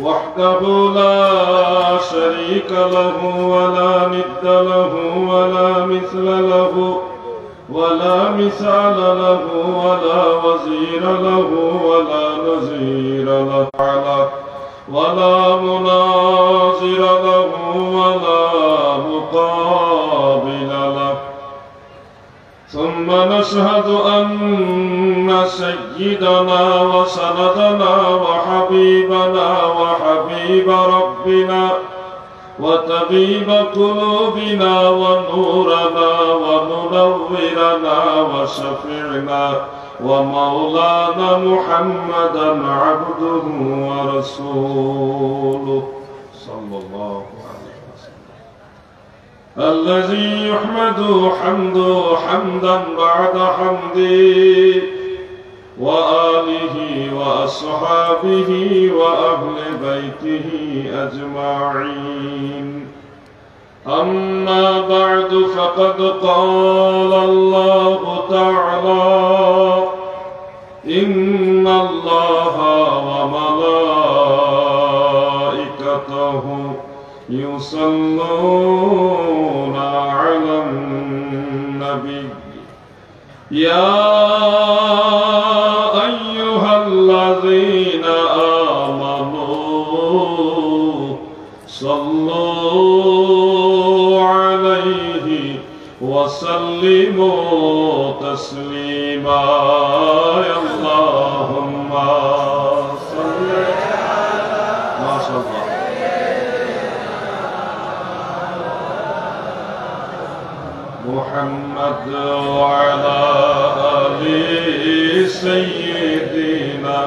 وحده لا شريك له ولا ند له ولا مثل له ولا مثال له ولا وزير له ولا نظير له ولا مناظر له ولا مقابل له ثم نشهد أن سيدنا وسندنا وحبيبنا وحبيب ربنا وطبيب قلوبنا ونورنا ومنورنا وشفيعنا ومولانا محمدا عبده ورسوله صلى الله عليه وسلم الذي يحمد حمدا بعد حمده وآله وأصحابه وأهل بيته أجمعين أما بعد فقد قال الله تعالى إن الله وملائكته يصلون على النبي يا أيها الذين آمنوا صلوا عليه وسلموا تسليما اللهم صل ما شاء الله محمد وعلى آل سيدنا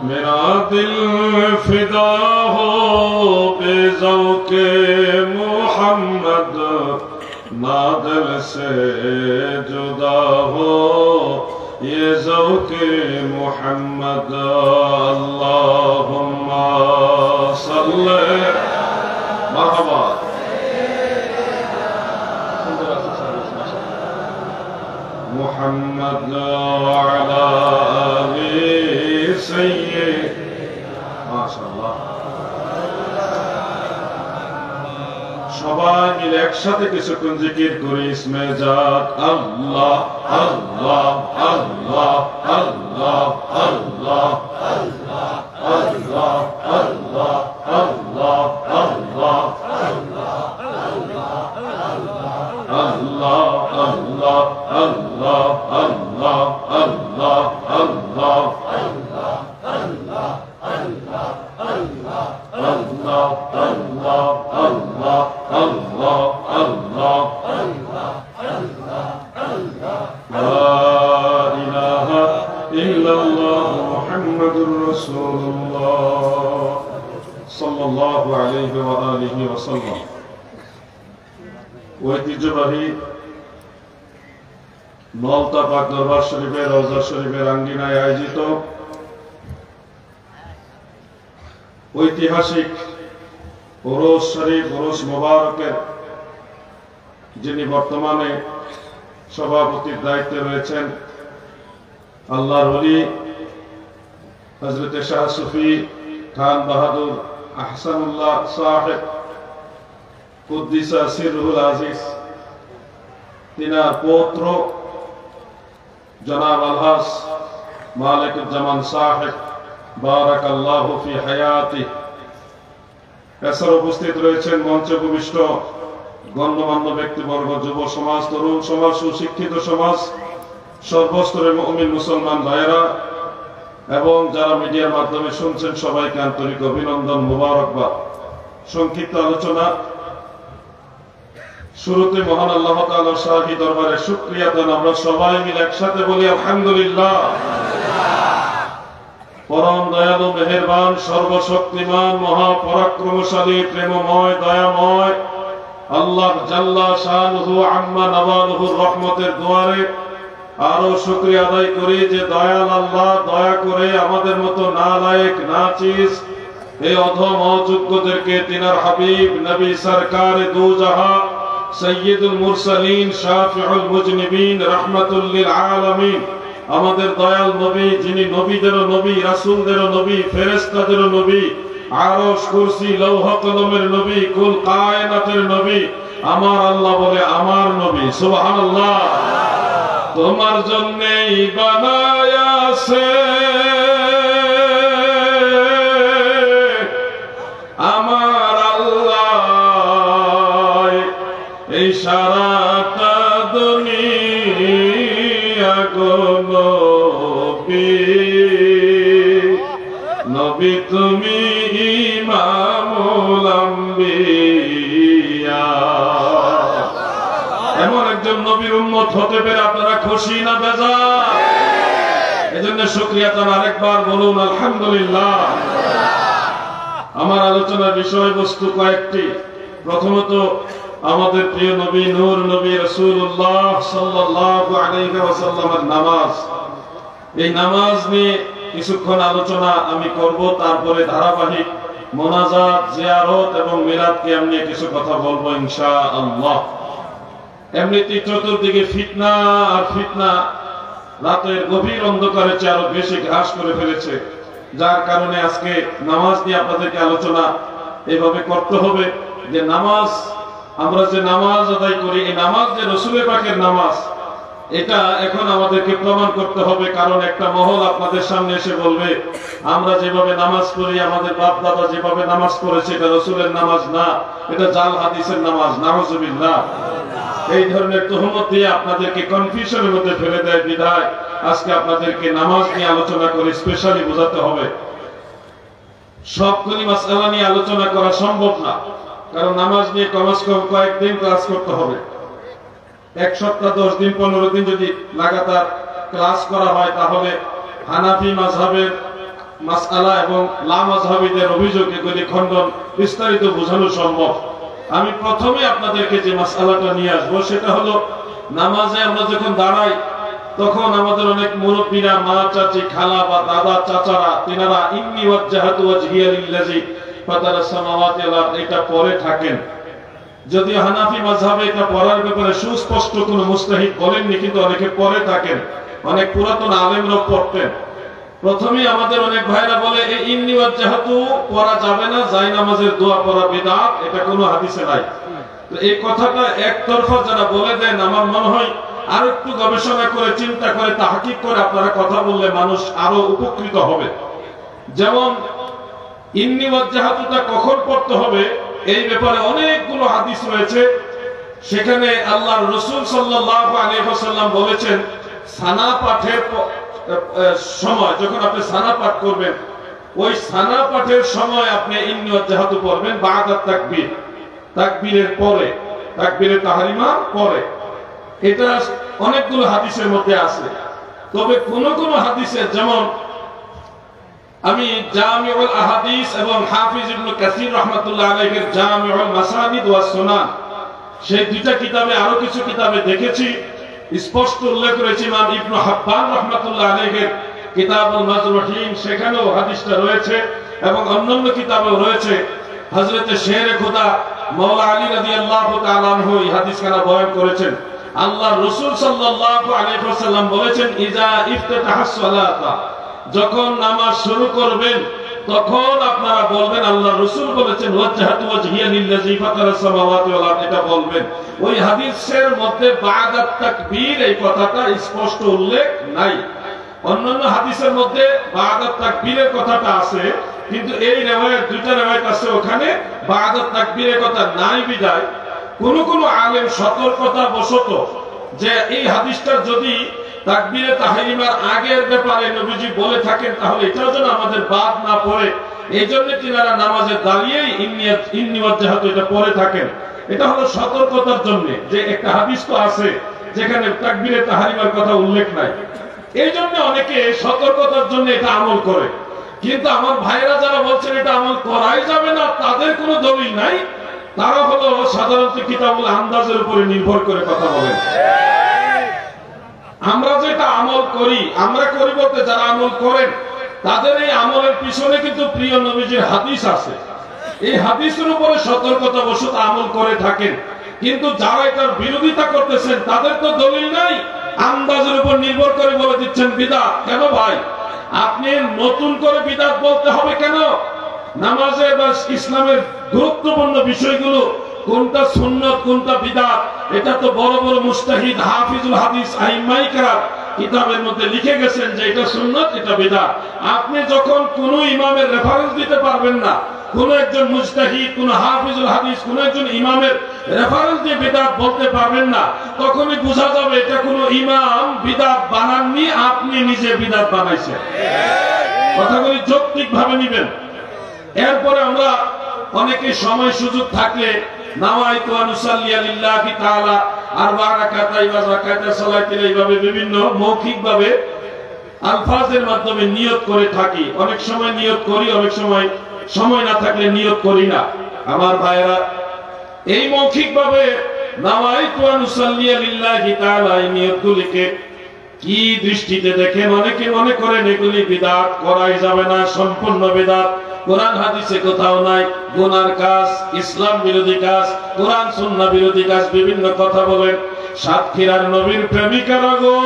मेरा दिल फिदा हो बेज़ौक़े मुहम्मद ना दिल से जुदा हो ये ज़ौक़े मुहम्मद अल्लाहुम्मा सल्ले मरहबा मुहम्मद वअला आलि सय्यिद माशाअल्लाह সবাই মিলে একসাথে কিছুক্ষণ জিকির করি ইসমে জাত আল্লাহ আল্লাহ আল্লাহ আল্লাহ আল্লাহ আল্লাহ আল্লাহ আল্লাহ আল্লাহ আল্লাহ Allah, Allah, Allah, Allah, Allah, Allah, Allah, Allah, Allah, Allah, Allah, Allah, Allah, Allah, Allah, Allah, Allah, La ilaha illallah Muhammadur Rasulullah sallallahu alayhi wa alihi wa sallam ঐতিহ্যবাহী নলতা পাক দরবার শরীফের রওজা শরীফের আঙ্গিনায় আয়োজিত ঐতিহাসিক ওরস শরীফ ওরস মোবারকের যিনি বর্তমানে সভাপতির দায়িত্বে রয়েছেন আল্লাহর ওলি হযরত শাহ সুফি খান বাহাদুর আহসানুল্লাহ সাহেব কুদ্দিসা সিরহুল আজিজ তিনার পৌত্র জনাব আলহাজ মালিকুজ্জামান সাহেব বারাকাল্লাহু ফি হায়াতি এছাড়া উপস্থিত রয়েছেন মঞ্চে উপবিষ্ট গণ্যমান্য ব্যক্তিবর্গ যুব সমাজ তরুণ সমাজ সুশিক্ষিত সমাজ সর্বস্তরের মুমিন মুসলমান ভাইয়েরা এবং যারা মিডিয়ার মাধ্যমে শুনছেন সবাইকে আন্তরিক অভিনন্দন মোবারকবাদ সংক্ষিপ্ত আলোচনা শুরুতে মহান আল্লাহ তাআলার শাহী দরবারে শুকরিয়া দেন আমরা সবাই মিলে একসাথে বলি আলহামদুলিল্লাহ পরম দয়ালু মেহেরবান সর্বশক্তিমান মহাপরাক্রমশালী প্রেমময় দয়াময় আল্লাহ জাল্লা শানুহু আম্মা নওয়ালুহুর রহমতের দুয়ারে আরো শুকরিয়া আদায় করি যে দয়াল আল্লাহ দয়া করে আমাদের মতো নালায়েক নাচিস এই অধম অযোগ্যদেরকে তিনার হাবিব নবী সরকার দু জাহান সৈয়দুল মুরসালিন শাফিউল মুজনিবিন রাহমাতুল লিল আলামিন আমাদের দয়াল নবী, যিনি নবীদেরও নবী, রাসূলদেরও নবী, ফেরেশতাদেরও নবী, আরশ, কুরসি, লৌহ কলমের নবী, কুল কায়নাতের নবী, আমার আল্লাহ বলে আমার নবী। সুবহানাল্লাহ। তোমার জন্যই বানায়াছে আমার আল্লাহ এই সারাটা দুনিয়া গো নবী, নবী তুমি ইমামুল আম্বিয়া। এমন একজন নবীর উম্মত হতে পেরে আপনারা খুশি না বেজার? এজন্য শুকরিয়া জানান, আরেকবার বলুন আলহামদুলিল্লাহ। আমার আলোচনার বিষয়বস্তু কয়েকটি। প্রথমত আমাদের প্রিয় নবী, নূর নবী রাসূলুল্লাহ সাল্লাল্লাহু আলাইহি ওয়াসাল্লামের নামাজ। এই নামাজ নিয়ে কিছুক্ষণ আলোচনা আমি করব, তারপরে ধারাবাহিক মোনাজাত, জিয়ারত এবং মিলাদ কিয়াম নিয়ে কিছু কথা বলবো ইনশাআল্লাহ। এমনিতেই চতুর্দিকে ফিতনা আর ফিতনা রাতের গভীর অন্ধকারে আরো বেশি ঘাস করে ফেলেছে, যার কারণে আজকে নামাজ নিয়ে আপনাদেরকে আলোচনা এভাবে করতে হবে যে নামাজ, আমরা যে নামাজ আদায় করি, এই নামাজ যে রাসূলের পাকের নামাজ, এটা এখন আমাদেরকে প্রমাণ করতে হবে। কারণ একটা মহল আপনাদের সামনে এসে বলবে আমরা যেভাবে নামাজ পড়ি, আমাদের বাপ দাদা যেভাবে নামাজ পড়েছে, এটা রাসূলের নামাজ না, এটা জাল হাদিসের নামাজ। নাউযুবিল্লাহ। এই ধরনের তুহমত দিয়ে আপনাদেরকে কনফিউশনের মধ্যে ফেলে দেয় বিধায় আজকে আপনাদেরকে নামাজ নিয়ে আলোচনা করে স্পেশালি বোঝাতে হবে। সবগুলি মাসআলা নিয়ে আলোচনা করা সম্ভব না, কারণ নামাজ নিয়ে কমস কম কয়েকদিন ক্লাস করতে হবে। এক সপ্তাহ 10 দিন 15 দিন যদি লাগাতার ক্লাস করা হয়, তাহলে হানাফি মাযহাবের মাসআলা এবং লা মাযহাবীদের অভিযোগ এগুলি খণ্ডন বিস্তারিত বোঝানো সম্ভব। আমি প্রথমে আপনাদেরকে যে মাসআলাটা নিয়ে আসবো সেটা হলো, নামাজে আমরা যখন দাঁড়াই তখন আমাদের অনেক মুরব্বীরা, মা, চাচি, খালা বা দাদা, চাচারা, তিনারা ইন্নী ওয়াজজাহাতু ওয়াজহিয়া লিল্লাযী ফাতারাস সামাওয়াতি ওয়াল আরদ এটা পড়ে থাকেন। যদিও হানাফি মাযহাবে এটা পড়ার ব্যাপারে সুস্পষ্ট কোনো মুস্তাহিদ বলেননি, কিন্তু অনেকে পড়ে থাকেন, অনেক পুরাতন আলেমরাও পড়তেন। প্রথমে আমাদের অনেক ভাইরা বলে এই ইন্নী ওয়াজজাহাতু পড়া যাবে না, যাই নামাজের দোয়া পড়া বিদআত, এটা কোনো হাদিসে নাই। তো এই কথাটা একতরফা যারা বলে দেন, আমার মনে হয় আর একটু গবেষণা করে, চিন্তা করে, তাহকিক করে আপনারা কথা বললে মানুষ আরো উপকৃত হবে। যেমন ইন্নী ওয়াজজাহাতুটা কখন পড়তে হবে এই ব্যাপারে অনেকগুলো হাদিস রয়েছে। সেখানে আল্লাহর রাসূল সাল্লাল্লাহু আলাইহি ওয়াসাল্লাম বলেছেন, সানা পাঠের সময়, যখন আপনি সানা পাঠ করবেন, ওই সানা পাঠের সময় আপনি ইন্নী ওয়াজজাহাতু পড়বেন বা'দা তাকবীর, তাকবীরের পরে, তাকবীরে তাহরিমা পরে। এটা অনেকগুলো হাদিসের মধ্যে আছে। তবে কোন কোন হাদিসে, যেমন আমি জামিউল আহাদিস এবং হাফিজ ইবনে কাসির রাহমাতুল্লাহ আলাইহির জামিউল মাসানিদ ওয়াস সুনান, সেই দুইটা কিতাবে, আরো কিছু কিতাবে দেখেছি স্পষ্ট উল্লেখ রয়েছে। ইমাম ইবনে হাব্বান রাহমাতুল্লাহ আলাইহির কিতাবুল মাজরুহিন, সেখানেও হাদিসটা রয়েছে এবং অন্যান্য কিতাবেও রয়েছে। হযরত শেরে খোদা মাওলা আলী রাদিয়াল্লাহু তাআলা আনহু এই হাদিসখানা বয়ান করেছেন। আল্লাহর রাসূল সাল্লাল্লাহু আলাইহি ওয়াসাল্লাম বলেছেন, ইজা ইফতাতাহাস সালাতা, যখন নামাজ শুরু করবেন তখন আপনারা বলবেন, আল্লাহর রাসূল বলেছেন ওয়াজহাতু ওয়াজহিয়া লিল্লাযী ফাতারাস সামাওয়াতি ওয়াল আরদ, এটা বলবেন। ওই হাদিসের মধ্যে বা'দা তাকবীর এই কথাটা স্পষ্ট উল্লেখ নাই। অন্যান্য হাদিসের মধ্যে বা'দা তাকবীরের কথাটা আছে, কিন্তু এই রিওয়ায়াত, দুইটা রিওয়ায়াত আছে, ওখানে বা'দা তাকবীরের কথা নাই বিদায় কোন কোন আলেম সতর্কতা বশত যে এই হাদিসটা যদি তাকবীরে তাহরিমার আগের ব্যাপারে নবীজি বলে থাকেন, তাহলে এটাও যেন আমাদের বাদ না পড়ে, এই জন্য তিনারা নামাজে দাঁড়িয়েই ইন্নী ওয়াজজাহাতু এটা পড়ে থাকেন। এটা হলো সতর্কতার জন্য, যে একটা হাদিস তো আছে যেখানে তাকবীরে তাহরিমার কথা উল্লেখ নাই, এই জন্য অনেকে সতর্কতার জন্য এটা আমল করে। কিন্তু আমার ভাইরা যারা বলছেন এটা আমল করাই যাবে না, তাদের কোনো দলিল নাই। তারা হলো সাধারণত কিতাবুল আন্দাজের উপরে নির্ভর করে কথা বলেন। আমরা যেটা আমল করি, আমরা করি বলতে যারা আমল করেন তাদের এই আমলের পিছনে কিন্তু প্রিয় নবীজির হাদিস আছে। এই হাদিসের উপরে সতর্কতা বশত আমল করে থাকেন। কিন্তু যারা এটার বিরোধিতা করতেছেন তাদের তো দলিল নাই, আন্দাজের উপর নির্ভর করে বলে দিচ্ছেন বিদআত। কেন ভাই আপনি নতুন করে বিদআত বলতে হবে কেন? নামাজে বা ইসলামের গুরুত্বপূর্ণ বিষয়গুলো কোনটা সুন্নাত কোনটা বিদআত এটা তো বড় বড় মুজতাহিদ হাফিজুল হাদিস আইম্মায়ে কেরাম কিতাবের মধ্যে লিখে গেছেন যে এটা সুন্নাত এটা বিদআত। আপনি যখন কোন ইমামের রেফারেন্স দিতে পারবেন না, কোন একজন মুজতাহিদ কোন হাফিজুল হাদিস কোন একজন ইমামের রেফারেন্স দিয়ে বিদআত বলতে পারবেন না, তখনই বোঝা যাবে এটা কোন ইমাম বিদআত বানাননি, আপনি নিজে বিদআত বানাইছেন। কথাগুলি যৌক্তিকভাবে নেবেন। এরপরে আমরা অনেকে সময় সুযোগ থাকলে নাওয়াইতু আন উসাল্লিয়া লিল্লাহি তাআলা আরবা রাকাতাই ওয়া যাকাতা সালাতিল এইভাবে বিভিন্ন মৌখিকভাবে আলফাজের মাধ্যমে নিয়ত করে থাকি। অনেক সময় নিয়ত করি, অনেক সময় সময় না থাকলে নিয়ত করি না। আমার ভাইরা এই মৌখিকভাবে নাওয়াইতু আন উসাল্লিয়া লিল্লাহি তাআলা এই নিয়তগুলিকে কি দৃষ্টিতে দেখেন? অনেকে মনে করেন এগুলি বিদআত, করাই যাবে না, সম্পূর্ণ বিদআত, কোরআন হাদিসে কোথাও নাই, গুনার কাজ, ইসলাম বিরোধী কাজ, কোরআন সুন্নাহ বিরোধী কাজ, বিভিন্ন কথা বলেন। সাতক্ষীরার নবীর প্রেমিকারা গো,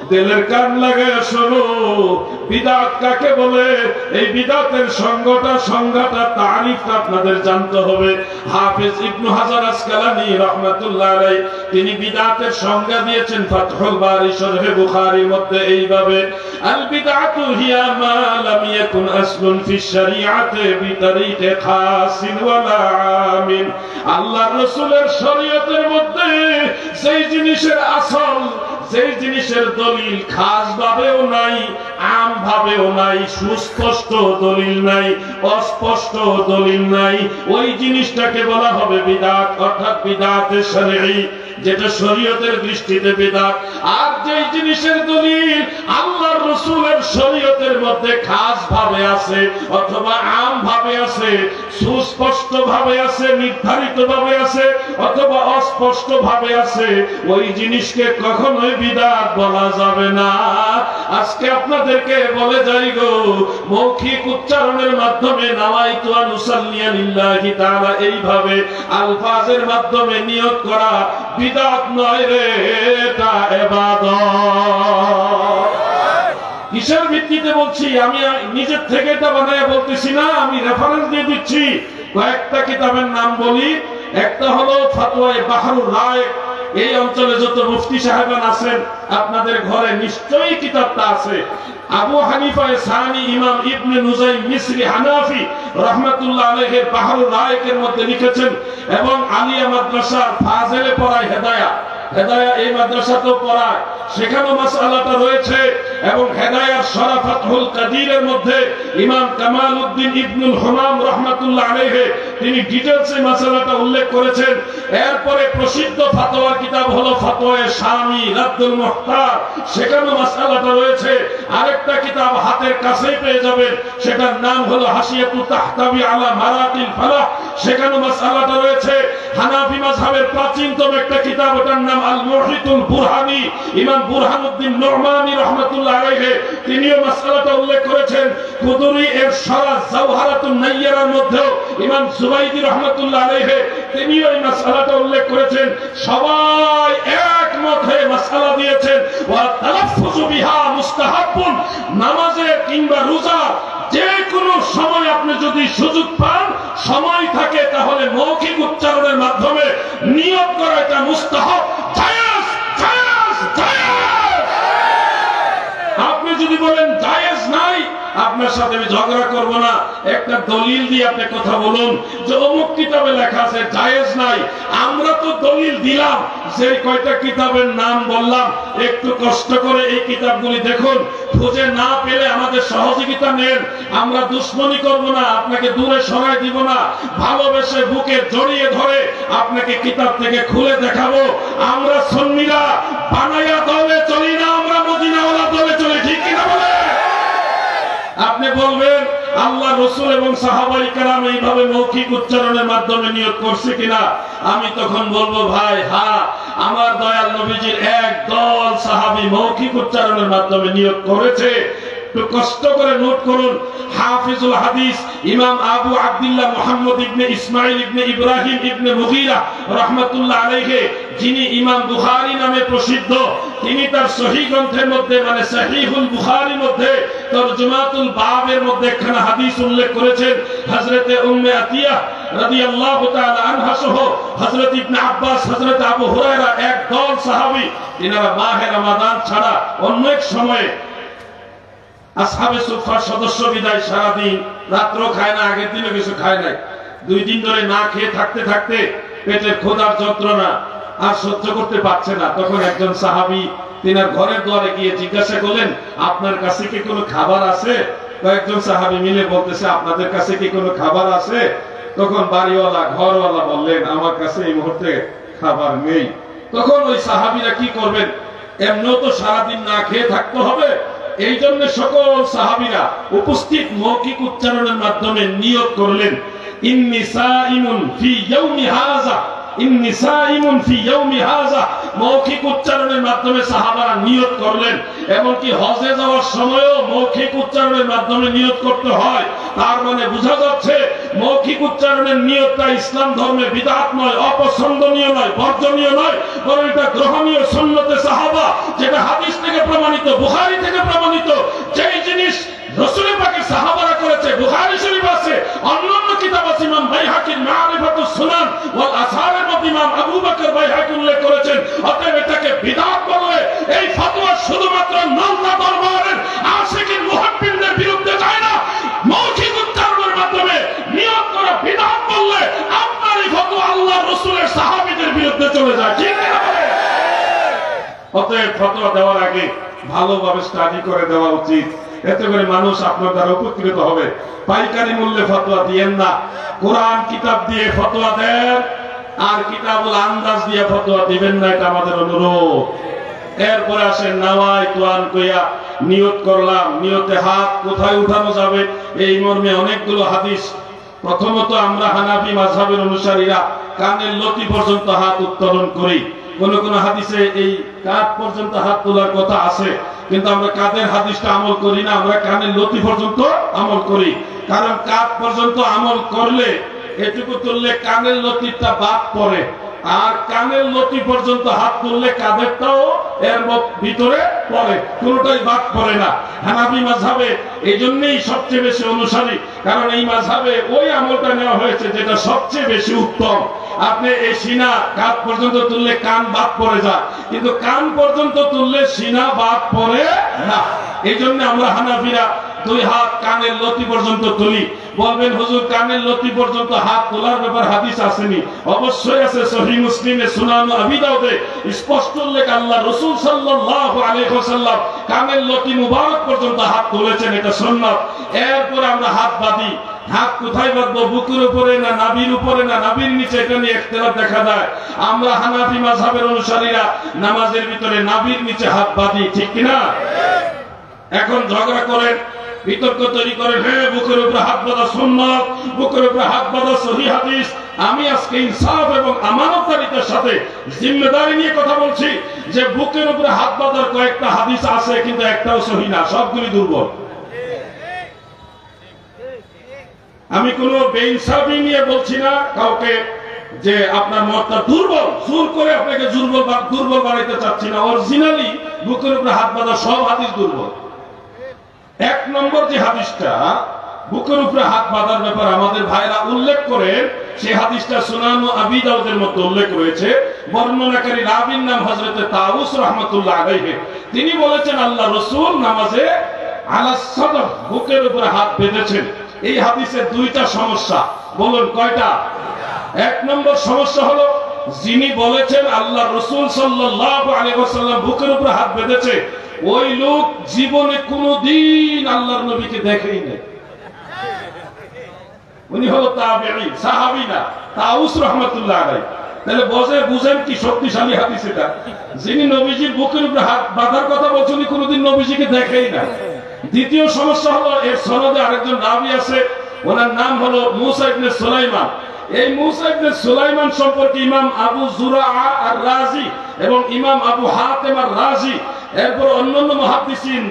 দিলের কান লাগায় শোনো, বিদআত কাকে বলে? এই বিদআতের সংজ্ঞাটা তারিফটা আপনাদের জানতে হবে। হাফেজ ইবনে হাজার আসকালানী রাহমাতুল্লাহ আলাইহি তিনি বিদআতের সংজ্ঞা দিয়েছেন ফাতহুল বারী শরহ বুখারীর মধ্যে এইভাবে, আল বিদআতু হিয়া মা লাম ইয়াকুন আসলুন ফিশ শরীআতি বিতারিকি খাসিন ওয়ালা আমিন। আল্লাহর রাসূলের শরীয়তের মধ্যে সেই জিনিসের আসল, সেই জিনিসের দলিল খাস ভাবেও নাই, আম ভাবেও নাই, সুস্পষ্ট দলিল নাই, অস্পষ্ট দলিল নাই, ওই জিনিসটাকে বলা হবে বিদআত, অর্থাৎ বিদআতে শরঈ, যেটা শরীয়তের দৃষ্টিতে বিদআত। আর যেই জিনিসের দলিল আল্লাহর রাসূলের শরীয়তের মধ্যে খাস ভাবে আছে অথবা আম ভাবে আছে, সুস্পষ্ট ভাবে আছে, নির্ধারিত ভাবে আছে অথবা অস্পষ্ট ভাবে আছে, ওই জিনিসকে কখনোই বিদআত বলা যাবে না। আজকে আপনাদেরকে বলে যাই গো, মৌখিক উচ্চারণের মাধ্যমে নাওয়াইতু আন উসাল্লিয়া লিল্লাহি তাআলা এইভাবে আলফাজের মাধ্যমে নিয়ত করা বিদআত নয় রে, এটা ইবাদত। কিসের ভিত্তিতে বলছি? আমি নিজের থেকে এটা বানায় বলতেছি না, আমি রেফারেন্স দিয়ে দিচ্ছি। কয়েকটা কিতাবের নাম বলি। একটা হলো ফাতওয়ায়ে বাহরুর রায়েক। এই অঞ্চলে যত মুফতি সাহেবান আছেন আপনাদের ঘরে নিশ্চয়ই কিতাবটা আছে। আবু হানিফা সানি ইমাম ইবনে নুজাইম মিসরি হানাফি রাহমাতুল্লাহ আলাইহির বাহরুর রায়েকের মধ্যে লিখেছেন, এবং আলিয়া মাদ্রাসার ফাজেলে পড়ায় হেদায়া এই মাদ্রাসাতেও পড়ায়, সেখানেও মাসআলাটা রয়েছে। এবং হেদায়ার শরাফাতুল কাদিরের মধ্যে ইমাম কামাল উদ্দিন ইবনুল হুমাম রাহমাতুল্লাহ আলাইহি তিনি ডিটেইলসে মাসআলাটা উল্লেখ করেছেন। এরপরে প্রসিদ্ধ ফতোয়া কিতাব হলো ফতোয়া শামি রাদ্দুল মুহতার, সেখানেও মাসআলাটা রয়েছে। আরেকটা কিতাব হাতের কাছেই পেয়ে যাবেন, সেটার নাম হলো হাসিয়াতু তাহতাবি আলা মারাতিল ফালাহ, সেখানেও মাসআলাটা রয়েছে। হানাফি মাযহাবের প্রাচীনতম একটা কিতাব, ওটার নাম আল মুহিতুল বুরহানি, ইমাম বুরহানুদ্দিন নুরমানি রাহমাতুল্লাহ আলাইহি তিনিও মাসআলাটা উল্লেখ করেছেন। কুদুরি এর শরহ জাওহারাতুন নাইয়ারার মধ্যে ইমাম সুবাইদি রাহমাতুল্লাহ আলাইহি তিনিও এই মাসআলাটা উল্লেখ করেছেন। সবাই একমত হয়ে মাসআলা দিয়েছেন, ওয়া তালাফফুযু বিহা মুস্তাহাব্বুন। নামাজে কিংবা রোজা যে কোনো সময় আপনি যদি সুযোগ পান, সময় থাকে, তাহলে মৌখিক উচ্চারণের মাধ্যমে নিয়ত করা এটা মুস্তাহাব, জায়েজ জায়েজ জায়েজ। আপনি যদি বলেন জায়েজ নাই, আপনার সাথে আমি ঝগড়া করব না, একটা দলিল দিয়ে আপনি কথা বলুন যে অমুক কিতাবে লেখা আছে জায়েজ নাই। আমরা তো দলিল দিলাম, যে কয়টা কিতাবের নাম বললাম, একটু কষ্ট করে এই কিতাবগুলি দেখুন, খুঁজে না পেলে আমাদের সহযোগিতা নেন। আমরা দুশ্মনী করব না, আপনাকে দূরে সরাই দিব না, ভালোবেসে বুকে জড়িয়ে ধরে আপনাকে কিতাব থেকে খুলে দেখাবো। আমরা সুন্নিরা বানায়া দলে চলি না, আমরা মদিনাওয়ালা দলে চলি, ঠিক কিনা বলে? আপনি বলবেন আল্লাহ রাসূল এবং সাহাবায়ে কেরাম এইভাবে মৌখিক উচ্চারণের মাধ্যমে নিয়ত করছে কিনা? আমি তখন বলবো ভাই হ্যাঁ, আমার দয়াল নবীজির এক দল সাহাবী মৌখিক উচ্চারণের মাধ্যমে নিয়ত করেছে। একটু কষ্ট করে নোট করুন। হাফিজুল হাদিস ইমাম আবু আব্দুল্লাহ মুহাম্মদ ইবনে ইসমাইল ইবনে ইব্রাহিম ইবনে মুগীরা রাহমাতুল্লাহ আলাইহি, যিনি ইমাম বুখারী নামে প্রসিদ্ধ, তিনি তার সহিহ গ্রন্থের মধ্যে মানে সহিহুল বুখারীর মধ্যে তরজমাতুল বাবের মধ্যে একখানা হাদিস উল্লেখ করেছেন। হযরতে উম্মে আতিয়া রাদিয়াল্লাহু তাআলা আনহা সহ হযরত ইবনে আব্বাস, হযরত আবু হুরায়রা, এক দল সাহাবী, এনারা মাহে রমাদান ছাড়া অন্য এক সময়ে আসহাবে সুফফার সদস্য বিদায় সারাদিন রাত্র খায় না, আগের দিনও কিছু খায় নাই, 2 দিন ধরে না খেয়ে থাকতে থাকতে পেটের ক্ষুধার যন্ত্রণা আর সহ্য করতে পারছে না। তখন একজন সাহাবী তিনার ঘরের দুয়ারে গিয়ে জিজ্ঞাসা করলেন, আপনার কাছে কি কোনো খাবার আছে? কয়েকজন সাহাবী মিলে বলতেছে, আপনাদের কাছে কি কোনো খাবার আছে? তখন বাড়িওয়ালা, ঘরওয়ালা বললেন, আমার কাছে এই মুহূর্তে খাবার নেই। তখন ওই সাহাবীরা কি করবেন, এমনও তো সারাদিন না খেয়ে থাকতে হবে, এই জন্য সকল সাহাবীরা উপস্থিত মৌখিক উচ্চারণের মাধ্যমে নিয়ত করলেন, ইন্নী সাইমুন ফি ইয়াউমি হাযা, ইন্নী সাইমুন ফি ইয়াউমি হাযা। মৌখিক উচ্চারণের মাধ্যমে সাহাবারা নিয়ত করলেন। এমনকি হজে যাওয়ার সময়ও মৌখিক উচ্চারণের মাধ্যমে নিয়ত করতে হয়। তার মানে বোঝা যাচ্ছে মৌখিক উচ্চারণের নিয়তটা ইসলাম ধর্মে বিদআত নয়, অপছন্দনীয় নয়, বর্জনীয় নয়, বরং এটা গ্রহণীয় সুন্নতে সাহাবা, যেটা হাদিস থেকে প্রমাণিত, বুখারী থেকে প্রমাণিত। যেই জিনিস রাসূল পাকের সাহাবারা করেছে, বুখারী শরীফ আছে, অন্যান্য কিতাব আছে, ইমাম বাইহাকির মারিফাতুস সুনান ওয়াল আসহারের মধ্যে ইমাম আবু বকর বাইহাকি উল্লেখ করেছেন। অতএব এটাকে বিদআত বললে এই ফতোয়া শুধুমাত্র নওতা দরবারের আশিকিন মুহাব্বিনদের বিরুদ্ধে যায় না। মৌখিক উচ্চারণের মাধ্যমে নিয়ত করা বিদআত বললে আপনার এই ফতোয়া আল্লাহর রাসূলের সাহাবীদের বিরুদ্ধে চলে যায়। ঠিক না? অতএব ফতোয়া দেওয়ার আগে ভালোভাবে স্টাডি করে দেওয়া উচিত, এতে করে মানুষ আপনার দ্বারা উপকৃত হবে। পাইকারি মূল্যে ফতোয়া দিয়েন না, কোরআন কিতাব দিয়ে ফতোয়া দেন, আর কিতাবুল আন্দাজ দিয়ে ফতোয়া দিবেন না, এটা আমাদের অনুরোধ। এরপরে আসেন নাওয়াইতু আন কইয়া নিয়ত করলাম, নিয়তে হাত কোথায় উঠানো যাবে এই মর্মে অনেকগুলো হাদিস। প্রথমত আমরা হানাফি মাযহাবের অনুসারীরা কানের লতি পর্যন্ত হাত উত্তোলন করি। কোন কোন হাদিসে এই কাঁধ পর্যন্ত হাত তোলার কথা আছে, কিন্তু আমরা কাঁধের হাদিসটা আমল করি না, আমরা কানের লতি পর্যন্ত আমল করি। কারণ কাঁধ পর্যন্ত আমল করলে, এটুকু তুললে কানের লতিটা বাদ পড়ে, আর কানের লতি পর্যন্ত হাত তুললে কাঁধেরটাও এর ভিতরে পড়ে, কোনটাই বাদ পড়ে না। হানাফি মাযহাবে এই জন্যই সবচেয়ে বেশি অনুসারী, কারণ এই মাযহাবে ওই আমলটা নেওয়া হয়েছে যেটা সবচেয়ে বেশি উত্তম। আপনি এই সিনা কাঁধ পর্যন্ত তুললে কান বাদ পড়ে যায়, কিন্তু কান পর্যন্ত তুললে সিনা বাদ পড়ে না। এই জন্য আমরা হানাফিরা 2 হাত কানের লতি পর্যন্ত তুলি। বলবেন হুজুর কানের লতি পর্যন্ত হাত তোলার ব্যাপার হাদিস আসেনি? অবশ্যই আছে। সহিহ মুসলিমে, সুনান আবি দাউদে স্পষ্ট উল্লেখ, আল্লাহ রাসূল সাল্লাল্লাহু আলাইহি ওয়াসাল্লাম কানের লতি মুবারক পর্যন্ত হাত তুলেছেন, এটা সুন্নাত। এরপর আমরা হাত বাঁধি। হাত কোথায় বাঁধবো? বুকের উপরে না নাভির উপরে না নাভির নিচে? এটা নিয়ে ইখতিলাফ দেখা যায়। আমরা হানাফি মাযহাবের অনুসারীরা নামাজের ভিতরে নাভির নিচে হাত বাঁধি, ঠিক কিনা? এখন ঝগড়া করেন, বিতর্ক তৈরি করেন, হ্যাঁ বুকের উপরে হাত বাঁধা সুন্নাত, বুকের উপরে হাত বাঁধা সহিহ হাদিস। আমি আজকে ইনসাফ এবং আমানতদারিতার সাথে জিম্মেদারি নিয়ে কথা বলছি যে বুকের উপরে হাত বাঁধার কয়েকটা হাদিস আছে, কিন্তু একটাও সহিহ না, সবগুলি দুর্বল। আমি কোনো বেইনসাফি নিয়ে বলছি না কাউকে যে আপনার মতটা দুর্বল, জোর করে আপনাকে দুর্বল বানাইতে চাচ্ছি না। অরিজিনালি বুকের উপরে হাত বাঁধা সব হাদিস দুর্বল। 1 নম্বর যে হাদিসটা বুকের উপরে হাত বাঁধার ব্যাপার আমাদের ভাইরা উল্লেখ করেন, সেই হাদিসটা সুনান আবি দাউদের মধ্যে উল্লেখ রয়েছে। বর্ণনাকারী রাবীর নাম হযরত তাউস রাহমাতুল্লাহ আলাইহি। তিনি বলেছেন আল্লাহ রাসূল নামাজে আলা সাদর, বুকের উপরে হাত বেঁধেছেন। এই হাদিসের 2টা সমস্যা। বলুন কয়টা? 1 নম্বর সমস্যা হলো, যিনি বলেছেন আল্লাহ রাসূল সাল্লাল্লাহু আলাইহি ওয়াসাল্লাম বুকের উপরে হাত বেঁধেছে, ওই লোক জীবনে কোনদিন আল্লাহর নবীকে দেখেই নাই। উনি হলো তাবেঈ, সাহাবী না, তাউস রাহমাতুল্লাহ আলাইহি। তাহলে বুঝেন কি শক্তিশালী হাদিস এটা। যিনি নবীজির বুকের উপরে হাত বাঁধার কথা বলছেন, উনি কোনদিন নবীজিকে দেখেই না। দ্বিতীয় সমস্যা হলো, এর সনদে আরেকজন রাবী আছে, ওনার নাম হলো মুসা ইবনে সুলাইমান। এই মুসা ইবনে সুলাইমান সম্পর্কে ইমাম আবু যুরা আর রাজি এবং ইমাম আবু হাতিম আর রাজি এরপর অন্যান্য মুহাদ্দিসিন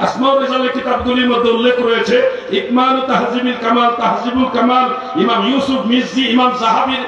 আসমাউর রিজালের কিতাবগুলির মধ্যে উল্লেখ রয়েছে ইকমালু তাহজিবুল কামাল, তাহজিবুল কামাল, ইমাম ইউসুফ মিজজি, ইমাম যাহাবীর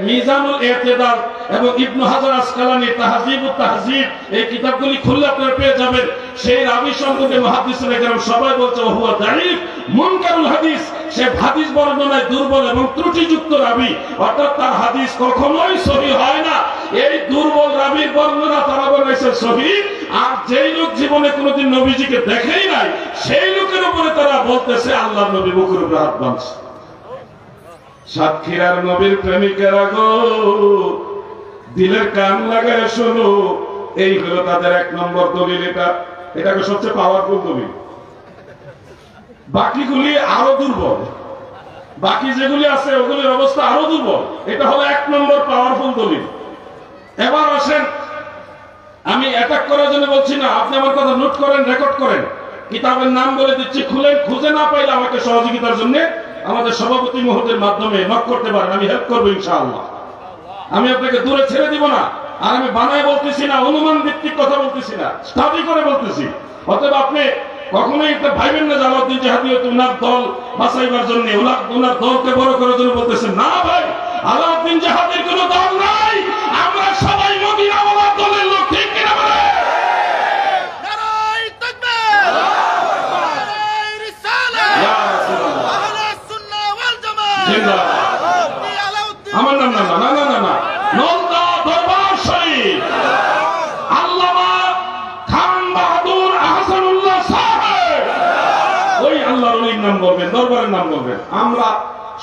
মিজানুল ইতিদাল এবং ইবনে হাজার আসকালানি তাহজিবুত তাহজিব, এই কিতাবগুলি খুললে আপনারা পেয়ে যাবেন। সেই রাবী সম্পর্কে মুহাদ্দিসিনে কেরাম সবাই বলছে হুয়া দাঈফ মুনকারুল হাদিস, সে হাদিস বর্ণনায় দুর্বল এবং ত্রুটিযুক্ত রাবী, অর্থাৎ তার হাদিস কখনোই সহিহ হয় না। এই দুর্বল রাবীর বর্ণনা তারা বলেছে সহিহ, আর যেই লোক জীবনে কোনোদিন নবীজিকে দেখেই নাই সেই লোকের উপরে তারা বলতেছে আল্লাহর নবী বুকের উপরে হাত বাঁধছে। সাতক্ষীরার নবীর প্রেমিকেরা গো, দিলের কান লাগায় শোনো, এই হলো তাদের 1 নম্বর দলিল। এটাকে সবচেয়ে পাওয়ারফুল দলিল। বাকিগুলি আরো দুর্বল, বাকি যেগুলি আছে ওগুলির অবস্থা আরো দুর্বল। এটা হলো 1 নম্বর পাওয়ারফুল দলিল। এবার আসেন, আমি অ্যাটাক করার জন্য বলছি না, আপনি আমার কথা নোট করেন, রেকর্ড করেন, কিতাবের নাম বলে দিচ্ছি, খুলেন, খুঁজে না পাইলে আমাকে সহযোগিতার জন্য আমাদের সভাপতি মহোদয়ের মাধ্যমে নক করতে পারেন, আমি হেল্প করবো ইনশাআল্লাহ। আমি আপনাকে দূরে ছেড়ে দিব না, আর আমি বানায় বলতেছি না, অনুমান ভিত্তিক কথা বলতেছি না, স্টাডি করে বলতেছি। অতএব আপনি কখনোই এটা ভাইবেন না যে আলাউদ্দিন জিহাদি উনার দল বাঁচাইবার জন্য, উনার দলকে বড় করার জন্য বলতেছেন। না ভাই, আলাউদ্দিন জিহাদির কোনো দল নাই, আমরা সবাই মদিনাওয়ালা দলের লোক, ঠিক কিনা বলে? নারায়ে তাকবীর, নারায়ে রিসালাত, আহলে সুন্নাহ ওয়াল জামাত জিন্দাবাদ। আমার নাম না না না না না, নলদা দরবার শরীফ আল্লামা খান বাহাদুর আহসানুল্লাহ সাহেব, ওই আল্লাহর ওলির নাম বলবেন, দরবারের নাম বলবেন। আমরা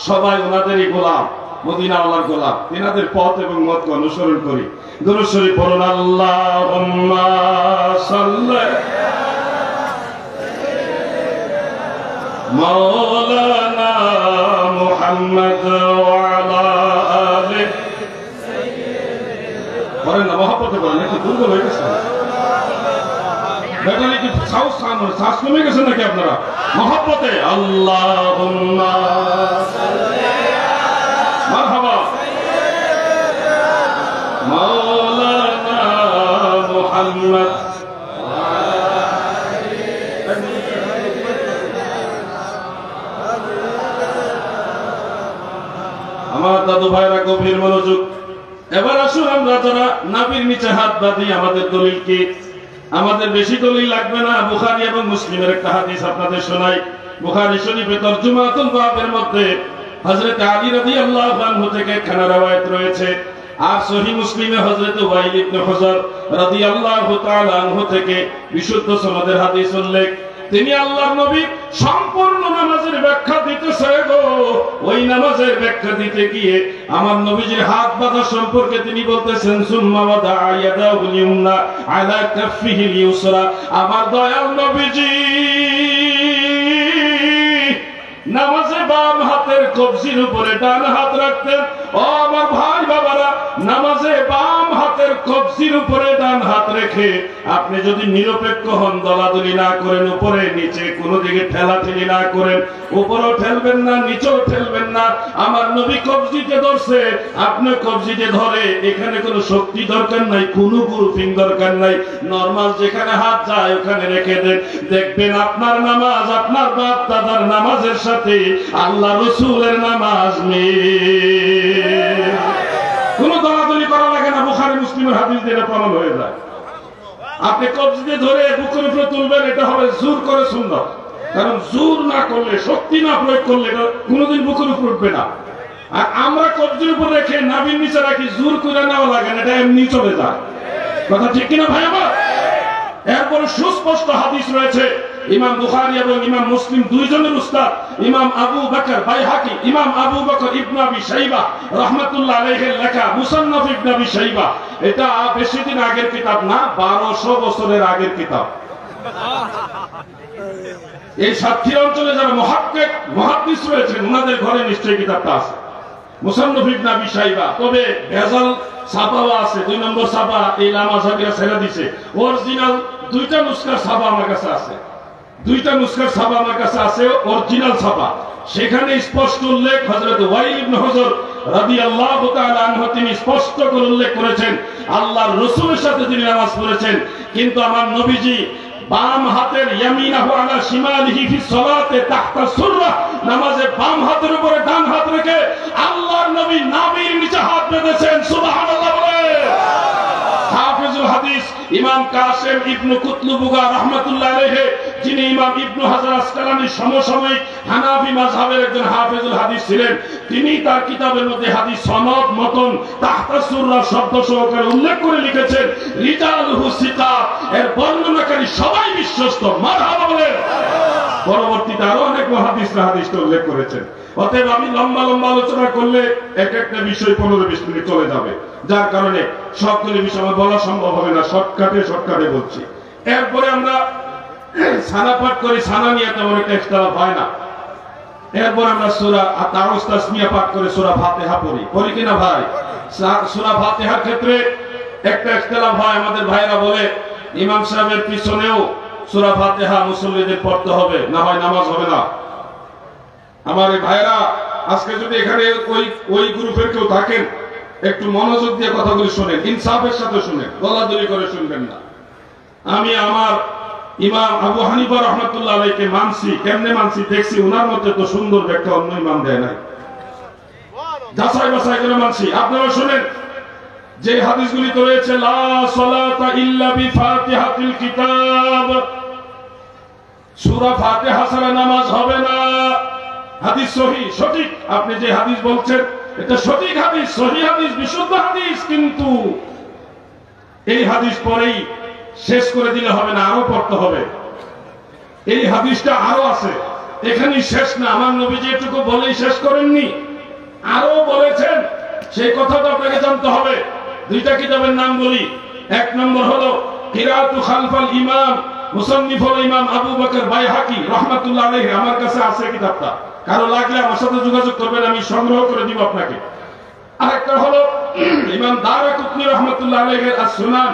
সবাই ওনাদেরই গোলাম, মদিনাওয়ালার গোলাম, এনাদের পথ এবং মতকে অনুসরণ করি। দুরূদ শরীফ পড়ুন, আল্লাহুম্মা সাল্লি মাওলানা মুহাম্মদ ওয়া আলা আলি বলেন না, মহব্বতে বলেন, একটু দুর্বল হয়ে গেছে ব্যাটারি, কি শ্বাস কমে গেছে নাকি আপনারা? মহব্বতে আল্লাহুম্মা মারহাবা মাওলানা মুহাম্মদ। আমার দাদু ভাইরা গভীর মনোযোগ। এবার আসুন আমরা যারা নাভির নিচে হাত বাঁধি, আমাদের দলিল কি? আমাদের বেশি দলিল লাগবে না। বুখারী এবং মুসলিমের একটা হাদিস আপনাদের শোনাই। বুখারী শরীফে তরজুমাতুল বাবের মধ্যে হযরত আলী রাদিয়াল্লাহু আনহু থেকে একখানা রওয়ায়াত রয়েছে, আর সহিহ মুসলিমে হযরত ওয়াইল ইবনে হুজর রাদিয়াল্লাহু তাআলা আনহু থেকে বিশুদ্ধ সনদের হাদিস উল্লেখ। তিনি আল্লাহর নবী সম্পূর্ণ নামাজের ব্যাখ্যা দিতেছে গো। ওই নামাজের ব্যাখ্যা দিতে গিয়ে আমার নবীজির হাত বাঁধা সম্পর্কে তিনি বলতেছেন, সুম্মা ওয়াদা ইয়াদাহুল ইউমনা আলা কাফিহিল ইউসরা। আমার দয়াল নবীজি নামাজে বাম হাতের কবজির উপরে ডান হাত রাখতেন। ও আমার ভাই বাবারা, নামাজে বাম হাতের কবজির উপরে ডান হাত রেখে আপনি যদি নিরপেক্ষ হন, দলাদলি না করেন, উপরে নিচে কোনো দিকে ঠেলাঠেলি না করেন, উপরেও ঠেলবেন না, নিচেও ঠেলবেন না। আমার নবী কবজিতে ধরছে, আপনি কবজিতে ধরে, এখানে কোনো শক্তি দরকার নাই, কোনো গ্রুপিং দরকার নাই, নরমাল যেখানে হাত যায় ওখানে রেখে দেন। দেখবেন আপনার নামাজ আপনার বাপ দাদার নামাজের সাথে আল্লাহ রাসূলের নামাজ কোন দলাদলি করা লাগে না। বুখারী মুসলিমের হাদিস দিয়ে প্রমাণ হয়ে যায়। আপনি কবজিতে ধরে বুকের উপরে তুলবেন, এটা হবে জোর করে সুন্নাত। কারণ জোর না করলে, শক্তি না প্রয়োগ করলে এটা কোনোদিন বুকের উপর উঠবে না। আর আমরা কবজির উপর রেখে নাভির নিচে রাখি, জোর করে নেওয়া লাগে না, এটা এমনি চলে যায়। কথা ঠিক কিনা ভাই আমার? এরপরে সুস্পষ্ট হাদিস রয়েছে, ইমাম বুখারী এবং ইমাম মুসলিম দুইজনের উস্তাদ ইমাম আবু বকর বাইহাকি, ইমাম আবু বকর ইবনে আবি শাইবা রাহমাতুল্লাহ আলাইহির লেখা মুসান্নাফ ইবনে আবি শাইবা। এটা বেশি দিন আগের কিতাব না, 1200 বছরের আগের কিতাব। এই সাতক্ষীরা অঞ্চলে যারা মুহাক্কিক মুহাদ্দিস রয়েছেন ওনাদের ঘরে নিশ্চয়ই কিতাবটা আছে, মুসান্নাফ ইবনে আবি শাইবা। তবে ভেজাল ছাপাও আছে, 2 নম্বর ছাপা এই লামা সাহেবরা ছেড়ে দিছে। অরিজিনাল 2টা নুসখার ছাপা আমার কাছে আছে, 2টা নুসখার ছাপা আমার কাছে আছে, অরিজিনাল ছাপা। সেখানে স্পষ্ট উল্লেখ হযরত ওয়াইল ইবনে হুজর রাদিয়াল্লাহু তাআলা আনহু তিনি স্পষ্ট করে উল্লেখ করেছেন আল্লাহর রাসূলের সাথে তিনি নামাজ পড়েছেন, কিন্তু আমার নবীজি বাম হাতের ইয়ামিনাহু আলা শিমালিহি ফি সালাতে তাহতা সুররা, নামাজে বাম হাতের উপরে ডান হাত রেখে আল্লাহর নবী নাভির নিচে হাত বেঁধেছেন। সুবহানাল্লাহ বলে। হাফিজুল হাদিস ইমাম কাসেম ইবনে কুতলুবুগা রাহমাতুল্লাহ আলাইহি, যিনি ইমাম ইবনে হাজার আসকালানির সমসাময়িক হানাফি মাযহাবের একজন হাফিজুল হাদিস ছিলেন, তিনি তার কিতাবের মধ্যে হাদিস সনদ মতন তাহতা সুররা শব্দ সহকারে উল্লেখ করে লিখেছেন রিজালুহু সিকাত, এর বর্ণনাকারী সবাই বিশ্বস্ত। মারহাবা বলেন। পরবর্তীতে আরো অনেক মুহাদ্দিসরা হাদিসটা উল্লেখ করেছেন। অতএব আমি লম্বা লম্বা আলোচনা করলে এক একটা বিষয় 15-20 মিনিট চলে যাবে, যার কারণে সবগুলি বিষয় আমার বলা সম্ভব হবে না, শর্টকাটে বলছি। এরপরে আমরা সানা পাঠ করি, সানা নিয়ে তেমন একটা ইখতিলাফ হয় না। এরপর আমরা সূরা তাওরাত তাসমিয়া পাঠ করে সূরা ফাতিহা পড়ি কিনা ভাই? সূরা ফাতিহার ক্ষেত্রে একটা ইখতিলাফ হয়। আমাদের ভাইরা বলে ইমাম সাহেবের পিছনেও সূরা ফাতিহা মুসল্লিদের পড়তে হবে, না হয় নামাজ হবে না। আমার এই ভাইরা আজকে যদি এখানে ওই গ্রুপের কেউ থাকেন, একটু মনোযোগ দিয়ে কথাগুলি শুনেন, ইনসাফের সাথে শুনেন, গলাদুলি করে শুনবেন না। আমি আমার ইমাম আবু হানিফা রাহমাতুল্লাহ আলাইহিকে মানছি, কেমনে মানছি দেখছি, উনার মধ্যে তো সুন্দর ব্যাখ্যা অন্য ইমাম দেয় নাই, যাচাই বাছাই করে মানছি। আপনারা শুনেন যে হাদিসগুলি তো রয়েছে লা সালাতা ইল্লা বিফাতিহাতিল কিতাব, সূরা ফাতিহা ছাড়া নামাজ হবে না। হাদিস সহিহ, সঠিক। আপনি যে হাদিস বলছেন এটা সঠিক হাদিস, সহিহ হাদিস, বিশুদ্ধ হাদিস, কিন্তু এই হাদিস পরেই শেষ করে দিলে হবে না, আরো পড়তে হবে। এই হাদিসটা আরো আছে, এখানেই শেষ না। আমার নবীজি এটুকু বলেই শেষ করেননি, আরো বলেছেন। সেই কথাটা আপনাকে জানতে হবে। দুইটা কিতাবের নাম বলি। এক নম্বর হলো কিরাতু খালফাল ইমাম, মুসান্নিফ হলো ইমাম আবু বকর বাইহাকি রাহমাতুল্লাহ আলাইহি। আমার কাছে আছে কিতাবটা, কারো লাগলে আমার সাথে যোগাযোগ করবেন, আমি সংগ্রহ করে দিব আপনাকে। আরেকটা হলো ইমাম দারাকুতনি রাহমাতুল্লাহ আলাইহির আস-সুনান,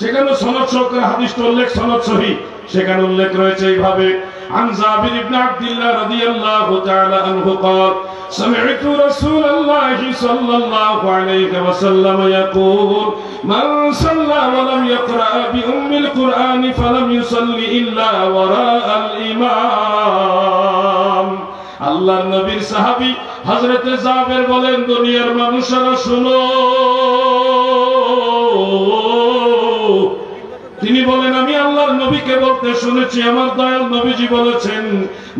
সেখানে সনদ সহকারে হাদিসটা উল্লেখ, সনদ সহিহ। সেখানে উল্লেখ রয়েছে এইভাবে عن جابر بن عبد الله رضي الله تعالى عنه قال سمعت رسول الله صلى الله عليه وسلم يقول من صلى ولم يقرأ بأم القرآن فلم يصلي إلا وراء الإمام। আল্লাহর নবীর সাহাবী হযরত জাবের বলেন, দুনিয়ার মানুষেরা শুনো। তিনি বলেন আমি আল্লাহর নবীকে বলতে শুনেছি, আমার দয়াল নবীজি বলেছেন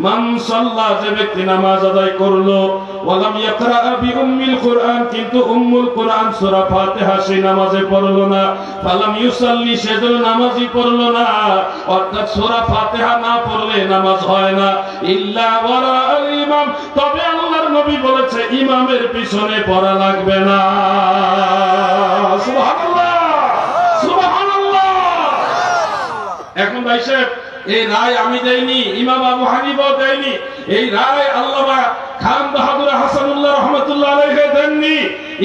মান সাল্লা, যে ব্যক্তি নামাজ আদায় করলো, ওয়ালাম ইয়াকরা বিউম্মিল কুরআন, কিন্তু উম্মুল কুরআন সূরা ফাতিহা সেই নামাজে পড়লো না, ফালাম ইউসাল্লি, সে যেন নামাজই পড়লো না, অর্থাৎ সূরা ফাতিহা না পড়লে নামাজ হয় না, ইল্লা ওয়ারা আল ইমাম, তবে আল্লাহর নবী বলেছে ইমামের পিছনে পড়া লাগবে না। সুবহানাল্লাহ, সুবহানাল্লাহ। এখন ভাই সাহেব, এই রায় আমি দেইনি, ইমাম আবু হানিফা দেয়নি, এই রায় আল্লামা খান বাহাদুর হাসানুল্লাহ রাহমাতুল্লাহ আলাইহি দেননি।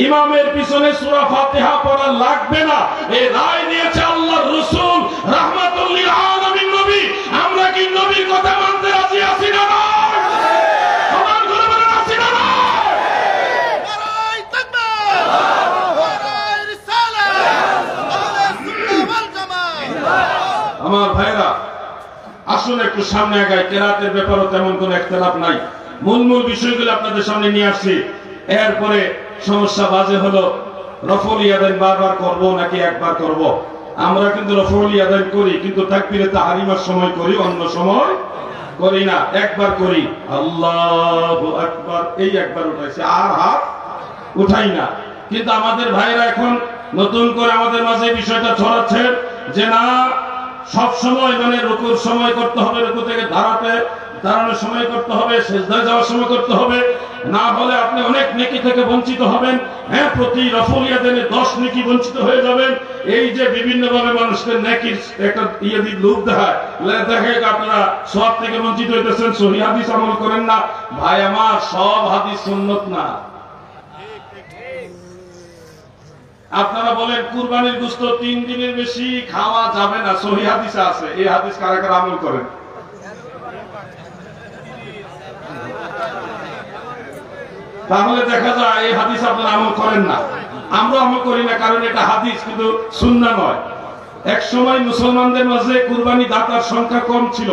ইমামের পিছনে সূরা ফাতিহা পড়া লাগবে না, এই রায় দিয়েছে আল্লাহর রাসূল রাহমাতুল লিল আলামিন নবী। আমরা কি নবীর কথা মানতে রাজি আছি না? সমান করে বলেন আছি না? নারায়ে তাকবীর, নারায়ে রিসালাত, আহলে সুন্নাহ ওয়াল জামাত। আমার ভাইরা আসুন একটু সামনে আগাই। কেরাতের ব্যাপারও তেমন কোনো ইখতিলাফ নাই, মূল বিষয়গুলো আপনাদের সামনে নিয়ে আসছি। এরপরে সমস্যা বাজে হলো রফউল ইয়াদাইন বারবার করব নাকি একবার করব। আমরা কিন্তু রফউল ইয়াদাইন করি, কিন্তু তাকবীরে তাহরিমার সময় করি, অন্য সময় করি না। একবার করি আল্লাহু আকবার, এই একবার উঠাইছি, আর হাত উঠাই না। কিন্তু আমাদের ভাইরা এখন নতুন করে আমাদের মাঝে বিষয়টা ছড়াচ্ছেন যে না, সব সময় মানে রুকুর সময় করতে হবে, রুকু থেকে দাঁড়ানোর সময় করতে হবে, সিজদায় যাওয়ার সময় করতে হবে, না হলে আপনি অনেক নেকি থেকে বঞ্চিত হবেন। হ্যাঁ, প্রতি রফউল ইয়াদাইনে 10 নেকি বঞ্চিত হয়ে যাবেন। এই যে বিভিন্ন ভাবে মানুষকে নেকির একটা লোভ দেখায়, আপনারা সওয়াব থেকে বঞ্চিত হইতেছেন, সহিহ হাদিস আমল করেন না। ভাই আমার, সব হাদিস সুন্নাত না। আপনারা বলেন কুরবানির গোশত 3 দিনের বেশি খাওয়া যাবে না, সহিহ হাদিসে আছে। এই হাদিস কারা কারা আমল করেন? তাহলে দেখা যায় এই হাদিস আপনারা আমল করেন না, আমরা আমল করি না, কারণ এটা হাদিস কিন্তু সুন্নাহ নয়। এক সময় মুসলমানদের মাঝে কুরবানি দাতার সংখ্যা কম ছিল,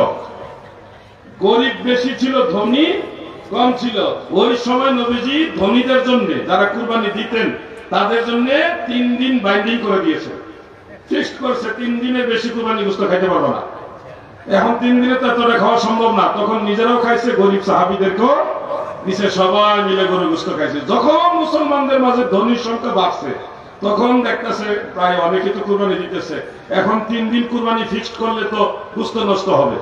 গরিব বেশি ছিল, ধনী কম ছিল। ওই সময় নবীজি ধনীদের জন্য, যারা কুরবানি দিতেন তাদের জন্য 3 দিন বাইন্ডিং করে দিয়েছে, ফিক্সড করছে 3 দিনের বেশি কুরবানি গোশত খাইতে পারবো না। এখন 3 দিনে তো এতটা খাওয়া সম্ভব না, তখন নিজেরাও খাইছে, গরিব সাহাবীদেরকেও দিছে, সবাই মিলে গরু গোশত খাইছে। যখন মুসলমানদের মাঝে ধনীর সংখ্যা বাড়ছে তখন দেখতেছে প্রায় অনেকে তো কুরবানি দিতেছে, এখন 3 দিন কুরবানি ফিক্সড করলে তো গোশত নষ্ট হবে।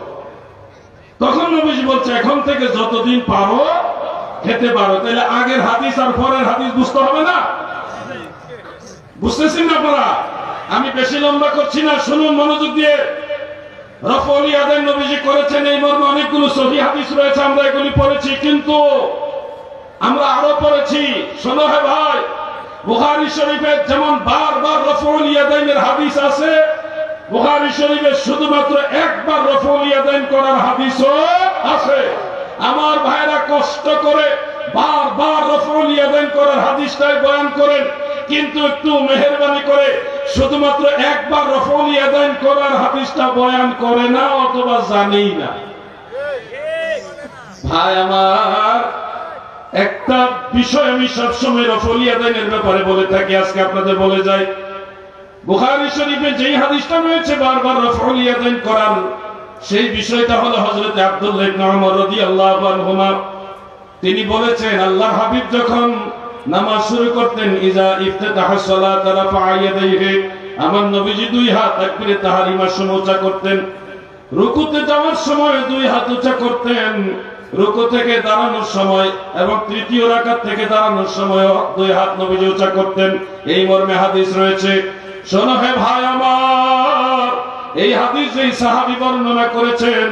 তখন নবীজি বলছে এখন থেকে যতদিন পারো খেতে পারো। তাহলে আগের হাদিস আর পরের হাদিস বুঝতে হবে না? বুঝতেছেন না আপনারা? আমি বেশি লম্বা করছি না, শুনুন মনোযোগ দিয়ে। রফউল ইয়াদাইন নবীজি করেছেন, এই মর্মে অনেকগুলো সহিহ হাদিস রয়েছে, আমরা এগুলি পড়েছি, কিন্তু আমরা আরো পড়েছি। শোনো হে ভাই, বুখারী শরীফে যেমন বারবার রফউল ইয়াদাইনের হাদিস আছে, বুখারী শরীফে শুধুমাত্র একবার রফউল ইয়াদাইন করার হাদিসও আছে। আমার ভাইরা কষ্ট করে বারবার রফউল ইয়াদাইন করার হাদিসটাই বয়ান করেন, কিন্তু একটু মেহেরবানি করে শুধুমাত্র একবার রফউল ইয়াদাইন করার হাদিসটা বয়ান করে না, অথবা জানেই না। ভাই আমার, একটা বিষয় আমি সবসময় রফউল ইয়াদাইনের ব্যাপারে বলে থাকি, আজকে আপনাদের বলে যাই। বুখারী শরীফে যেই হাদিসটা রয়েছে বারবার রফউল ইয়াদাইন করার, সেই বিষয়টা হলো হযরত আব্দুল্লাহ ইবনে ওমর রাদিয়াল্লাহু আনহুমা। তিনি বলেছেন, আল্লাহর হাবিব যখন নামাজ শুরু করতেন, ইজা ইফতাতাহা সালাত রাফা ইয়াদাইহি, আমার নবীজি 2 হাত তাকবীরে তাহরিমার সময় উঁচা করতেন, রুকুতে যাওয়ার সময় 2 হাত উঁচা করতেন, রুকু থেকে দাঁড়ানোর সময় এবং তৃতীয় রাকাত থেকে দাঁড়ানোর সময় 2 হাত নবীজি উঁচা করতেন। এই মর্মে হাদিস রয়েছে। শোনো হে ভাই আমার, এই হাদিস যেই সাহাবী বর্ণনা করেছেন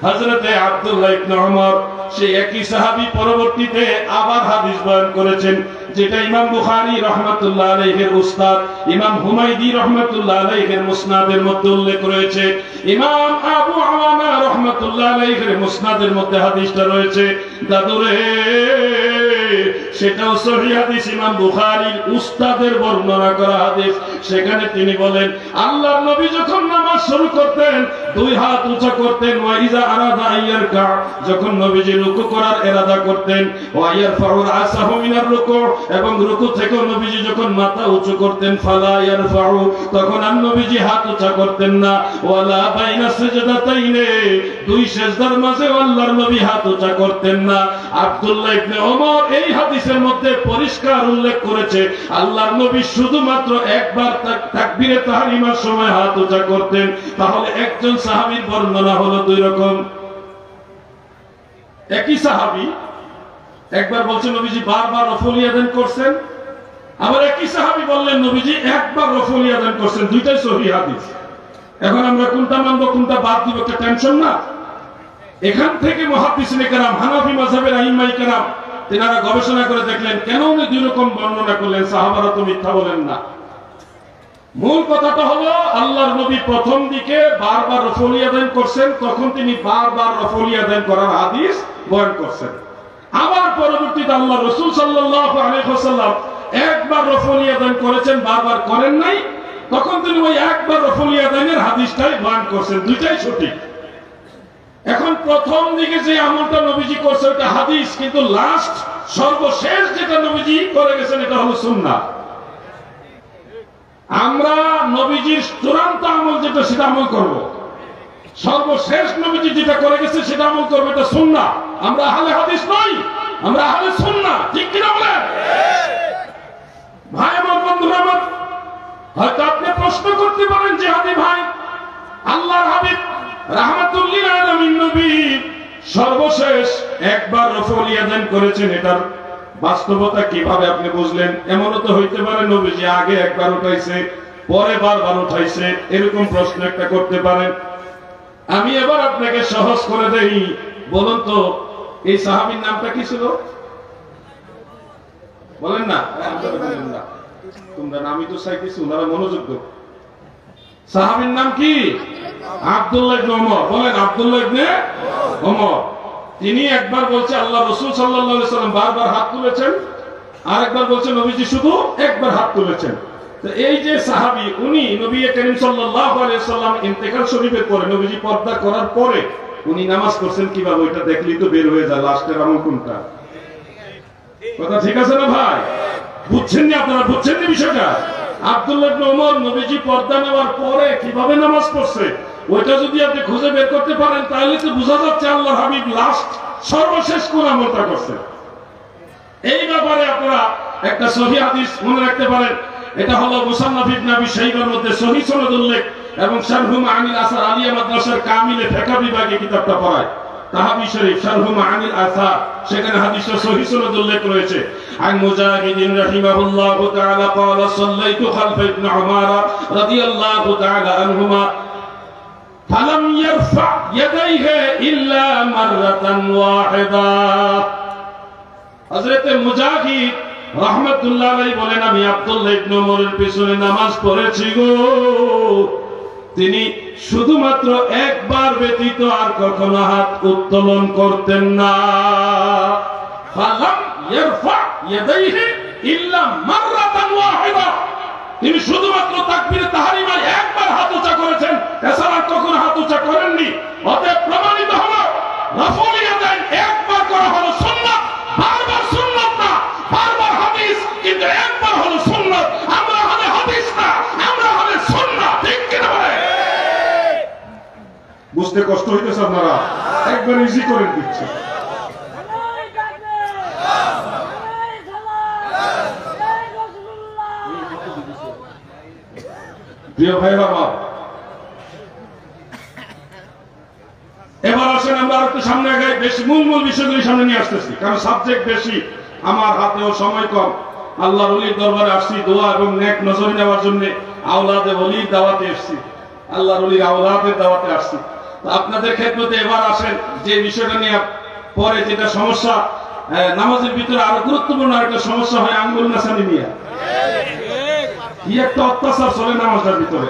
হযরতে আব্দুল্লাহ ইবনে ওমর, সেই একই সাহাবী পরবর্তীতে আবার হাদিস বয়ান করেছেন, যেটা ইমাম বুখারী রাহমাতুল্লাহ আলাইহির উস্তাদ ইমাম হুমায়দি রাহমাতুল্লাহ আলাইহির মুসনাদের মধ্যে উল্লেখ রয়েছে, ইমাম আবু আওয়ানা রাহমাতুল্লাহ আলাইহির মুসনাদের মধ্যে হাদিসটা রয়েছে। দাদুরে, সেটাও সহিহ হাদিস, ইমাম বুখারীর উস্তাদের বর্ণনা করা হাদিস। সেখানে তিনি বলেন, আল্লাহর নবী যখন নামাজ শুরু করতেন 2 হাত উঁচা করতেন, ওয়া ইজা আরাদা আইয়ারকা, যখন নবীজি রুকু করার ইরাদা করতেন, ওয়া ইয়ারফাউ রাসাহু মিনার রুকু, এবং রুকু থেকে নবীজি যখন মাথা উঁচু করতেন, ফালা ইয়ারফাউ, তখন আর নবীজি হাত উঁচা করতেন না, ওয়ালা বাইনা সিজদাতাইনে, 2 সিজদার মাঝে আল্লাহর নবী হাত উঁচা করতেন না। আব্দুল্লাহ ইবনে ওমর এই হাদিসের মধ্যে পরিষ্কার উল্লেখ করেছে, আল্লাহর নবী শুধুমাত্র একবার তাকবীরে তাহরিমার সময় হাত উঁচা করতেন। তাহলে একজন সাহাবীর বর্ণনা হলো 2 রকম। একই সাহাবী একবার বলছেন নবীজি বারবার রফউল ইয়াদাইন করছেন, আবার একই সাহাবী বললেন নবীজি একবার রফউল ইয়াদাইন করছেন, দুইটাই সহিহ হাদিস। এখন আমরা কোনটা মানবো কোনটা বাদ দিব, একটা টেনশন না? এখান থেকে মুহাদ্দিসিনে কেরাম, হানাফি মাযহাবের আইম্মায়ে কেরাম, তেনারা গবেষণা করে দেখলেন কেন উনি 2 রকম বর্ণনা করলেন। সাহাবারা তো মিথ্যা বলেন না। মূল কথাটা হলো, আল্লাহর নবী প্রথম দিকে বারবার রফউল ইয়াদাইন করছেন, তখন তিনি বারবার রফউল ইয়াদাইন করার হাদিস বয়ান করছেন। আবার পরবর্তীতে আল্লাহ রাসূল সাল্লাল্লাহু আলাইহি ওয়াসাল্লাম একবার রফউল ইয়াদাইন করেছেন, বারবার করেন নাই, তখন তিনি ওই একবার রফউল ইয়াদাইনের হাদিসটাই বয়ান করছেন। দুইটাই সঠিক। এখন প্রথম দিকে যে আমলটা নবীজি করছে ওটা হাদিস, কিন্তু লাস্ট সর্বশেষ যেটা নবীজি করে গেছেন এটা হলো সুন্নাহ। আমরা নবীজির চূড়ান্ত আমল যেটা সেটা আমল করব, সর্বশেষ নবীজি যেটা করে গেছে সেটা আমল করবো, এটা সুন্নাহ। আমরা আহলে হাদিস নই, আমরা আহলে সুন্নাহ। ঠিক কিনা বলেন ভাই আমার, বন্ধুরা আমার? হয়তো আপনি প্রশ্ন করতে পারেন যে হাদি ভাই, আল্লাহর হাবিব রাহমাতুল লিল আলামিন নবী সর্বশেষ একবার রফউল ইয়াদাইন করেছেন, এটার বাস্তবতা কিভাবে আপনি বুঝলেন? এমনও তো হইতে পারে নবীজি আগে একবার উঠাইছে, পরে বারবার উঠাইছে, এরকম প্রশ্ন একটা করতে পারেন। আমি এবার আপনাকে সহজ করে দেই। বলুন তো, এই সাহাবীর নামটা কি ছিল? বলেন না, তোমরা নামই তো চাইতেছি, ওনারা মনোযোগ দাও। সাহাবীর নাম কি? আব্দুল্লাহ ইবনে ওমর। বলেন, আব্দুল্লাহ ইবনে ওমর। তিনি একবার বলছে আল্লাহ রাসূল সাল্লাল্লাহু আলাইহি সাল্লাম বারবার হাত তুলেছেন, আরেকবার বলছে নবীজি শুধু একবার হাত তুলেছেন। তো এই যে সাহাবী, উনি নবী করিম সাল্লাল্লাহু আলাইহি সাল্লাম ইন্তেকাল শরীফের পরে, নবীজি পর্দা করার পরে উনি নামাজ পড়ছেন কিভাবে, ওইটা দেখলেই তো বের হয়ে যায় লাস্টের আমল কোনটা। কথা ঠিক আছে না ভাই? বুঝছেন না আপনারা? বুঝছেন না বিষয়টা? আব্দুল্লাহ ইবনে ওমর নবীজি পর্দা নেওয়ার পরে কিভাবে নামাজ পড়ছে, ওইটা যদি আপনি খুঁজে বের করতে পারেন তাহলে তো বোঝা যাচ্ছে আল্লাহর হাবিব লাস্ট সর্বশেষ কোন আমলটা করছেন। এই ব্যাপারে আপনারা একটা সহিহ হাদিস মনে রাখতে পারেন, এটা হলো মুসান্নাফ ইবনে আবি শাইবার মধ্যে সহিহ সনদ উল্লেখ, এবং শারহু মাআনিল আসার আলিয়া মাদ্রাসার কামিলে ফিকহ বিভাগে কিতাবটা পড়ায়, তাহাবি শরীফ শারহু মাআনিল আসার, সেখানে হাদিসটা সহিহ সনদ উল্লেখ রয়েছে। আন মুজাহিদিন রাহিমাহুল্লাহু তাআলা قال صليت خلف ابن عمر رضي الله تعالى عنهما فلم يرفع يديه الا مره واحده। হযরত মুজাহিদ রাহমাতুল্লাহ আলাইহি বলেন, আমি আব্দুল্লাহ ইবনে ওমরের পিছনে নামাজ পড়েছি গো, তিনি শুধুমাত্র একবার ব্যতীত আর কখনো হাত উত্তোলন করতেন না। ফালাম ইয়ারফা ইয়াদাইহি ইল্লা মাররাতান ওয়াহিদা, তিনি শুধুমাত্র তাকবীরে তাহরিমায় একবার হাত উঁচা করেছেন, এছাড়া কখনো হাত উঁচা করেননি। অতএব প্রমাণিত হলো রাফুল ইয়াদাইন একবার করা হলো সুন্নাত, বারবার সুন্নাত না, বারবার হাদিস, কিন্তু একবার হলো সুন্নাত। আমরা হলে হাদিস না, আমরা হলে সুন্নাত। ঠিক কি না ভাই? বুঝতে কষ্ট হইতেছে আপনারা? একবার ইজি করে দিচ্ছে। প্রিয় ভাইরা আমার, এবার আসেন আমরা আর একটু সামনে আগাই, বেশি মূল বিষয়গুলি সামনে নিয়ে আসতেছি, কারণ সাবজেক্ট বেশি, আমার হাতেও সময় কম। আল্লাহর ওলির দরবারে আসছি দোয়া এবং নেক নজর নেওয়ার জন্য, আওলাদে ওলির দাওয়াতে আসছি, আল্লাহর ওলির আওলাদের দাওয়াতে আসছি। তো আপনাদের ক্ষেত্রে এবার আসেন যে বিষয়টা নিয়ে পরে যেটা সমস্যা, নামাজের ভিতরে আরো গুরুত্বপূর্ণ একটা সমস্যা হয় আঙ্গুল নাসানি নিয়ে। কি একটা অত্যাচার চলে নামাজের ভিতরে।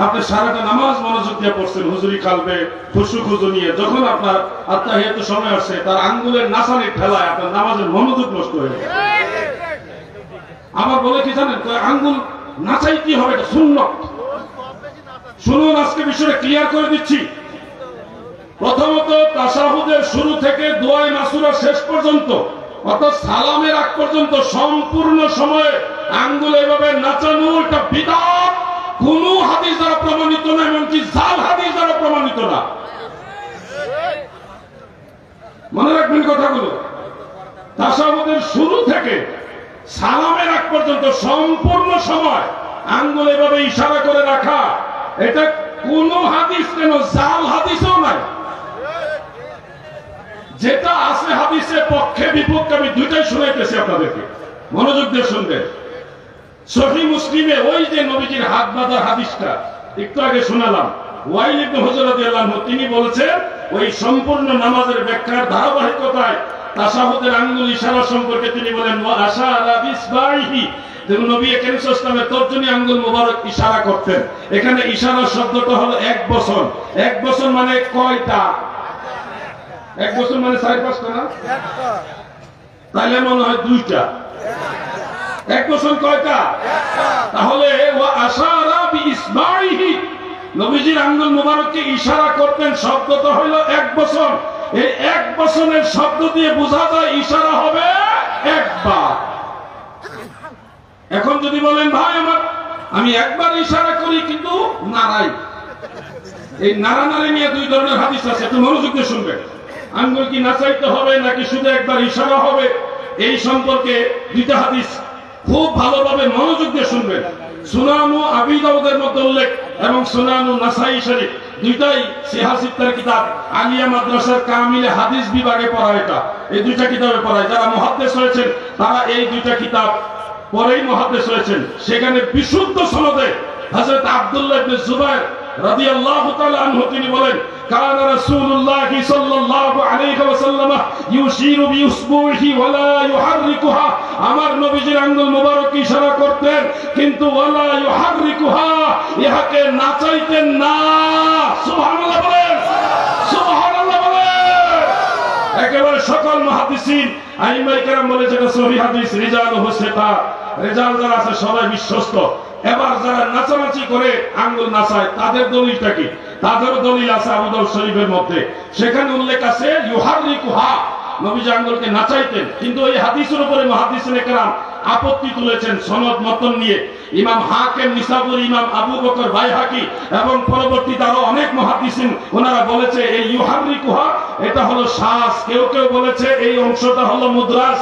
আপনি সারাটা নামাজ মনোযোগ দিয়ে পড়ছেন হুজুরি কালবে খুশু খুজু নিয়ে, যখন আপনার আত্মাহিয়াতের সময় আসছে তার আঙ্গুলের নাসানির ঠেলায় আপনার নামাজের মনোযোগ নষ্ট হয়ে যায়। আবার বলে কি জানেন, আঙ্গুল নাচাই কি হবে, এটা সুন্নাত। শুনুন, আজকে বিষয়টা ক্লিয়ার করে দিচ্ছি। প্রথমত তাশাহুদের শুরু থেকে দোয়ায়ে মাসুরা শেষ পর্যন্ত, অর্থাৎ সালামের আগ পর্যন্ত সম্পূর্ণ সময়ে আঙ্গুল এভাবে নাচানো, এটা বিদআত। কোন হাদিস দ্বারা প্রমাণিত না, এমনকি জাল হাদিস দ্বারা প্রমাণিত না। মনে রাখবেন কথাগুলো। তাশাহুদের শুরু থেকে সালামের আগ পর্যন্ত সম্পূর্ণ সময় আঙ্গুল এভাবে ইশারা করে রাখা, এটা কোন হাদিস কেন জাল হাদিসও নাই। যেটা আছে হাদিসের পক্ষে বিপক্ষে আমি দুইটাই শুনাইতেছি আপনাদেরকে, মনোযোগ দিয়ে শুনবেন। সহিহ মুসলিমে ওই যে নবীজির হাত বাঁধার হাদিসটা একটু আগে শোনালাম, ওয়াইল ইবনে হুজর রাদিয়াল্লাহু আনহু তিনি বলেছেন, ওই সম্পূর্ণ নামাজের ব্যাখ্যার ধারাবাহিকতায় তাশাহুদের আঙ্গুল ইশারা সম্পর্কে তিনি বলেন, ওয়া আশারা বিসবাইহি, নবী করিম সাল্লাল্লাহু আলাইহি ওয়াসাল্লামের তর্জনী আঙ্গুল মোবারক ইশারা করতেন। এখানে ইশারার শব্দটা হলো এক বছর। এক বছর মানে কয়টা? এক বছর মানে 4-5টা না? তাহলে মনে হয় 2টা। এক বছর কয়টা? তাহলে ওয়া আশারা বিইসবাইহি, নবীজির আঙ্গুল মোবারককে ইশারা করতেন, শব্দটা হলো এক বছর। এই এক বছরের শব্দ দিয়ে বোঝা যায় ইশারা হবে একবার। এখন যদি বলেন ভাই আমি একবার ইশারা করি কিন্তু নাড়াই, এই নাড়ানাড়ি নিয়ে দুই ধরনের হাদিস আছে, একটু মনোযোগ দিয়ে শুনবেন। আঙ্গুল কি নাচাইতে হবে নাকি শুধু একবার ইশারা হবে, এই সম্পর্কে দুইটা হাদিস খুব ভালোভাবে মনোযোগ দিয়ে শুনবেন। সুনানু আবি দাউদের মধ্যে উল্লেখ এবং সুনানু নাসাই শরীফ, দুইটাই সিহাসিত্তার কিতাব, আলিয়া মাদ্রাসার কামিলে হাদিস বিভাগে পড়া, এটা এই দুইটা কিতাবে পড়ায়। যারা মুহাদ্দিস হয়েছেন তারা এই দুইটা কিতাব পরেই মুহাদ্দিস হয়েছেন। সেখানে বিশুদ্ধ সনদে হযরত আব্দুল্লাহ ইবনে জুবাইর রাদিয়াল্লাহু তাআলা আনহু তিনি বলেন, কানা রাসূলুল্লাহ সাল্লাল্লাহু আলাইহি ওয়াসাল্লাম ইউশিরু বিউসবুহি ওয়া লা ইউহাররিকুহা, আমার নবীজির আঙ্গুল মোবারক ইশারা করতেন কিন্তু ওয়া লা ইউহাররিকুহা, ইহাকে নাচাইতেন না। সুবহানাল্লাহ বলেন, সুবহানাল্লাহ বলেন। একেবারে সকল মুহাদ্দিসিন আইমায়ে কেরাম বলে যেটা সহিহ হাদিস, রিজালুহু সিকা, রিজাল যারা আছে সবাই বিশ্বস্ত। এবার যারা নাচানাচি করে আঙ্গুল নাচায় তাদের দলিলটা কি? তাদের দলিল আছে আবু দাউদ শরীফের মধ্যে, সেখানে উল্লেখ আছে ইউহারিকুহা, নবীজি আঙ্গুলকে নাচাইতেন। কিন্তু এই হাদিসের উপরে মুহাদ্দিসিনে কেরাম আপত্তি তুলেছেন সনদ মতন নিয়ে। ইমাম হাকিম নিসাবুরি, ইমাম আবু বকর বাইহাকি এবং পরবর্তীতে আরো অনেক মুহাদ্দিসিন ওনারা বলেছে এই ইউহারিকুহা এটা হলো শ্বাস, কেউ কেউ বলেছে এই অংশটা হলো মুদ্রাস,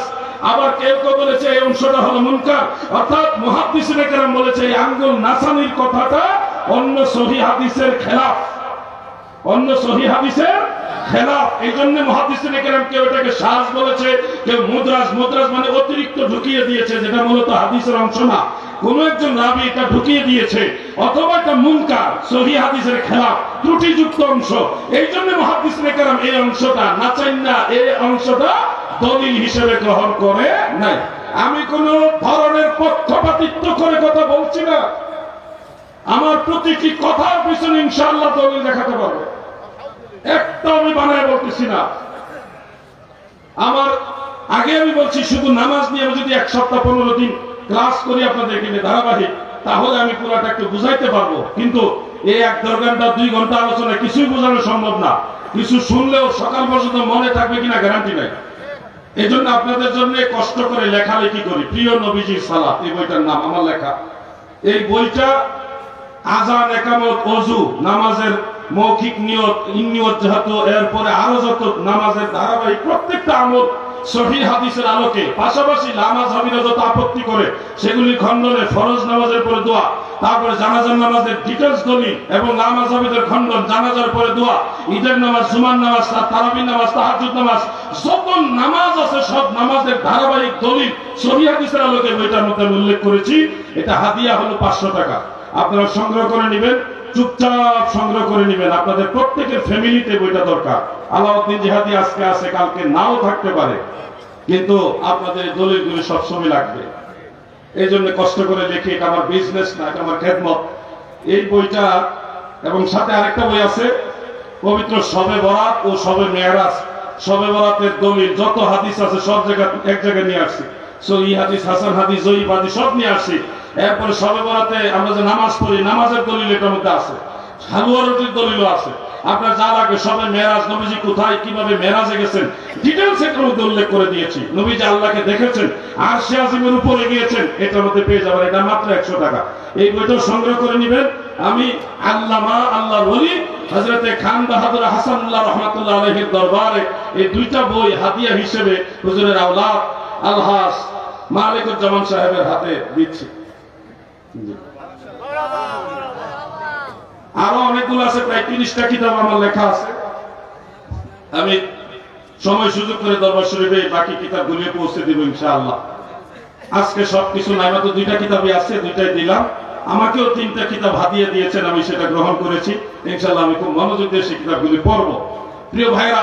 আবার কেউ কেউ বলেছে এই অংশটা হলো মুনকার। অর্থাৎ মুহাদ্দিসিনে কেরাম বলেছে এই আঙ্গুল নাচানির কথাটা অন্য সহিহ হাদিসের খেলাফ, অন্য সহিহ হাদিসের খেলাফ। এই জন্য মুহাদ্দিসিনে কেরাম কেউ এটাকে শ্বাস বলেছে, কেউ মুদ্রাস, মুদ্রাস মানে অতিরিক্ত ঢুকিয়ে দিয়েছে, যেটা মূলত হাদিসের অংশ না, কোন একজন রাবী এটা ঢুকিয়ে দিয়েছে, অথবা এটা মুনকার, সহিহ হাদিসের খেলাফ, ত্রুটিযুক্ত অংশ। এই জন্য মুহাদ্দিসিনে কেরাম এই অংশটা নাচাইন না, এই অংশটা দলিল হিসেবে গ্রহণ করে নাই। আমি কোন ধরনের পক্ষপাতিত্ব করে কথা বলছি না, আমার প্রতিটি কথার পিছনে ইনশাআল্লাহ দলিল দেখাতে পারবে, একটা আমি বানায় বলতেছি না। আমার আগে আমি বলছি শুধু নামাজ নিয়ে আমি যদি 1 সপ্তাহ 15 দিন ক্লাস করি আপনাদেরকে নিয়ে ধারাবাহিক, তাহলে আমি পুরাটা একটু বুঝাইতে পারবো। কিন্তু এই 1-1.5 ঘন্টা 2 ঘন্টা আলোচনা কিছুই বোঝানো সম্ভব না। কিছু শুনলেও সকাল পর্যন্ত মনে থাকবে কিনা গ্যারান্টি নাই। এই জন্য আপনাদের জন্য কষ্ট করে লেখালেখি করি। প্রিয় নবীজির সালাত, এই বইটার নাম আমার লেখা। এই বইটা আযান, ইকামত, ওযু, নামাজের মৌখিক নিয়ত, নিয়ত যেহেতু, এরপরে আরো যত নামাজের ধারাবাহিক প্রত্যেকটা আমল সহিহ হাদিসের আলোকে, পাশাপাশি নামাজহাবীরা যত আপত্তি করে সেগুলি খণ্ডনে, ফরজ নামাজের পরে দোয়া, তারপরে জানাজার নামাজের ডিটেইলস দলিল এবং নামাজহাবীদের খণ্ডন, জানাজার পরে দোয়া, ঈদের নামাজ, জুমার নামাজ, তারাবির নামাজ, তাহাজ্জুদ নামাজ, যত নামাজ আছে সব নামাজের ধারাবাহিক দলিল সহিহ হাদিসের আলোকে বইটার মধ্যে উল্লেখ করেছি। এটা হাদিয়া হলো 500 টাকা। আপনারা সংগ্রহ করে নেবেন, চুপচাপ সংগ্রহ করে নেবেন। আপনাদের প্রত্যেকের ফ্যামিলিতে বইটা দরকার। আলাউদ্দিন জিহাদি আজকে আছে, কালকে নাও থাকতে পারে, কিন্তু আপনাদের দলিলগুলি সবসময় লাগবে। এই জন্য কষ্ট করে লিখি, এটা আমার বিজনেস না, এটা আমার খেদমত। এই বইটা এবং সাথে আরেকটা বই আছে পবিত্র শবে বরাত ও শবে মেরাজ। শবে বরাতের দলিল যত হাদিস আছে সব জায়গা এক জায়গায় নিয়ে আসছি, সহিহ হাদিস, হাসান হাদিস, জয়ীফ হাদিস সব নিয়ে আসছি। এরপরে শবে বরাতে আমরা যে নামাজ পড়ি, নামাজের দলিল এটার মধ্যে আছে, হালুয়া রুটির দলিলও আছে। আপনার যা লাগবে, সবে মেরাজ, নবীজি কোথায় কিভাবে মেরাজে গেছেন ডিটেইলস এটার মধ্যে উল্লেখ করে দিয়েছি। নবীজি আল্লাহকে দেখেছেন, আরশে আজিমের উপরে গিয়েছেন, এটার মধ্যে পেয়ে যাবেন। এটা মাত্র 100 টাকা। এই বইটা সংগ্রহ করে নেবেন। আমি আল্লামা, আল্লাহর ওলি হযরতে খান বাহাদুর হাসানুল্লাহ রহমাতুল্লাহ আলাইহির দরবারে এই দুইটা বই হাদিয়া হিসেবে হুজুরের আওলাদ আলহাজ মালিকুজ্জামান সাহেবের হাতে দিচ্ছি। আরো অনেকগুলো আছে, প্রায় 30টা কিতাব আমার লেখা আছে। আমি সময় সুযোগ করে দরবার শরীফে বাকি কিতাবগুলি পৌঁছে দিব ইনশাআল্লাহ। আজকে সবকিছু নাই, মাত্র 2টা কিতাবই আছে, 2টাই দিলাম। আমাকেও 3টা কিতাব হাদিয়া দিয়েছেন, আমি সেটা গ্রহণ করেছি। ইনশাআল্লাহ আমি খুব মনোযোগ দিয়ে সেই কিতাবগুলি পড়ব। প্রিয় ভাইরা,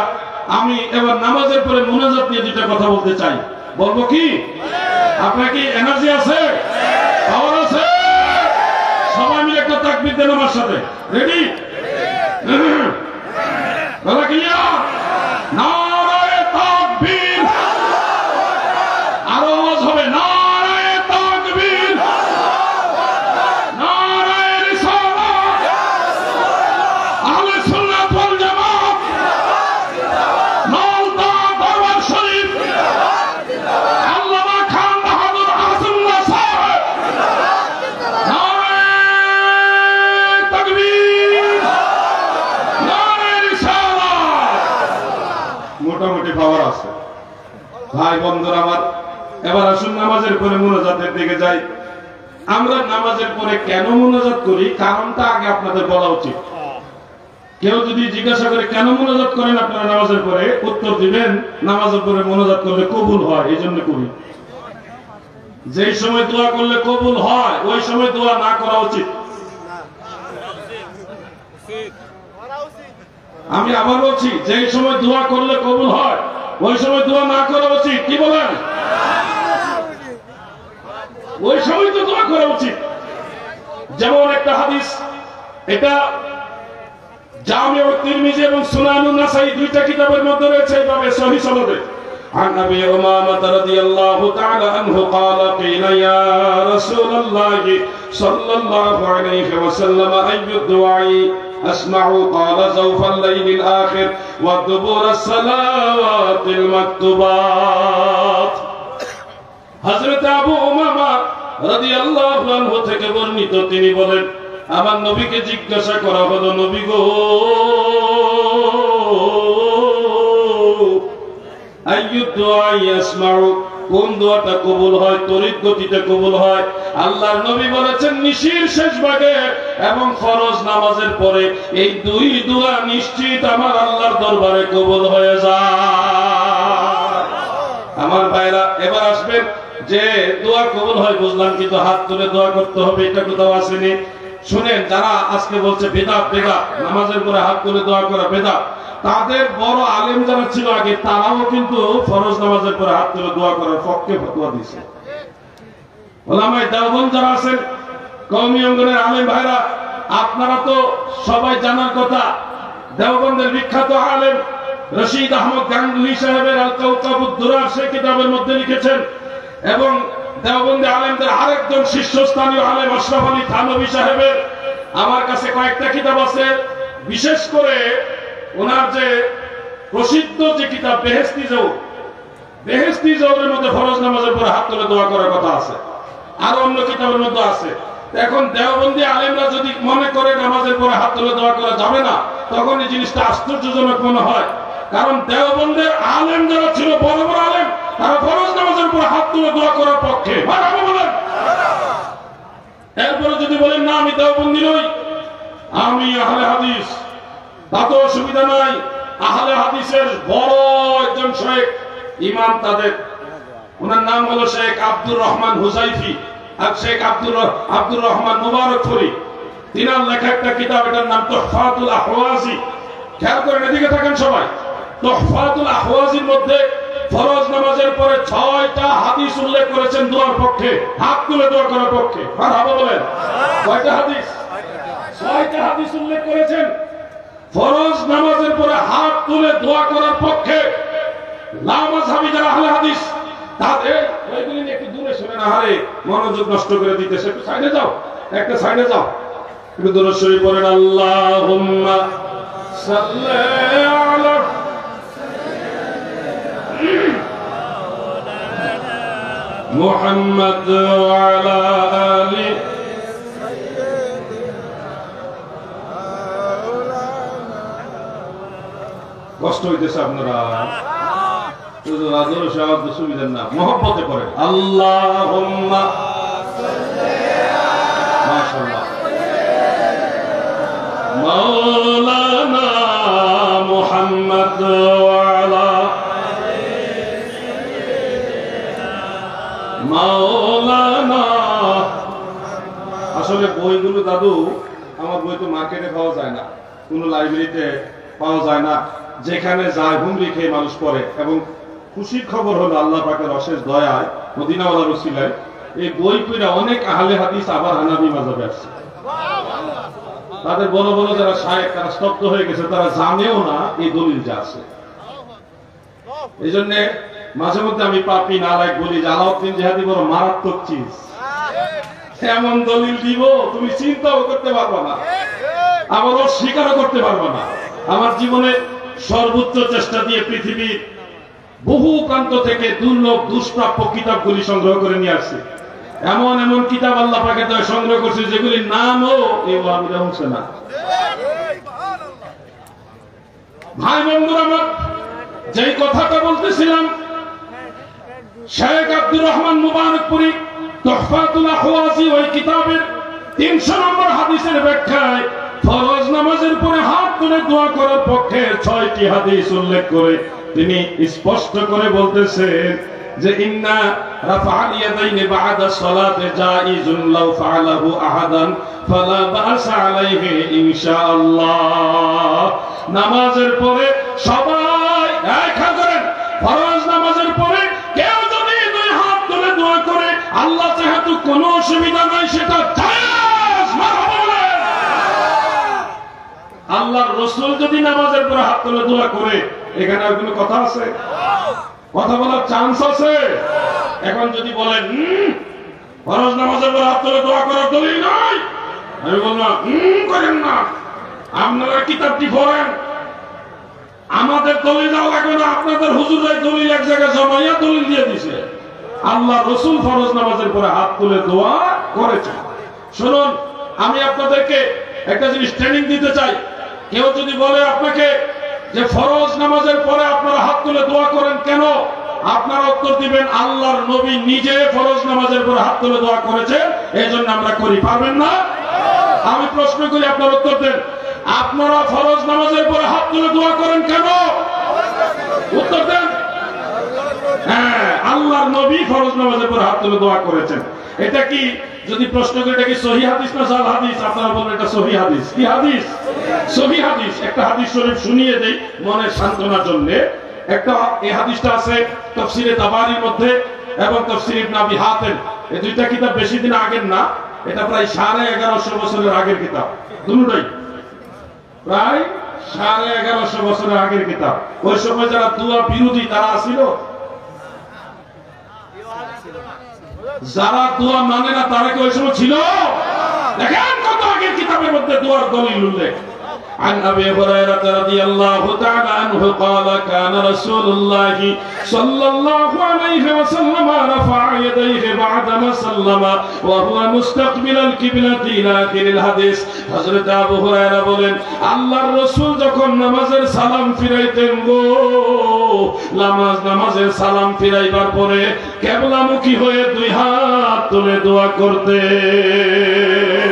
আমি এবার নামাজের পরে মুনাজাত নিয়ে 2টা কথা বলতে চাই। বলবো কি? আপনার কি এনার্জি আছে, পাওয়ার আছে? সবাই মিলে একটা তাকবীর দেন আমার সাথে। রেডি? বলা ক্লিয়ার? নারায়ে তাকবীর। আরো আওয়াজ হবে, নারায়ে তাকবীর, নারায়ে রিসালাত, আহলে সুন্নাত ওয়াল জামাত, নওদা দরবার শরীফ, আল্লামা খান বাহাদুর হাসানুল্লাহ সাহেব, মোটামুটি পাওয়ার আছে। ভাই বন্ধুরা আমার, এবার আসুন নামাজের পরে মুনাজাতের দিকে যাই। আমরা নামাজের পরে কেন মুনাজাত করি, কারণটা আগে আপনাদের বলা উচিত। কেউ যদি জিজ্ঞাসা করে কেন মুনাজাত করেন আপনারা নামাজের পরে, উত্তর দিবেন নামাজের পরে মুনাজাত করলে কবুল হয়, এই জন্য করি। যেই সময় দোয়া করলে কবুল হয় ওই সময় দোয়া না করা উচিত। আমি আবার বলছি, যেই সময় দোয়া করলে কবুল হয় ওই সময় দোয়া না করা উচিত। কি বলেন? ওই সময় তো দোয়া করা উচিত। যেমন একটা হাদিস, এটা জামিউ তিরমিজি এবং সুনানুন নাসাই দুইটা কিতাবের মধ্যে রয়েছে এইভাবে সহিহ সনদে। عن أبي أمامة رضي الله تعالى عنه قال قيل يا رسول الله صلى الله عليه وسلم أي الدعاء أسمع قال زوف الليل الآخر ودبور الصلاة المكتوبات হযরত আবু উমামা রাদিয়াল্লাহু আনহু থেকে বর্ণিত, তিনি বলেন আমার নবীকে জিজ্ঞাসা করা হলো, নবী গো আইয়ুদ দুআ ইয়াসমাউ, কোন দোয়াটা কবুল হয়, তড়িৎ গতিতে কবুল হয়? আল্লাহর নবী বলেছেন নিশির শেষ ভাগে এবং ফরজ নামাজের পরে এই দুই দোয়া নিশ্চিত আমার আল্লাহর দরবারে কবুল হয়ে যায়। আমার ভাইরা এবার আসবেন যে দোয়া কবুল হয় বুঝলাম, কিন্তু হাত তুলে দোয়া করতে হবে এটা কোথাও আসেনি। শুনেন, যারা আজকে বলছে বেদাত বেদাত, নামাজের পরে হাত তুলে দোয়া করা বেদাত, তাদের বড় আলেম যারা ছিল আগে তারাও কিন্তু ফরজ নামাজের পরে হাত তুলে দোয়া করার পক্ষে ফতোয়া দিয়েছে। ওলামায়ে দেওবন্দ যারা আছেন, কওমি অঙ্গনের আলেম ভাইরা, আপনারা তো সবাই জানার কথা, দেওবন্দের বিখ্যাত আলেম রশিদ আহমদ গাঙ্গুহি সাহেবের আল কাওকাবুদ দুরার সে কিতাবের মধ্যে লিখেছেন, এবং দেওবন্দি আলেমদের আরেকজন শীর্ষস্থানীয় আলেম আশরাফ আলী থানভী সাহেবের আমার কাছে কয়েকটা কিতাব আছে, বিশেষ করে ওনার যে প্রসিদ্ধ যে কিতাব বেহেশতি জৌরের মধ্যে ফরজ নামাজের পরে হাত তুলে দোয়া করার কথা আছে, আর অন্য কিতাবের মধ্যে আছে। এখন দেওবন্দি আলেমরা যদি মনে করে নামাজের পরে হাত তুলে দোয়া করা যাবে না, তখন এই জিনিসটা আশ্চর্যজনক মনে হয়। কারণ দেওবন্দের আলেম যারা ছিল, বড় বড় আলেম, তারা ফরজ নামাজের পরে হাত তুলে দোয়া করার পক্ষে। এরপরে যদি বলেন না আমি দেওবন্দি নই, আমি আহলে হাদিস, তাতে অসুবিধা নাই। আহলে হাদিসের বড় একজন শেখ ইমাম, তাদের ওনার নাম হলো শেখ আব্দুর রহমান হুজাইফি আর শেখ আব্দুর রহমান মুবারকপুরি। তিনার লেখা একটা কিতাব, এটার নাম তুহফাতুল আহওয়াজি। খেয়াল করেন, এদিকে থাকেন সবাই। তুহফাতুল আহওয়াজির মধ্যে ফরজ নামাজের পরে 6টা হাদিস উল্লেখ করেছেন দোয়ার পক্ষে, হাত তুলে দোয়া করার পক্ষে। মারহাবা বলেন। কয়টা হাদিস? 6টা হাদিস উল্লেখ করেছেন ফরজ নামাজের পরে হাত তুলে দোয়া করার পক্ষে। লামাযহাবী যারা আহলে হাদিস, তাদের ওইগুলি একটু দূরে সরে না, হারে মনোযোগ নষ্ট করে দিতেছে, একটু সাইডে যাও, একটা সাইডে যাও, একটু দরুদ শরীফ পড়েন। আল্লাহুম্মা সাল্লি আলা মুহাম্মাদ ওয়া আলা আলি। কষ্ট হইতেছে আপনারা, সুবিধার না, মহব্বতে করেন। আল্লাহুম্মা মাশাআল্লাহ মাওলানা মুহাম্মদ ওয়া আলা মাওলানা। আসলে বইগুলো দাদু, আমার বই তো মার্কেটে পাওয়া যায় না, কোনো লাইব্রেরিতে পাওয়া যায় না, যেখানে যায় হুমড়ি খেয়ে মানুষ পড়ে। এবং খুশির খবর হলো আল্লাহ পাকের অশেষ দয়ায় মদিনাওয়ালার ওসিলায় এই বই পড়া অনেক আহলে হাদিস আবার হানাফি মাযহাবে আসছে। তাদের বড় বড় যারা শায়েখ, তারা স্তব্ধ হয়ে গেছে, তারা জানেও না এই দলিল যে আছে। এই জন্য মাঝে মধ্যে আমি পাপি নালায়েক বলি যে আলাউদ্দিন জিহাদি বড় মারাত্মক চিজ, এমন দলিল দিব তুমি চিন্তাও করতে পারবা না, আবার অস্বীকারও করতে পারবা না। আমার জীবনে সর্বোচ্চ চেষ্টা দিয়ে পৃথিবীর বহু প্রান্ত থেকে দুর্লভ দুষ্প্রাপ্য কিতাবগুলি সংগ্রহ করে নিয়ে আসছে। এমন এমন কিতাব আল্লাহ পাকের দয়ায় সংগ্রহ করছে যেগুলির নামও এই ওয়াহাবিরা শুনছে না। ভাই বন্ধুরা আমার, যেই কথাটা বলতেছিলাম, শেখ আব্দুর রহমান মুবারকপুরি তুহফাতুল আহওয়াজি ওই কিতাবের 300 নম্বর হাদিসের ব্যাখ্যায় ফরজ নামাজের পরে হাত তুলে দোয়া করার পক্ষে 6টি হাদিস উল্লেখ করে তিনি স্পষ্ট করে বলতেছেন যে ইন্না রাফআল ইয়াদাইনি বা'দা সালাতি জাইজুন লাউ ফাআলাহু আহাদান ফালা বা'সা আলাইহি ইনশাআল্লাহ। নামাজের পরে সবাই একই করেন, ফরজ নামাজের পরে কেউ যদি দুই হাত তুলে দোয়া করে আল্লাহ যেহেতু কোনো অসুবিধা নাই, সেটা জায়েজ। মারহাবা বলেন। আল্লাহর রাসূল যদি নামাজের পরে হাত তুলে দোয়া করে, এখানে আর কোনো কথা আছে? কথা বলার চান্স আছে? এখন যদি বলেন ফরজ নামাজের পরে হাত তুলে দোয়া করার দলিল নাই, আমি বললাম করেন না, আপনারা কিতাবটি পড়েন, আমাদের দলিল দেওয়া লাগবে না, আপনাদের হুজুরাই দলিল এক জায়গায় জমাইয়া দলিল দিয়ে দিছে আল্লাহ রাসূল ফরজ নামাজের পরে হাত তুলে দোয়া করেছেন। শুনুন, আমি আপনাদেরকে একটা জিনিস ট্রেনিং দিতে চাই। কেউ যদি বলে আপনাকে যে ফরজ নামাজের পরে আপনারা হাত তুলে দোয়া করেন কেন, আপনারা উত্তর দিবেন আল্লাহর নবী নিজে ফরজ নামাজের পরে হাত তুলে দোয়া করেছেন, এই জন্য আমরা করি। পারবেন না? আমি প্রশ্ন করি, আপনার উত্তর দেন। আপনারা ফরজ নামাজের পরে হাত তুলে দোয়া করেন কেন? উত্তর দেন। হ্যাঁ, আল্লাহর নবী ফরজ নামাজের পরে হাত তুলে দোয়া করেছেন। এটা কি, যদি প্রশ্ন করি এটা কি সহিহ হাদিস না জাল হাদিস, আপনারা বলবেন এটা সহিহ হাদিস। কি হাদিস? সহিহ হাদিস। একটা হাদিস শরীফ শুনিয়ে দেই মনের সান্ত্বনার জন্য। একটা এই হাদিসটা আছে তাফসীরে তাবারির মধ্যে এবং তাফসীর ইবনে আবি হাতিম। এই দুইটা কিতাব বেশি দিন আগের না, এটা প্রায় 1150 বছরের আগের কিতাব। দুটোই প্রায় 1150 বছরের আগের কিতাব। ওই সময় যারা দোয়া বিরোধী তারা ছিল, যারা দোয়া মানে না তারা কি ওই সময় ছিল? দেখেন কত আগের কিতাবের মধ্যে দোয়ার দলিল উল্লেখ। عن أبي هريرة رضي الله تعالى عنه قال كان رسول الله صلى الله عليه وسلم رفع يديه بعدما سلم وهو مستقبل القبلة إلى آخر الحديث। হযরত আবু হুরায়রা বলেন, আল্লাহর রাসূল যখন নামাজের সালাম ফিরাইতেন গো, নামাজের সালাম ফিরাইবার পরে কিবলামুখী হয়ে দুই হাত তুলে দোয়া করতেন।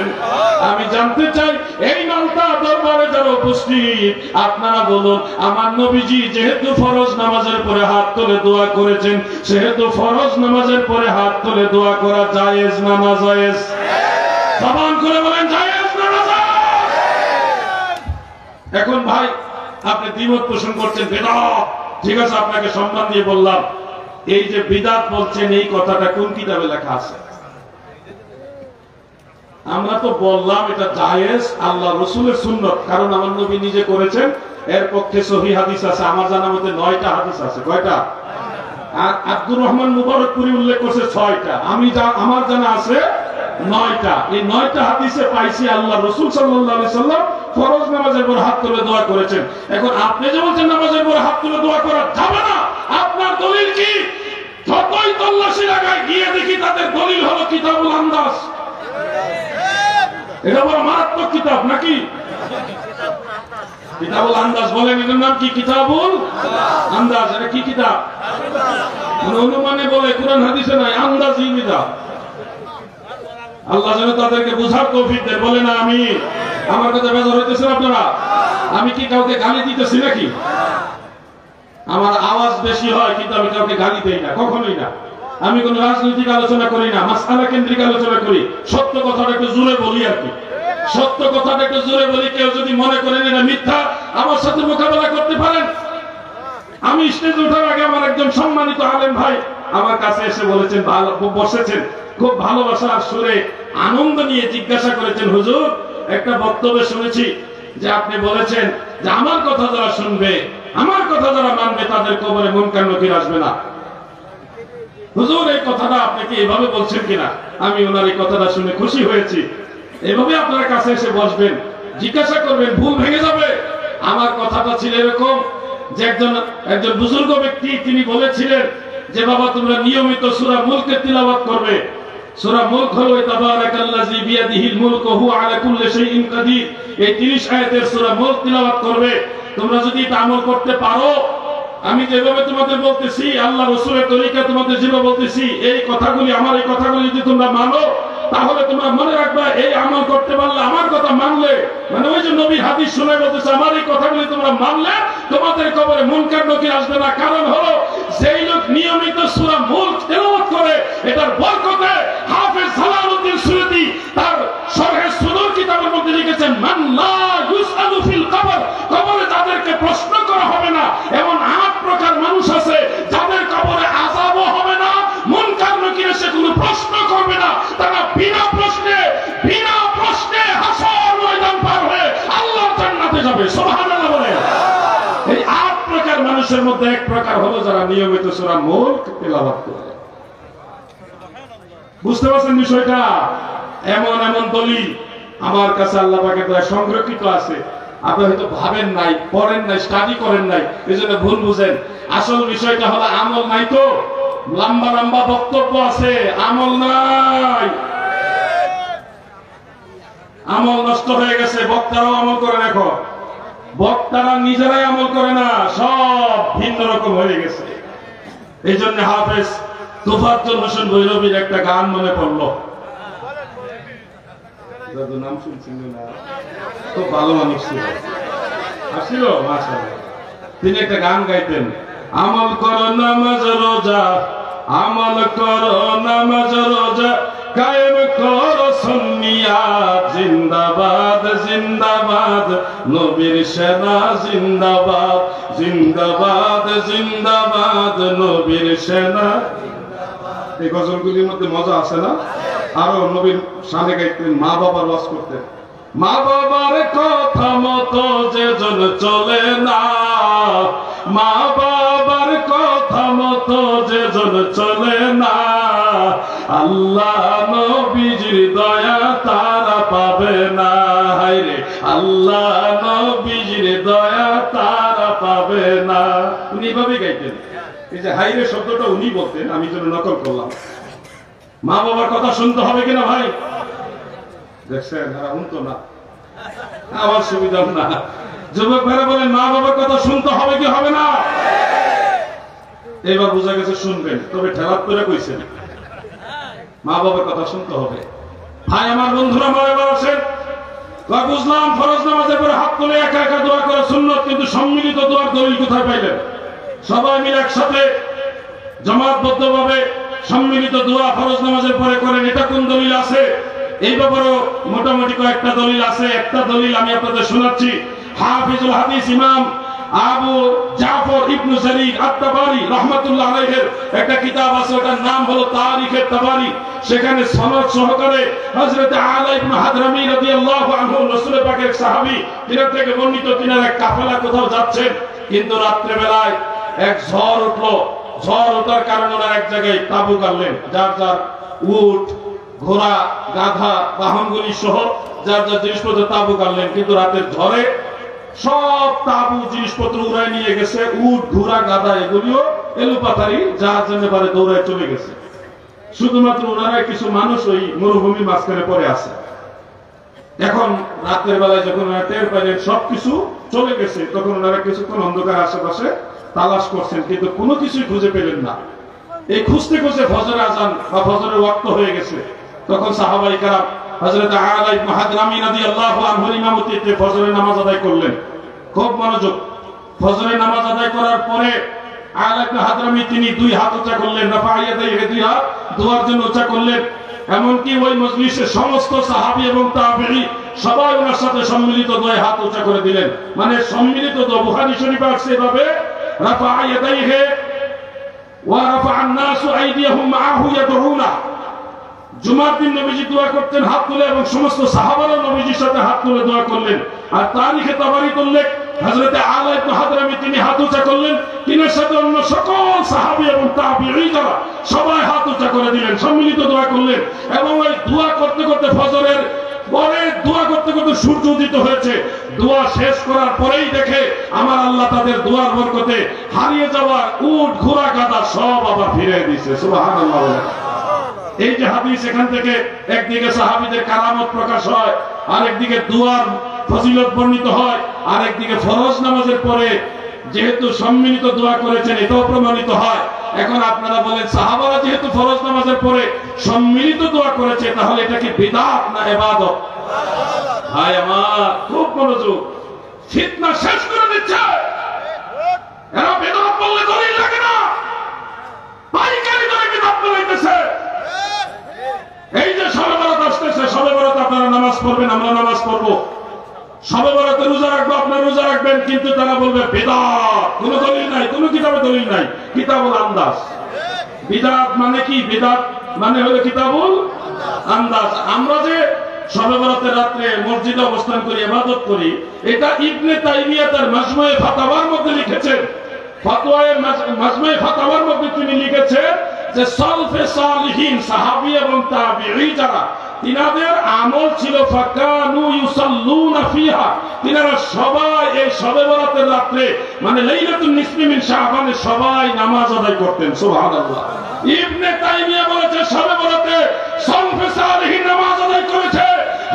আমি জানতে চাই এই মালটা দরবারে যারা উপস্থিত, আপনারা বলুন আমার নবীজি যেহেতু ফরজ নামাজের পরে হাত তুলে দোয়া করেছেন, সেহেতু ফরজ নামাজের পরে হাত তুলে দোয়া করা জায়েজ না নাজায়েজ? জবান করে বলেন জায়েজ না নাজায়েজ? এখন ভাই আপনি দ্বিমত পোষণ করছেন বিদআত, ঠিক আছে, আপনাকে সম্মান দিয়ে বললাম। এই যে বিদআত বলছেন, এই কথাটা কোন কিতাবে লেখা আছে? আমরা তো বললাম এটা জায়েজ, আল্লাহ রাসূলের সুন্নাত, কারণ আমার নবী নিজে করেছেন। এর পক্ষে সহিহ হাদিস আছে আমার জানা মতে 9টা হাদিস আছে। কয়টা? আর আব্দুর রহমান মুবারকপুরি উল্লেখ করছে 6টা, আমার জানা আছে 9টা। এই 9টা হাদিসে পাইছি আল্লাহ রাসূল সাল্লাল্লাহু আলাইহি সাল্লাম ফরজ নামাজের পর হাত তুলে দোয়া করেছেন। এখন আপনি যে বলছেন নামাজের পর হাত তুলে দোয়া করা যাবে না, আপনার দলিল কি? যতই তল্লাশি লাগায় গিয়ে দেখি তাদের দলিল হলো কিতাবুল আন্দাজ। এটা বড় মারাত্মক কিতাব নাকি? কিতাবুল আন্দাজ বলেন, এটার নাম কি? কিতাবুল আন্দাজ। এটা কি কিতাব? অনুমানে বলে, কুরআন হাদিসে নাই, আন্দাজি কিতাব। আল্লাহ যেন তাদেরকে বুঝার তৌফিক দেন। বলে না আমি, আমার কথা বেজার হইতেছেন আপনারা? আমি কি কাউকে গালি দিতেছি নাকি? আমার আওয়াজ বেশি হয় কিন্তু আমি কাউকে গালি দেই না, কখনোই না। আমি কোন রাজনৈতিক আলোচনা করি না, মাসআলা কেন্দ্রিক আলোচনা করি। সত্য কথাটা একটু জোরে বলি আর কি, সত্য কথাটা একটু জোরে বলি। কেউ যদি মনে করেন এটা মিথ্যা, আমার সাথে মোকাবেলা করতে পারেন। আমি স্টেজে ওঠার আগে আমার একজন সম্মানিত আলেম ভাই আমার কাছে এসে বলেছেন, বসেছেন, খুব ভালোবাসার সুরে আনন্দ নিয়ে জিজ্ঞাসা করেছেন, হুজুর একটা বক্তব্য শুনেছি যে আপনি বলেছেন যে আমার কথা যারা শুনবে, আমার কথা যারা মানবে তাদের কবরে মুনকার নকির আসবে না। হুজুর এই কথাটা আপনি কি এভাবে বলছেন কিনা? আমি ওনার এই কথাটা শুনে খুশি হয়েছি। এভাবে আপনার কাছে এসে বসবেন, জিজ্ঞাসা করবেন, ভুল ভেঙে যাবে। আমার কথাটা ছিল এরকম যে একজন বুজুর্গ ব্যক্তি তিনি বলেছিলেন যে বাবা তোমরা নিয়মিত সূরা মুলকের তিলাওয়াত করবে। সূরা মুলক হলো তাবারাকাল্লাযী বিয়াদিহিল মুলকু হুয়া আলা কুল্লি শাইইন কাদির। এই 30 আয়াতের সূরা মুলক তিলাওয়াত করবে। তোমরা যদি এটা আমল করতে পারো, আমি যেভাবে তোমাদের বলতেছি, আল্লাহ রাসূলের তরিকা তোমাদের যেভাবে বলতেছি, এই কথাগুলি, আমার এই কথাগুলি যদি তোমরা মানো, তাহলে তোমরা মনে রাখবা এই আমল করতে পারলে, আমার কথা মানলে, মানে ওই যে নবী হাদিস শুনে বলতেছে, আমার এই কথাগুলি তোমরা মানলে তোমাদের কবরে মুনকার নকির আসবে না। কারণ হলো যেই লোক নিয়মিত সূরা মুলক তেলাওয়াত করে, এটার বরকতে হাফেজ জালালউদ্দিন সুয়ুতী তার শরহে সুদূর কিতাবের মধ্যে লিখেছেন, মান লা ইউসআলু ফিল কবর, কবরে তাদেরকে প্রশ্ন করা হবে না। এমন 8 প্রকার মানুষ আছে যাদের কবরে আযাবও হবে না, মুনকার নকির এসে কোনো প্রশ্ন করবে না। তারা বিনা প্রশ্নে হাসর ময়দান পার হয়ে আল্লাহর জান্নাত জান্নাতে যাবে। সুবহানাল্লাহ বলেন। এই 8 প্রকার মানুষের মধ্যে এক প্রকার হলো যারা নিয়মিত সূরা মুলক তেলাওয়াত করে। বুঝতে পারছেন বিষয়টা? এমন এমন দলিল আমার কাছে আল্লাহ পাকের দয়া সংরক্ষিত আছে। আপনি হয়তো ভাবেন নাই, পড়েন নাই, স্টাডি করেন নাই, এজন্য ভুল বুঝেন। আসল বিষয়টা হলো আমল নাই। তো লম্বা লম্বা বক্তব্য আছে, আমল নাই। আমল নষ্ট হয়ে গেছে, বক্তারাও আমল করে না। এখন বক্তারা নিজেরাই আমল করে না, সব ভিন্ন রকম হয়ে গেছে। এই জন্য হাফেজ তোফাজ্জল হোসেন ভৈরবীর একটা গান মনে পড়লো। নাম শুনছেন না? খুব ভালো মানুষ ছিল, আসছিল মাশাআল্লাহ। তিনি একটা গান গাইতেন, আমল করো নামাজ রোজা, আমল করো নামাজ রোজা, কায়েম করো সুন্নিয়াত, জিন্দাবাদ জিন্দাবাদ নবীর সেনা, জিন্দাবাদ জিন্দাবাদ জিন্দাবাদ নবীর সেনা। এই গজলগুলির মধ্যে মজা আছে না? আরো নবীর শানে গাইতেন, মা বাবার ওয়াজ করতেন। মা বাবার কথা মতো যে জন চলে না, মা বাবার কথা মতো যে জন চলে না, আল্লাহ নবীজির দয়া তারা পাবে না। হায়রে আল্লাহ নবীজির দয়া তারা পাবে না। উনি এভাবে গাইতেন। এই যে হায়রে শব্দটা উনি বলতেন, আমি যেন নকল করলাম। মা বাবার কথা শুনতে হবে কিনা ভাই? দেখছেন শুনতো না, আমার সুবিধা না। যুবক ভাইরা বলেন, মা বাবার কথা শুনতে হবে কি হবে না? এবার বোঝা গেছে শুনবেন, তবে ঠেলাত করে কইছেন মা বাবার কথা শুনতে হবে। ভাই আমার বন্ধুরা, মা বাবা আছেন, বুঝলাম ফরজ নামাজের পরে হাত তুলে একা একা দোয়া করা সুন্নত, কিন্তু সম্মিলিত দোয়ার দলিল কোথায় পাইলেন? সবাই মিলে একসাথে জমাতবদ্ধ ভাবে সম্মিলিত দোয়া ফরজ নামাজের পরে করেন, এটা কোন দলিল আছে? এই ব্যাপারেও মোটামুটি কয়েকটা দলিল আছে। একটা দলিল আমি আপনাদের শোনাচ্ছি। হাফিজুল হাদিস ইমাম আবু জাফর ইবনে জারির আত-তাবারি রাহমাতুল্লাহ আলাইহির একটা কিতাব আছে, ওটার নাম হলো তারিখে তাবারি। সেখানে সনদ সহকারে হযরত আলা ইবনে হাদরামী রাদিয়াল্লাহু আনহু, রাসূল পাকের সাহাবী, তিনার থেকে বর্ণিত, তিনার এক কাফেলা কোথাও যাচ্ছেন, কিন্তু রাত্রে বেলায় এক ঝড় উঠলো। ঝড় ওঠার কারণে ওরা এক জায়গায় তাঁবু গাড়লেন, যার যার উট, ঘোড়া, গাধা, বাহনগুলি সহ যার যার জিনিসপত্র তাঁবু গাড়লেন। কিন্তু রাতের ঝড়ে সব তাঁবু জিনিসপত্র উড়াই নিয়ে গেছে। উট, ঘোড়া, গাধা এগুলিও এলোপাতারি যার জন্য পারে দৌড়ায় চলে গেছে। শুধুমাত্র ওনারাই কিছু মানুষ ওই মরুভূমির মাঝখানে পড়ে আছে। এখন রাতের বেলায় যখন ওনারা টের পাইলেন সবকিছু চলে গেছে, তখন ওনারা কিছুক্ষণ অন্ধকার আশেপাশে তালাশ করছেন, কিন্তু কোনো কিছুই খুঁজে পেলেন না। এই খুঁজতে খুঁজতে ফজরের আজান বা ফজরের ওয়াক্ত হয়ে গেছে। তখন সাহাবায়ে কেরাম হযরত আলা ইবনে হাদরামী রাদিয়াল্লাহু আনহুর ইমামতিতে ফজরের নামাজ আদায় করলেন। খুব মনোযোগ। ফজরের নামাজ আদায় করার পরে আলা ইবনে হাদরামী তিনি দুই হাত উঁচা করলেন, রাফা ইয়াদাইহি, দুই হাত দোয়ার জন্য উঁচা করলেন। এমনকি ওই মজলিসে সমস্ত সাহাবী এবং তাবেঈ সবাই ওনার সাথে সম্মিলিত দোয়ায় হাত উঁচা করে দিলেন। মানে সম্মিলিত দোয়া বুখারী শরীফে আছে এভাবে, রাফা ইয়াদাইহি ওয়া রাফা'আন নাসু আইদিয়াহুম মা'আহু ইয়াদউনা। জুমার দিন নবীজি দোয়া করতেন হাত তুলে, এবং সমস্ত সাহাবারা নবীজির সাথে হাত তুলে দোয়া করলেন। আর তারিখে তাবারি উল্লেখ, হযরত আলা ইবনে হাদরামী তিনি হাত উঁচা করলেন, তিনার সাথে অন্য সকল সাহাবী এবং তাবেঈ যারা সবাই হাত উঁচা করে দিলেন, সম্মিলিত দোয়া করলেন। এবং ওই দোয়া করতে করতে ফজরের পরে দোয়া করতে করতে সূর্য উদিত হয়েছে। দোয়া শেষ করার পরেই দেখে আমার আল্লাহ তাদের দোয়ার বরকতে হারিয়ে যাওয়া উট, ঘোড়া, গাধা সব আবার ফিরে দিয়েছে। সুবহানাল্লাহ। এই যে হাদিস, এখান থেকে একদিকে সাহাবীদের কারামত প্রকাশ হয়, আরেকদিকে দুয়ার ফজিলত বর্ণিত হয়, আরেকদিকে ফরজ নামাজের পরে যেহেতু সম্মিলিত দোয়া করেছেন এটাও প্রমাণিত হয়। এখন আপনারা বলেন, সাহাবারা যেহেতু ফরজ নামাজের পরে সম্মিলিত দোয়া করেছে, তাহলে এটা কি বিদআত না ইবাদত? ভাই আমার খুব মনোযোগ, ফিতনা শেষ করে দিচ্ছে। এরা বিদআত বললে দলিল লাগে না, পাইকারি দরে বিদআত বলাইতেছে। এই যে শবে বরাত আসতেছে, শবে বরাত আপনারা নামাজ পড়বেন, আমরা নামাজ পড়বো। শবে বরাতে রোজা রাখবো, আপনারা রোজা রাখবেন, কিন্তু তারা বলবে বিদআত, কোনো দলিল নাই, কোনো কিতাবে দলিল নাই, কিতাবুল আন্দাজ। বিদআত মানে কি? বিদআত মানে হলো কিতাবুল আন্দাজ। আমরা যে শবে বরাতের রাত্রে মসজিদে অবস্থান করি, ইবাদত করি, এটা ইবনে তাইমিয়া তার মাজমুয়ে ফাতাওয়ার মধ্যে লিখেছেন। ফতোয়ায়ে মাজমুয়ে ফাতাওয়ার মধ্যে তিনি লিখেছেন যে সালফে সালিহিন সাহাবী এবং তাবিঈ যারা, তিনাদের আমল ছিল ফাকানু ইউসাল্লুনা ফিহা, তিনারা সবাই এই শবে বরাতের রাত্রে মানে লাইলাতুন নিসফি মিন শাবানে সবাই নামাজ আদায় করতেন। সুবহানাল্লাহ। ইবনে তাইমিয়া বলেছে শবে বরাতে সালফে সালিহিন নামাজ আদায় করেছে।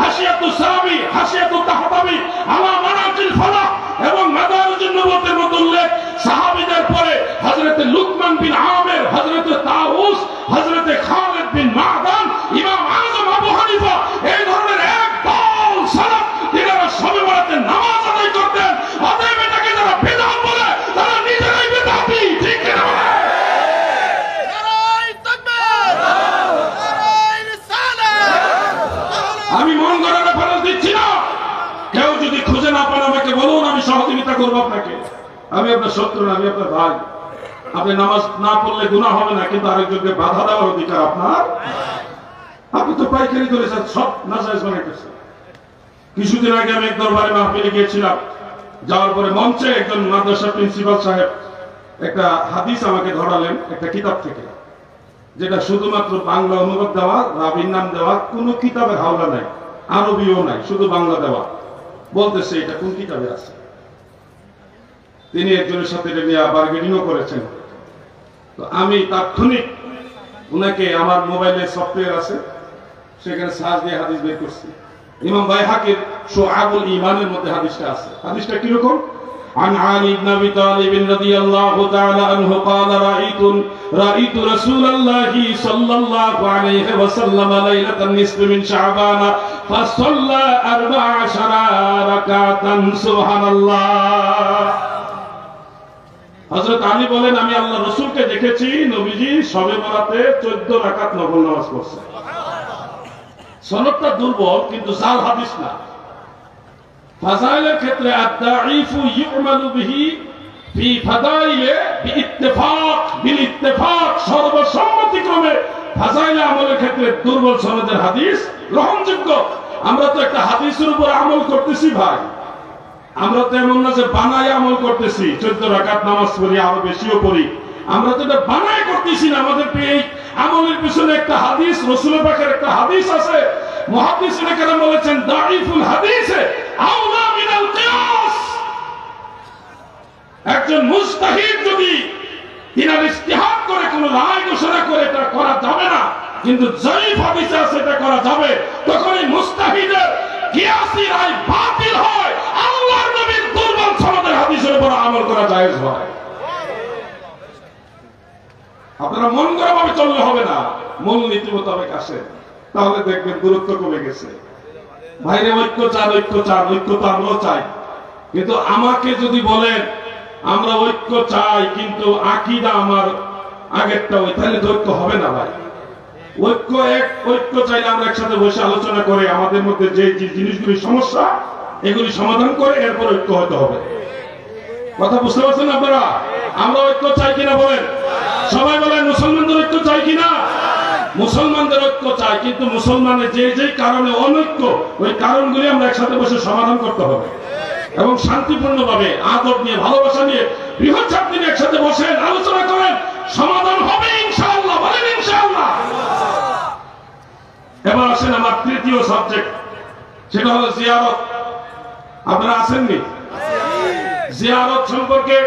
হাসিয়াতু সাবি, হাসিয়াতু তাহতাবি আলা মানাজিল ফালাহ এবং মাদারিজুন নবুওয়াতের মধ্যে উল্লেখ সাহাবীদের পরে হযরত লুকমান বিন আমির, হযরত তাউস, হযরত খালিদ বিন মাদান, ইমাম আযম আবু হানিফা, এই ধরনের এক দল সালাফ যারা শবে বরাতে নামাজ আদায় করতেন। অতএব এটাকে যারা বিদআত বলে তারা নিজেরাই বিদআতি। ঠিক কি না? নারায়ে তাকবীর, নারায়ে রিসালাত। আমি মন গড়া রেফারেন্স দিচ্ছি না, কেউ যদি খুঁজে না পান আমাকে বলুন, আমি সহযোগিতা করবো আপনাকে। আমি আপনার শত্রু না, আমি আপনার ভাই। আপনি নামাজ না পড়লে গুনাহ হবে না, কিন্তু আরেকজনকে বাধা দেওয়ার অধিকার আপনার। আপনি তো পাইকারি করেছেন, সব নাজায়েজ বানাইতেছেন। কিছুদিন আগে আমি এক দরবারে মাহফিলে গিয়েছিলাম, যাওয়ার পরে মঞ্চে একজন মাদ্রাসা প্রিন্সিপাল সাহেব একটা হাদিস আমাকে ধরালেন একটা কিতাব থেকে, যেটা শুধুমাত্র বাংলা অনুবাদ দেওয়া, রাবির নাম দেওয়া, কোনো কিতাবের হাওলা নাই, আরবিও নাই, শুধু বাংলা দেওয়া। বলতেছে এটা কোন কিতাবে আছে। তিনি একজনের সাথে এটা নিয়ে বার্গেনিংও করেছেন। তো আমি তাৎক্ষণিক উনাকে, আমার মোবাইলে সফটওয়্যার আছে, সেখানে সার্চ দিয়ে হাদিস বের করছি। ইমাম বাইহাকির শুআবুল ঈমানের মধ্যে হাদিসটা আছে। হাদিসটা কি রকম? عن علي بن ابي طالب رضي الله تعالى عنه قال رايت رسول الله صلى الله عليه وسلم ليله النصف من شعبان فصلى 14 ركعه سبحان الله। হযরত আলী বলেন আমি আল্লাহ রাসূলকে দেখেছি, নবীজি শবে বরাতে 14 রাকাত নফল নামাজ পড়ছেন। সনদটা দুর্বল, কিন্তু জাল হাদিস না। ফাজাইলের ক্ষেত্রে আদ-দাঈফু ইউমালু বিহি ফি ফাদাইলে বিইত্তেফাক, বিল ইত্তেফাক, সর্বসম্মতিক্রমে ফাজাইলে আমলের ক্ষেত্রে দুর্বল সনদের হাদিস গ্রহণযোগ্য। আমরা তো একটা হাদিসের উপর আমল করতেছি ভাই, আমরা তো এমন না যে বানায় আমল করতেছি। 14 রাকাত নামাজ পড়ি, আরো বেশিও পড়ি, আমরা তো এটা বানায় করতেছি না। আমাদের এই আমলের পিছনে একটা হাদিস, রাসূলের পাকের একটা হাদিস আছে। মুহাদ্দিসিনে কেরাম বলেছেন দাঈফুল হাদিসে আওলা মিনাল কিয়াস। একজন মুজতাহিদ যদি তিনার ইজতিহাদ করে কোন রায় ঘোষণা করে এটা করা যাবে না, কিন্তু জয়ীফ হাদিস আছে এটা করা যাবে, তখন এই মুজতাহিদের কিয়াসি রায় বাতিল হয়, আল্লাহর নবীর দুর্বল সনদের হাদিসের উপর আমল করা জায়েজ হয়। আপনারা মন গড়া ভাবে চললে হবে না, মূল নীতি মোতাবেক আসে, তাহলে দেখবেন দূরত্ব কমে গেছে। ভাইরে ঐক্য চান, ঐক্য চান, ঐক্য তো আমরাও চাই, কিন্তু আমাকে যদি বলেন আমরা ঐক্য চাই কিন্তু আকীদা আমার আগেরটা, ওই তাহলে তো ঐক্য হবে না ভাই। ঐক্য চাইলে আমরা একসাথে বসে আলোচনা করে আমাদের মধ্যে যে জিনিসগুলি সমস্যা এগুলি সমাধান করে এরপর ঐক্য হতে হবে। কথা বুঝতে পারছেন আপনারা? আমরা ঐক্য চাই কিনা বলেন? সবাই বলেন মুসলমানদের ঐক্য চাই কিনা? মুসলমানদের ঐক্য চাই, কিন্তু মুসলমানের যে কারণে অনৈক্য, ওই কারণগুলি আমরা একসাথে বসে সমাধান করতে হবে এবং শান্তিপূর্ণভাবে আদব নিয়ে, ভালোবাসা নিয়ে, বৃহৎ ছাত্রী নিয়ে একসাথে বসেন, আলোচনা করেন, সমাধান হবে ইনশাআল্লাহ। বলেন ইনশাআল্লাহ। এবার আসেন আমার তৃতীয় সাবজেক্ট, সেটা হলো জিয়ারত। আপনারা আসেননি? জিয়ারত সম্পর্কে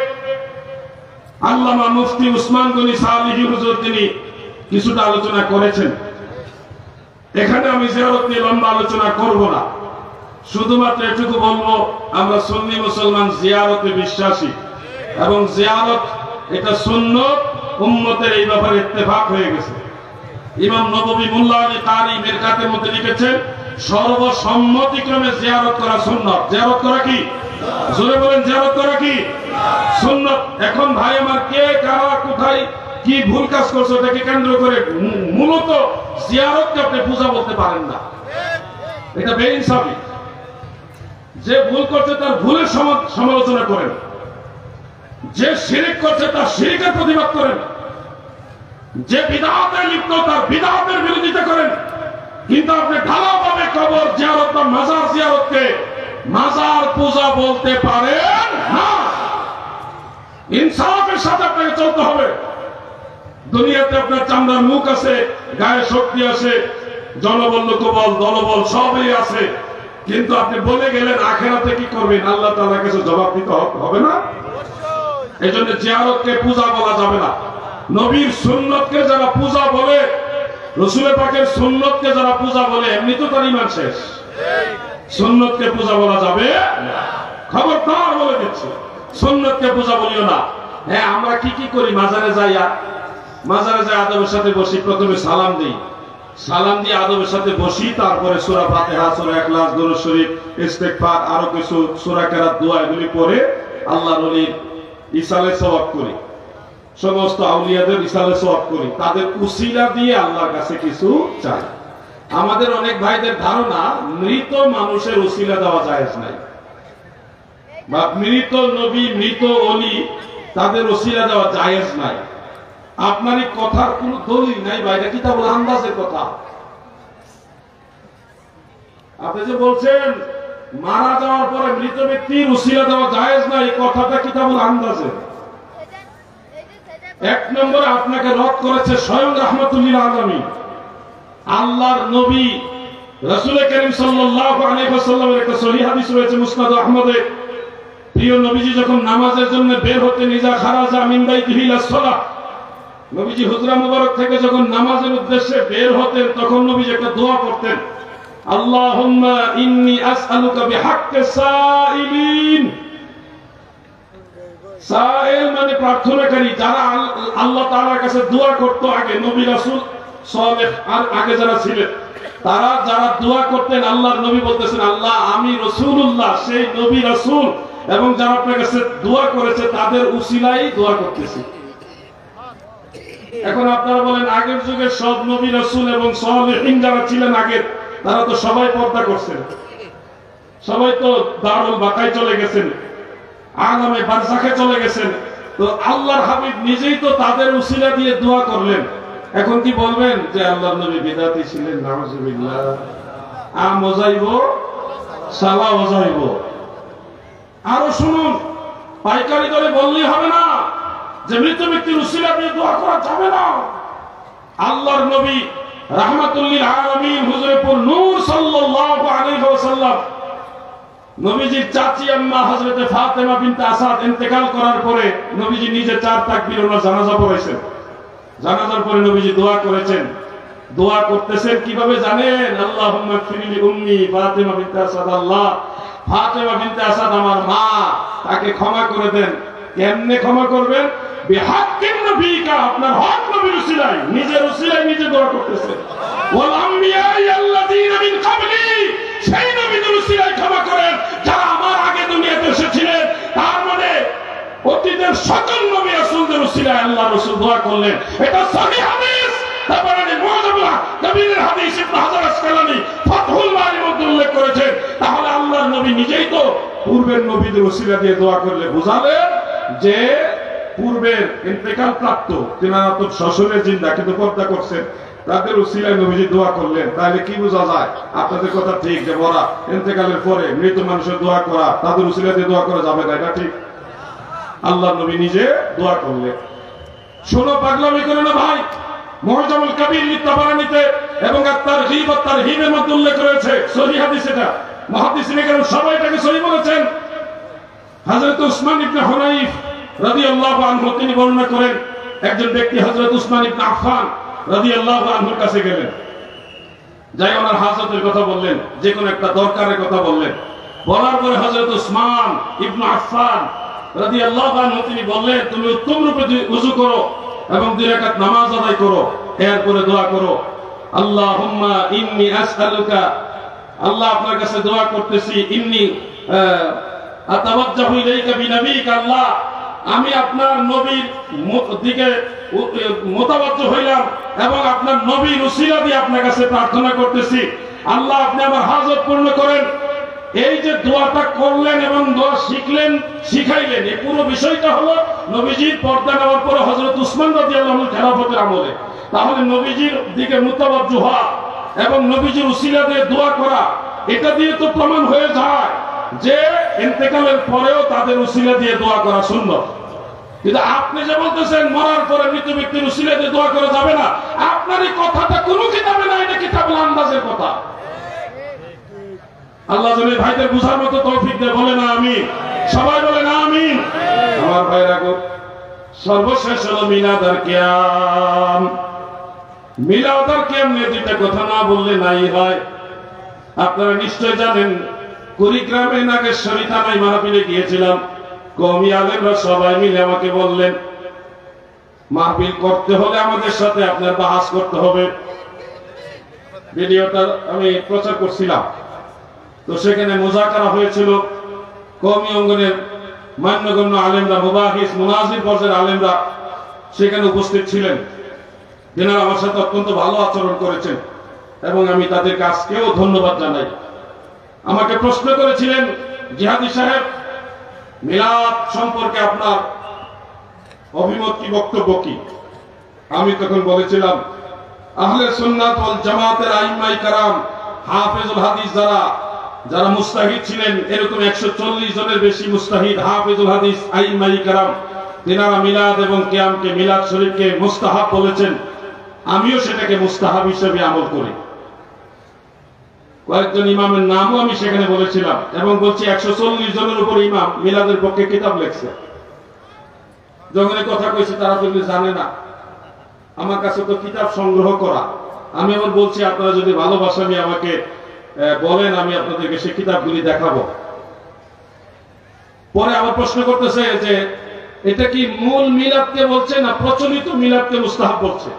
আল্লামা মুফতি উসমান গনি সালেহী হুজুর তিনি কিছুটা আলোচনা করেছেন। এখানে আমি জিয়ারত নিয়ে লম্বা আলোচনা করব না, শুধুমাত্র এটুকু বলবো আমরা সুন্নি মুসলমান জিয়ারতে বিশ্বাসী এবং জিয়ারত এটা সুন্নত, উম্মতের এই ব্যাপারে ইত্তেফাক হয়ে গেছে। ইমাম নববী মোল্লা আলী কারি মিরকাতের মধ্যে লিখেছেন সর্বসম্মতিক্রমে জিয়ারত করা সুন্নত। জিয়ারত করা কি? জোরে বলেন, জিয়ারত করা কি সুন্নত। এখন ভাই আমার কে কারা কোথায় কি ভুল কাজ করছে এটাকে কেন্দ্র করে মূলত জিয়ারতকে আপনি পূজা বলতে পারেন না, এটা বেইনসাফি। যে ভুল করছে তার ভুলের সমালোচনা করেন, যে শিরক করছে তার শিরকের প্রতিবাদ করেন, যে বিদআতে লিপ্ত তার বিদআতের বিরোধিতা করেন, কিন্তু আপনি ঢালাওভাবে কবর জিয়ারত বা মাজার জিয়ারতকে মাজার পূজা বলতে পারেন না। ইনসাফের সাথে আপনাকে চলতে হবে। দুনিয়াতে আপনার চামড়ার মুখ আছে, গায়ে শক্তি আছে, জনবল লোকবল দলবল সবই আছে, কিন্তু আপনি বলে গেলেন আখেরাতে কি করবেন আল্লাহ তাআলার কাছে জবাব দিতে হবে না? এই জন্য জিয়ারতকে পূজা বলা যাবে না। নবীর সুন্নতকে যারা পূজা বলে, রসুলের পাকের সুন্নতকে যারা পূজা বলে, এমনি তো তার ঈমান শেষ। সুন্নতকে পূজা বলা যাবে না। খবরদার বলে দিচ্ছি, সুন্নতকে পূজা বলিও না। হ্যাঁ, আমরা কি কি করি? মাজারে যাইয়া আদবের সাথে বসি, প্রথমে সালাম দিই, সালাম দিয়ে আদবের সাথে বসি, তারপরে সূরা ফাতিহা, সূরা ইখলাস, দরুদ শরীফ, ইস্তেগফার, আরো কিছু সূরা কেরাত, দোয়া এগুলি পড়ে আল্লাহর ওলির ইসালে সওয়াব করি, সমস্ত আউলিয়াদের ইসালে সওয়াব করি, তাদের উসিলা দিয়ে আল্লাহর কাছে কিছু চাই। আমাদের অনেক ভাইদের ধারণা মৃত মানুষের উসিলা দেওয়া জায়েজ নাই, বা মৃত নবী মৃত ওলি তাদের উসিলা দেওয়া জায়েজ নাই। আপনার এই কথার কোন দলিল নাই, বাইরে কিতাবুল আন্দাজের কথা। আপনি যে বলছেন মারা যাওয়ার পরে মৃত ব্যক্তির উসিলা দেওয়া জায়েজ নাই, এই কথাটা কিতাবুল আন্দাজের। এক নম্বরে আপনাকে রদ করেছে স্বয়ং রাহমাতুল লিল আলামিন, আল্লাহর নবী রাসূল করিম সাল্লাল্লাহু আলাইহি ওয়াসাল্লামের একটা সহিহ হাদিস রয়েছে মুসনাদ আহমদে। প্রিয় নবীজি যখন নামাজের জন্য বের হতেন, ইজা খারাজা মিন বাইতিহি ইলা সালাহ, নবীজি হুজরা মুবারক থেকে যখন নামাজের উদ্দেশ্যে বের হতেন, তখন নবীজি একটা দোয়া করতেন, আল্লাহুম্মা ইন্নী আসআলুকা বিহাক্কিস সাইলিন। সাইল মানে প্রার্থনাকারী, যারা আল্লাহ তাআলার কাছে দোয়া করত আগে, নবী রাসূল সালেহ আর আগে যারা ছিলেন, তারা যারা দোয়া করতেন, আল্লাহর নবী বলতেছেন, আল্লাহ আমি রাসূলুল্লাহ, সেই নবী রাসূল এবং যারা আপনার কাছে দোয়া করেছে তাদের উসিলাই দোয়া করতেছি। এখন আপনারা বলেন আগের যুগের সব নবী রাসূল এবং সালেহীন যারা ছিলেন আগের, তারা তো সবাই পর্দা করছেন, সবাই তো দারুল বাকায় চলে গেছেন, আলামে বারজাখে চলে গেছেন। তো আল্লাহর হাবিব নিজেই তো তাদের উসিলা দিয়ে দোয়া করলেন। এখন কি বলবেন যে আল্লাহর নবী বিদআতি ছিলেন? নাউযুবিল্লাহ। মজাইব সালা ওজাইব। আরো শুনুন, পাইকারি দরে বললেই হবে না যে মৃত ব্যক্তির উসিলা দিয়ে দোয়া করা যাবে না। আল্লাহর নবী রাহমাতুল লিল আলামিন হুজুরপুর নূর সাল্লাল্লাহু আলাইহি ওয়াসাল্লাম, নবীজির চাচি আম্মা হযরতে ফাতেমা বিনতে আসাদ ইন্তেকাল করার পরে নবীজি নিজে 4 তাকবীর ওনার জানাজা পড়াইছেন। জানাজার পরে নবীজি দোয়া করেছেন। দোয়া করতেছেন কিভাবে জানেন? আল্লাহুম্মা গফিরলি উম্মি ফাতেমা বিনতে আসাদ, আল্লাহ ফাতেমা বিনতে আসাদ আমার মা, তাকে ক্ষমা করে দেন। কেমনে ক্ষমা করবেন? বিহাক্কিন নবিকা, আপনার হক নবীর উসিলায়, নিজের উসিলায় নিজে দোয়া করতেছেন। ওয়াল আম্বিয়া আল্লাযীনা মিন ক্বাবলি, সেই নবীদের উসিলায় ক্ষমা করেন যারা আমার আগে দুনিয়াতে এসেছিলেন। তার মানে অতীতের সকল নবী রাসূলদের উসিলায় আল্লাহ রাসূল দোয়া করলেন। এটা সহিহ হাদিস। তাবারানি মুআজামুল কবিরের হাদিস ইবনে হাজার আসকালানী ফাতহুল বারীর মধ্যে উল্লেখ করেছেন। তাহলে আল্লাহর নবী নিজেই তো পূর্বের নবীদের উসিলা দিয়ে দোয়া করলে বুঝালেন যে পূর্বের ইন্তেকাল প্রাপ্ত তিনারা তো শ্বশুরে জিন্দা কিন্তু পর্দা করছেন, তাদের উসিলায় নবীজি দোয়া করলেন। তাহলে কি বোঝা যায়? আপনাদের কথা ঠিক যে বলা ইন্তেকালের পরে মৃত মানুষের দোয়া করা, তাদের উসিলা দিয়ে দোয়া করা যাবে না, এটা ঠিক। আল্লাহ নবী নিজে দোয়া করলেন। শোনো, পাগলামি করে না ভাই। মুআজামুল কবির লিতাবারানিতে এবং আত-তারগীব ওয়াত তারহিবের মধ্যে উল্লেখ রয়েছে সহিহ হাদিস। এটা মুহাদ্দিসিনে কেরাম সবাই এটাকে সহিহ বলেছেন। হযরত উসমান ইবনে হুনাইফ রাদিয়াল্লাহু আনহু তিনি বর্ণনা করেন, একজন ব্যক্তি হযরত উসমান ইবনে আফফান রাদিয়াল্লাহু আনহুর কাছে গেলেন, যাই ওনার হাজতের কথা বললেন, যে কোনো একটা দরকারের কথা বললেন। বলার পরে হযরত উসমান ইবনে আফফান রাদিয়াল্লাহু আনহু তিনি বললেন, তুমি উত্তম রূপে ওযু করো এবং 2 রাকাত নামাজ আদায় করো, এরপরে দোয়া করো, আল্লাহুম্মা ইন্নী আসআলুকা, আল্লাহ আপনার কাছে দোয়া করতেছি, ইন্নী আতাওয়াজ্জাহু ইলাইকা বিনবিকা, আল্লাহ আমি আপনার নবীর দিকে মোতাবাজ্জ হইলাম এবং আপনার নবীর উসিলা দিয়ে আপনার কাছে প্রার্থনা করতেছি, আল্লাহ আপনি আমার হাজত পূর্ণ করেন। এই যে দোয়াটা করলেন এবং দোয়া শিখলেন, শিখাইলেন, এই পুরো বিষয়টা হলো নবীজির পর্দা নেওয়ার পরে হযরত উসমান রাদিয়াল্লাহু আনহু খেলাফতের আমলে। তাহলে নবীজির দিকে মুতাওয়াজ্জ হওয়া এবং নবীজির উসিলা দিয়ে দোয়া করা, এটা দিয়ে তো প্রমাণ হয়ে যায় যে ইন্তেকালের পরেও তাদের উসিলা দিয়ে দোয়া করা সুন্নাত। কিন্তু আপনি যে বলতেছেন মরার পরে মৃত ব্যক্তির উসিলা দিয়ে দোয়া করা যাবে না, আপনার এই কথাটা কোনো কিতাবে নাই, এটা কিতাবুল আন্দাজের কথা। আল্লাহ যেন ভাইদের বুঝার মতো তৌফিক দেয়, বলে না আমিন, সবাই বলে না আমিন। আমার ভাইরা গো, সর্বশেষ হলো মিলাদ আর কিয়াম। মিলাদ আর কিয়াম নিয়ে দুইটা কথা না বললে নাই হয়। আপনারা নিশ্চয় জানেন, কুড়িগ্রামে নাগেশ্বরী থানায় মাহফিলে গিয়েছিলাম। কওমি আলেমরা সবাই মিলে আমাকে বললেন, মাহফিল করতে হলে আমাদের সাথে আপনার বাহাস করতে হবে। ভিডিওটা আমি প্রচার করছিলাম, তো সেখানে মুজাকারা হয়েছিল। কওমি অঙ্গনের মান্যগণ্য আলেমরা, মুবাহিস মুনাজির পর্যায়ের আলেমরা সেখানে উপস্থিত ছিলেন। যারা আমার সাথে অত্যন্ত ভালো আচরণ করেছেন এবং আমি তাদেরকে আজকেও ধন্যবাদ জানাই। আমাকে প্রশ্ন করেছিলেন, জিহাদি সাহেব, মিলাদ সম্পর্কে আপনার অভিমত কি, বক্তব্য কি? আমি তখন বলেছিলাম, আহলে সুন্নাত ওয়াল জামাতের আইম্মায়ে কেরাম, হাফেজুল হাদিস যারা মুস্তাহিদ ছিলেন, এরকম 140 জনের বেশি মুস্তাহিদ হাফেজুল হাদিস আইম্মায়ে কেরাম, তিনারা মিলাদ এবং কিয়ামকে, মিলাদ শরীফকে মুস্তাহাব বলেছেন। আমিও সেটাকে মুস্তাহাব হিসেবে আমল করি। কয়েকজন ইমামের নামও আমি সেখানে বলেছিলাম এবং বলছি 140 জনের উপর ইমাম মিলাদের পক্ষে কিতাব লেখছে। যখন এই কথা কইছি তারা তো জানে না, আমার কাছে তো কিতাব সংগ্রহ করা। আমি আবার বলছি, আপনারা যদি ভালোবাসা নিয়ে আমাকে বলেন, আমি আপনাদেরকে সেই কিতাবগুলি দেখাবো। পরে আবার প্রশ্ন করতেছে যে এটা কি মূল মিলাদকে বলছে না প্রচলিত মিলাদকে মুস্তাহাব বলছে?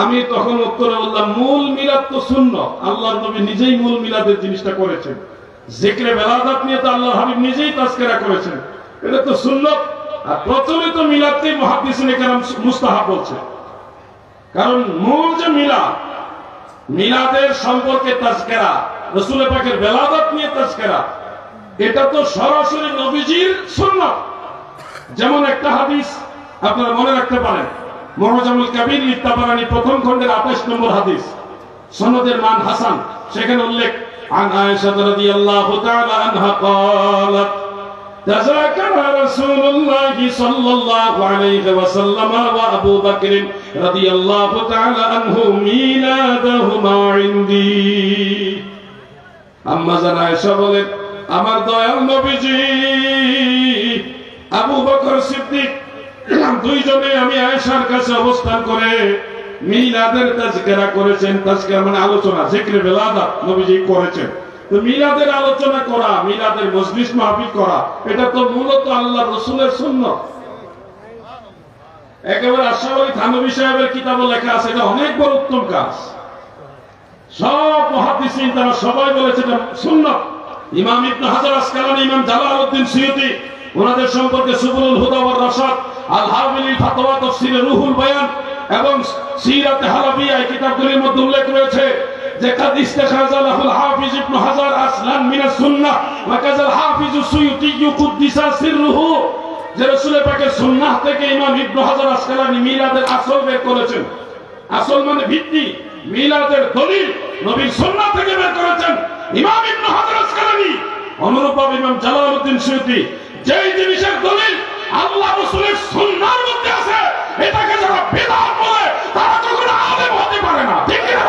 আমি তখন উত্তরে বললাম, মূল মিলাদ তো সুন্নাত, আল্লাহর নবী নিজেই মূল মিলাদের জিনিসটা করেছেন। জিকরে বেলাদাত নিয়ে তো আল্লাহর হাবিব নিজেই তাজকিরা করেছেন, এটা তো সুন্নাত। আর প্রচলিত মিলাদকে মুহাদ্দিসিনে কেরাম মুস্তাহাব বলছে। কারণ মূল যে মিলাদ, মিলাদের সম্পর্কে তাজকিরা, রাসূল পাকের বেলাদাত নিয়ে তাজকিরা, এটা তো সরাসরি নবীজির সুন্নাত। যেমন একটা হাদিস আপনারা মনে রাখতে পারেন, মুআজামুল কাবীর লিত-তাবারানী প্রথম খণ্ডের 28 নম্বর হাদিস, সনদের মান হাসান। সেখানে উল্লেখ, আন আয়েশা রাদিয়াল্লাহু তাআলা আনহা قالت تذاكر رسول الله صلى الله عليه وسلم وابو بكر رضي الله تعالى عنه ميلادهما عندي। আম্মা জান আয়েশা বলেন, আমার দয়াল নবীজি আবু বকর সিদ্দিক দুইজনে আমি আয়েশার কাছে অবস্থান করে মিলাদের তাজকিরা করেছেন। তাজকিরা মানে আলোচনা, জিকরে বেলাদাত নবীজি করেছেন। তো মিলাদের আলোচনা করা, মিলাদের মজলিস মাহফিল করা, এটা তো মূলত আল্লাহর রাসূলের সুন্নাত। একেবারে আশরাফ আলী থানভী সাহেবের কিতাবে লেখা আছে, এটা অনেক বড় উত্তম কাজ। সব মুহাদ্দিসিন তারা সবাই বলেছে এটা সুন্নাত। ইমাম ইবনে হাজার আসকালানী, ইমাম জালালউদ্দিন সুয়ুতী, ওনাদের সম্পর্কে সুবুলুল হুদা ওয়ার রাশাদ, আল হাবিলি ফাতওয়া তাফসীরে রুহুল বায়ান এবং সিরাতে হালাবিয়া, এই কিতাবগুলির মধ্যে উল্লেখ রয়েছে যে কাদ ইস্তাখাযা লাহুল হাফিজ ইবনে হাজার আসলান মিনাস সুন্নাহ ওয়া কাযাল হাফিজ সুয়ুতী কুদ্দিসা সিররুহু, যে রাসূল পাকের সুন্নাহ থেকে ইমাম ইবনে হাজার আসকালানী মিলাদের আসল বের করেছেন। আসল মানে ভিত্তি, মিলাদের দলিল নবীর সুন্নাহ থেকে বের করেছেন ইমাম ইবনে হাজার আসকালানী। অনুরূপভাবে ইমাম জালালউদ্দিন সুয়ুতী যেই জিনিসের দলিল আল্লাহ রাসূলের সুন্নাহর মধ্যে আছে, এটাকে যারা বিদআত বলে তারা কখনো আলেম হতে পারে না। ঠিক কি না?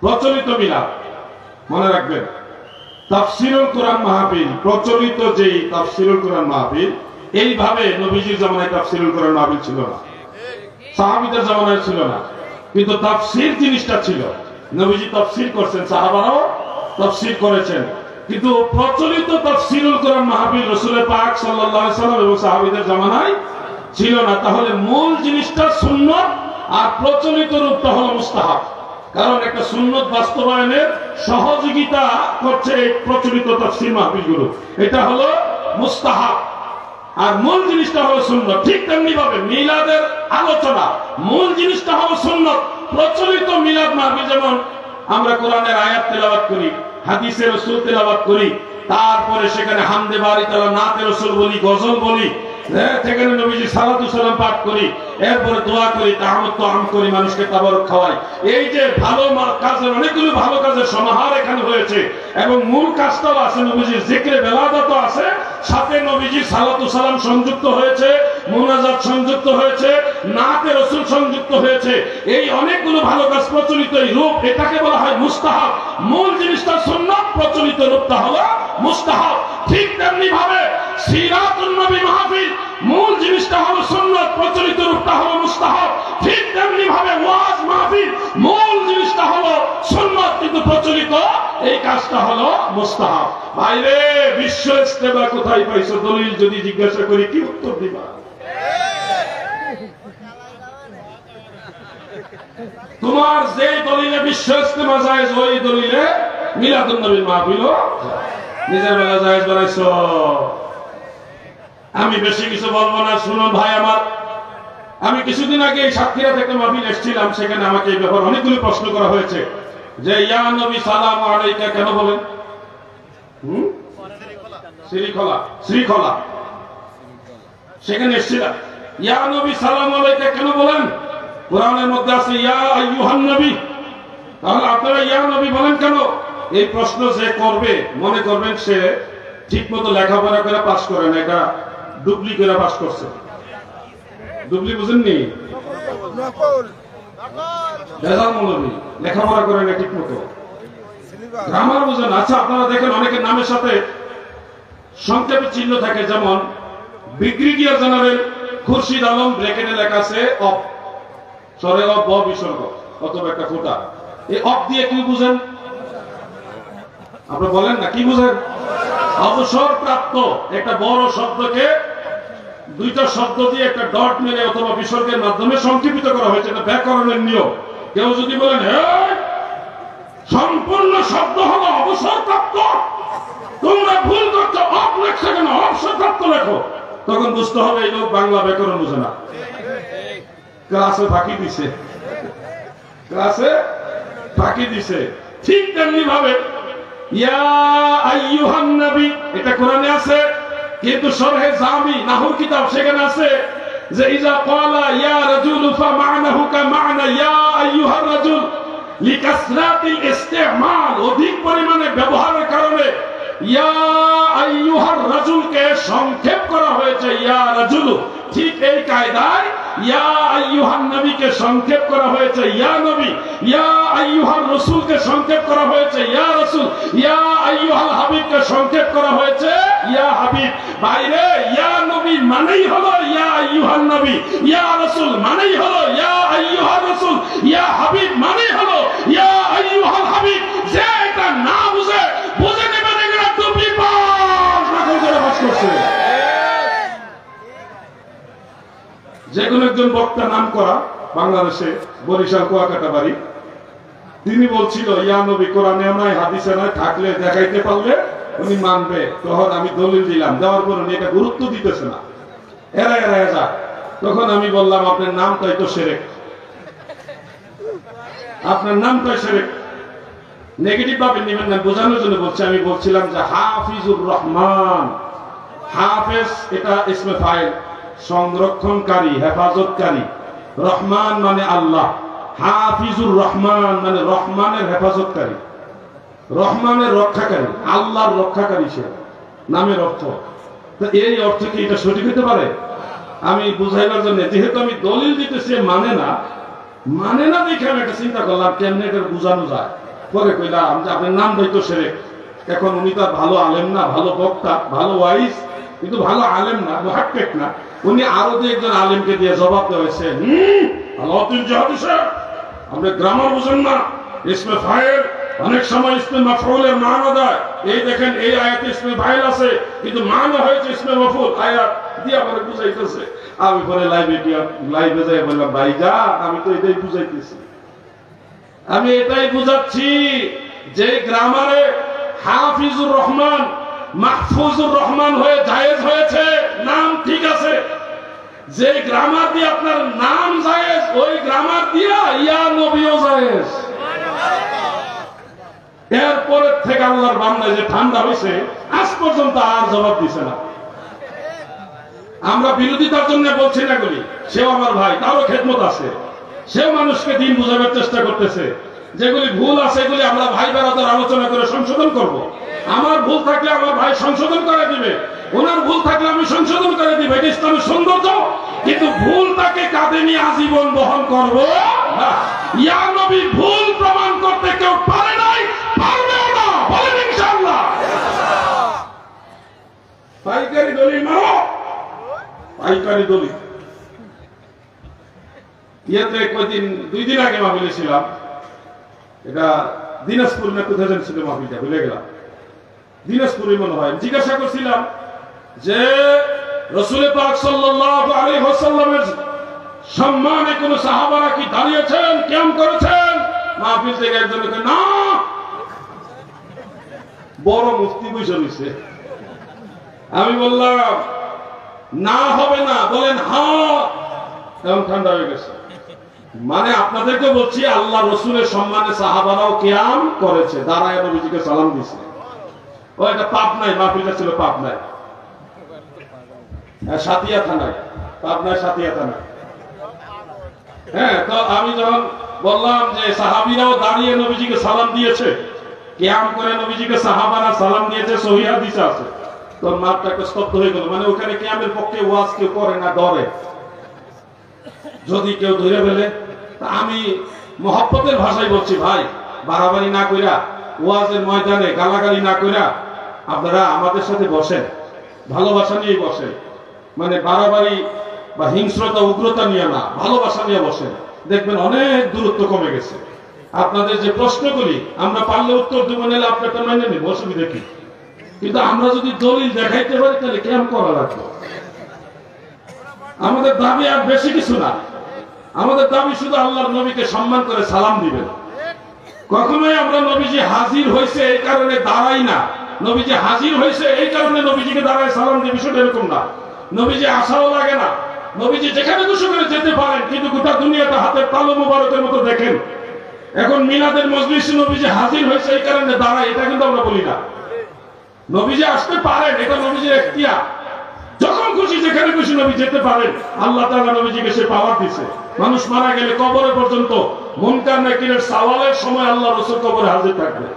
প্রচলিত মিলাদ মনে রাখবেন, তাফসীরুল কোরআন মাহফিল, প্রচলিত যেই তাফসীরুল কোরআন মাহফিল, এইভাবে নবীজির জামানায় তাফসীরুল কোরআন মাহফিল ছিল না, সাহাবীদের জামানায় ছিল না, কিন্তু তাফসীর জিনিসটা ছিল। নবীজি তাফসীর করেছেন, সাহাবারাও তাফসীর করেছেন, কিন্তু প্রচলিত তাফসীরুল কোরআন মাহফিল রাসূল পাক সাল্লাল্লাহু আলাইহি ওয়াসাল্লাম এবং সাহাবীদের জামানায় ছিল না। তাহলে মূল জিনিসটা সুন্নাত আর প্রচলিত রূপটা হলো মুস্তাহাব। কারণ একটা সুন্নাত বাস্তবায়নের সহযোগিতা করছে এই প্রচলিত তাফসীর মাহফিলগুলো, এটা হলো মুস্তাহাব আর মূল জিনিসটা হলো সুন্নাত। ঠিক তেমনি ভাবে মিলাদের আলোচনা, মূল জিনিসটা হলো সুন্নাত। প্রচলিত মিলাদ মাহফিল যেমন আমরা কোরআনের আয়াত তেলাওয়াত করি, হাদিসের রাসূল তেলাওয়াত করি, তারপরে সেখানে হামদে বারি তাআলা, নাতে রাসূল বলি, গজল বলি, সেখানে নবীজি সালাতু সালাম পাঠ করি, এরপরে দোয়া করি, তাহাম্মুদ তাআম করি, মানুষকে তাবারক খাওয়াই। এই যে ভালো কাজের অনেকগুলো ভালো কাজের সমাহার এখানে হয়েছে এবং মূল কাজটাও আছে, নবীজির জিকরে বেলাদাত আছে, সাথে নবীজির সালাতু সালাম সংযুক্ত হয়েছে, মুনাজাত সংযুক্ত হয়েছে, নাতে রাসূল সংযুক্ত হয়েছে। এই অনেকগুলো ভালো কাজ প্রচলিত এই রূপ, এটাকে বলা হয় মুস্তাহাব। মূল জিনিসটা সুন্নাত, প্রচলিত রূপটা হলো মুস্তাহাব। ঠিক তেমনি ভাবে সিরাতুন নবী মাহফিল, মূল জিনিসটা হলো সুন্নাত, প্রচলিত রূপটা হলো মুস্তাহাব। ঠিক তেমনি ভাবে ওয়াজ মাহফিল, মূল জিনিসটা হলো সুন্নাত, কিন্তু প্রচলিত এই কাজটা হলো মুস্তাহাব। ভাইরে, বিশ্ব ইস্তেমা কোথায় পাইছো? দলিল যদি জিজ্ঞাসা করি কি উত্তর দিবা? তোমার যে দলিলে বিশ্ব ইস্তেমা জায়েজ, ওই দলিলে মিলাদুন নবীর মাহফিল নিজের বেলা জায়েজ বানাইছো। আমি বেশি কিছু বলবো না, শুনুন ভাই আমার। আমি কিছুদিন আগে এই সাতক্ষীরা থেকে মাহফিল এসেছিলাম, সেখানে আমাকে এই ব্যাপারে অনেকগুলো প্রশ্ন করা হয়েছে যে ইয়া নবী সালাম আলাইকা কেন বলেন? শ্রীখোলা সেখানে এসেছিলাম। ইয়া নবী সালাম আলাইকা কেন বলেন? কোরআনের মধ্যে আছে ইয়া আইয়ুহান নবী, তাহলে আপনারা ইয়া নবী বলেন কেন? এই প্রশ্ন যে করবে মনে করবেন সে ঠিক মতো লেখাপড়া করে পাস করে না, এটা ডুপ্লি করে পাস করছে। ডুপ্লি বুঝেননি? লেখাপড়া করে না ঠিক মতো, গ্রামার বুঝেন। আচ্ছা, আপনারা দেখেন অনেকের নামের সাথে সংক্ষেপে চিহ্ন থাকে, যেমন ব্রিগেডিয়ার জেনারেল খুরশিদ আলম, ব্র্যাকেটে লেখা আছে অফ, সরে অফ, ব বিসর্গ অথবা একটা ফোঁটা। এই অফ দিয়ে কি বুঝেন? আপনারা বলেন না, কি বুঝেন? অবসর প্রাপ্ত একটা বড় শব্দকে দুইটা শব্দ দিয়ে একটা ডট মেরে অথবা বিসর্গের মাধ্যমে সংক্ষেপিত করা হয়েছে, এটা ব্যাকরণের নিয়ম। কেউ যদি বলেন সম্পূর্ণ শব্দ হলো অবসর প্রাপ্ত, তোমরা ভুল করছো, অফ লেখছো কেন? অবসর প্রাপ্ত লেখো। তখন বুঝতে হবে এই লোক বাংলা ব্যাকরণ বুঝে না, ক্লাসে ফাঁকি দিছে, ক্লাসে ফাঁকি দিছে। ঠিক তেমনি ভাবে ইয়া আইয়ুহান নবী, এটা কোরআনে আছে, কিন্তু শরহে জামি নাহুর কিতাব সেখানে আছে যে ইজা ক্বালা ইয়া রাজুল ফামানাহু কামানা ইয়া আইয়ুহার রাজুল, লিকাসরাতিল ইস্তেমাল, অধিক পরিমাণে ব্যবহারের কারণে ইয়া আইয়ুহার রাজুলকে সংক্ষেপ করা হয়েছে ইয়া রাজুল। ঠিক এই কায়দায় ইয়া আইয়ুহান নবীকে সংক্ষেপ করা হয়েছে ইয়া নবী, ইয়া আইয়ুহার রাসূলকে সংক্ষেপ করা হয়েছে ইয়া রাসূল, ইয়া আইয়ুহাল হাবিবকে সংক্ষেপ করা হয়েছে ইয়া হাবিব। বাইরে ইয়া নবী মানেই হলো ইয়া আইয়ুহান নবী, ইয়া রাসূল মানেই হলো ইয়া আইয়ুহার রাসূল, ইয়া হাবিব মানেই হলো ইয়া আইয়ুহাল হাবিব। যে এটা না বুঝে নেবেন এগুলো টুপি পাস নকল করে বাস করছে। যে কোনো একজন বক্তা নাম করা বাংলাদেশে, বরিশাল কুয়াকাটা বাড়ি, তিনি বলছিল ইয়া নবী কোরআনে নাই, হাদিসে নাই, থাকলে দেখাইতে পারলে উনি মানবে। তখন আমি দলিল দিলাম, দেওয়ার পর উনি এটা গুরুত্ব দিতেছে না, এরা যা। তখন আমি বললাম আপনার নামটাই তো শিরক, আপনার নামটাই শিরক। নেগেটিভ ভাবে নেবেন না, বোঝানোর জন্য বলছি। আমি বলছিলাম যে হাফিজুর রহমান, হাফেজ এটা ইসমে ফাইল, সংরক্ষণকারী, হেফাজতকারী। রহমান মানে আল্লাহ, হাফিজুর রহমান মানে রহমানের হেফাজতকারী, রহমানের রক্ষাকারী, আল্লাহর রক্ষাকারী সে নামের অর্থ। তো এই অর্থ কি এটা সঠিক হতে পারে? আমি বুঝাইবার জন্য, যেহেতু আমি দলিল দিতেছি মানে না দেখে আমি একটা চিন্তা করলাম কেমনে এটা বোঝানো যায়। পরে কইলাম যে আপনার নাম দায়িত্ব সেরেক। এখন উনি তার ভালো আলেম না, ভালো বক্তা, ভালো ওয়াইজ, কিন্তু ভালো আলেম না, মুহাক্কিক না। উনি আরো যে একজন আলেমকে দিয়ে জবাব দেওয়াছে, আপনি গ্রামার বুঝেন না, ইসমে ফাইল অনেক সময় ইসমে মাফউলের মানা দেয়। এই দেখেন এই আয়াতে ইসমে ফাইল আছে কিন্তু মানা হয়েছে ইসমে মাফউল, আয়াত দিয়ে আমাকে বুঝাইতেছে। আমি পরে লাইভে যাই বললাম, ভাই যা, আমি তো এটাই বুঝাইতেছি, আমি এটাই বুঝাচ্ছি যে গ্রামারে হাফিজুর রহমান মাহফুজুর রহমান হয়ে জায়েজ হয়েছে, নাম ঠিক আছে। যে গ্রামার দিয়ে আপনার নাম জায়েজ, ওই গ্রামার দিয়া ইয়া নবীও জায়েজ। এরপরের থেকে আল্লাহর বান্দা যে ঠান্ডা হয়েছে, আজ পর্যন্ত আর জবাব দিছে না। আমরা বিরোধিতার জন্য বলছি না গুলি, সেও আমার ভাই, তারও খেদমত আছে, সেও মানুষকে দিন বোঝাবার চেষ্টা করতেছে। যেগুলি ভুল আছে এগুলি আমরা ভাই বেড়াতার আলোচনা করে সংশোধন করব। আমার ভুল থাকলে আমার ভাই সংশোধন করে দিবে, ওনার ভুল থাকলে আমি সংশোধন করে দিবে, এটা ইসলামের সৌন্দর্য। কিন্তু ভুলটাকে কাঁধে নিয়ে আজীবন বহন করব না। ইয়া নবী ভুল প্রমাণ করতে কেউ পারে নাই, পারবেও না, বলেন ইনশাআল্লাহ। পাইকারি দলিল মারো, পাইকারি দলিল। ইয়েতে কয়দিন 2 দিন আগে মাহফিলে ছিলাম, এটা দিনাজপুর না কোথায় যেন ছিল মাহফিলটা, ভুলে গেলাম, দিনাজপুরে মনে হয়। জিজ্ঞাসা করছিলাম যে রাসূল পাক সাল্লাল্লাহু আলাইহি ওয়াসাল্লামের সম্মানে কোন সাহাবারা কি দাঁড়িয়েছেন, কিয়াম করেছেন? মাহফিল থেকে একজন কয় না, বড় মুফতি বসে রয়েছে। আমি বললাম না, হবে না, বলেন হ্যাঁ। এখন ঠান্ডা হয়ে গেছে। মানে আপনাদেরকে বলছি, আল্লাহ রসুলের সম্মানে সাহাবারাও কিয়াম করেছে, দাঁড়ায় নবীজিকে সালাম দিয়েছে। ও এটা পাবনায়, মাহফিলটা ছিল পাবনায়, সাতিয়া থানায়, পাবনায় সাতিয়া থানায়। হ্যাঁ, তো আমি যখন বললাম যে সাহাবীরাও দাঁড়িয়ে নবীজিকে সালাম দিয়েছে, কিয়াম করে নবীজিকে সাহাবারা সালাম দিয়েছে, সহিহ হাদিস আছে, তো মাঠটা একটা স্তব্ধ হয়ে গেল। মানে ওখানে কিয়ামের পক্ষে ওয়াজ কেউ করে না, ডরে যদি কেউ ধরে ফেলে। আমি মহব্বতের ভাষায় বলছি, ভাই বাড়াবাড়ি না কইরা, ওয়াজের ময়দানে গালাগালি না কইরা আপনারা আমাদের সাথে বসেন, ভালোবাসা নিয়ে বসেন। মানে বাড়াবাড়ি বা হিংস্রতা উগ্রতা নিয়ে না, ভালোবাসা নিয়ে বসেন, দেখবেন অনেক দূরত্ব কমে গেছে। আপনাদের যে প্রশ্নগুলি আমরা পারলে উত্তর দেবো, নিলে আপনারটা মেনে নেব, অসুবিধা কি? কিন্তু আমরা যদি দলিল দেখাইতে পারি তাহলে কেমন করা লাগবে? আমাদের দাবি আর বেশি কিছু না, আমাদের দাবি শুধু আল্লাহর নবীকে সম্মান করে সালাম দিবেন। কখনোই আমরা নবীজি হাজির হয়েছে এই কারণে দাঁড়াই না, নবীজি হাজির হয়েছে এই কারণে নবীজিকে দাঁড়ায় সালাম দিই, বিষয়টা এরকম না। নবীজি আসাও লাগে না, নবীজি যেখানে খুশি করে যেতে পারেন, কিন্তু গোটা দুনিয়াতে হাতের তালু মুবারকের মতো দেখেন। এখন মিলাদের মজলিসে নবীজি হাজির হয়েছে এই কারণে দাঁড়ায়, এটা কিন্তু আমরা বলি না। নবীজি আসতে পারেন, এটা নবীজির এখতিয়ার, যখন খুশি যেখানে খুশি নবী যেতে পারেন। আল্লাহ তাআলা নবীজিকে সে পাওয়ার দিয়েছে। মানুষ মারা গেলে কবরে পর্যন্ত মুনকার নাকিরের সওয়ালের সময় আল্লাহ রাসূল কবরে হাজির থাকবে।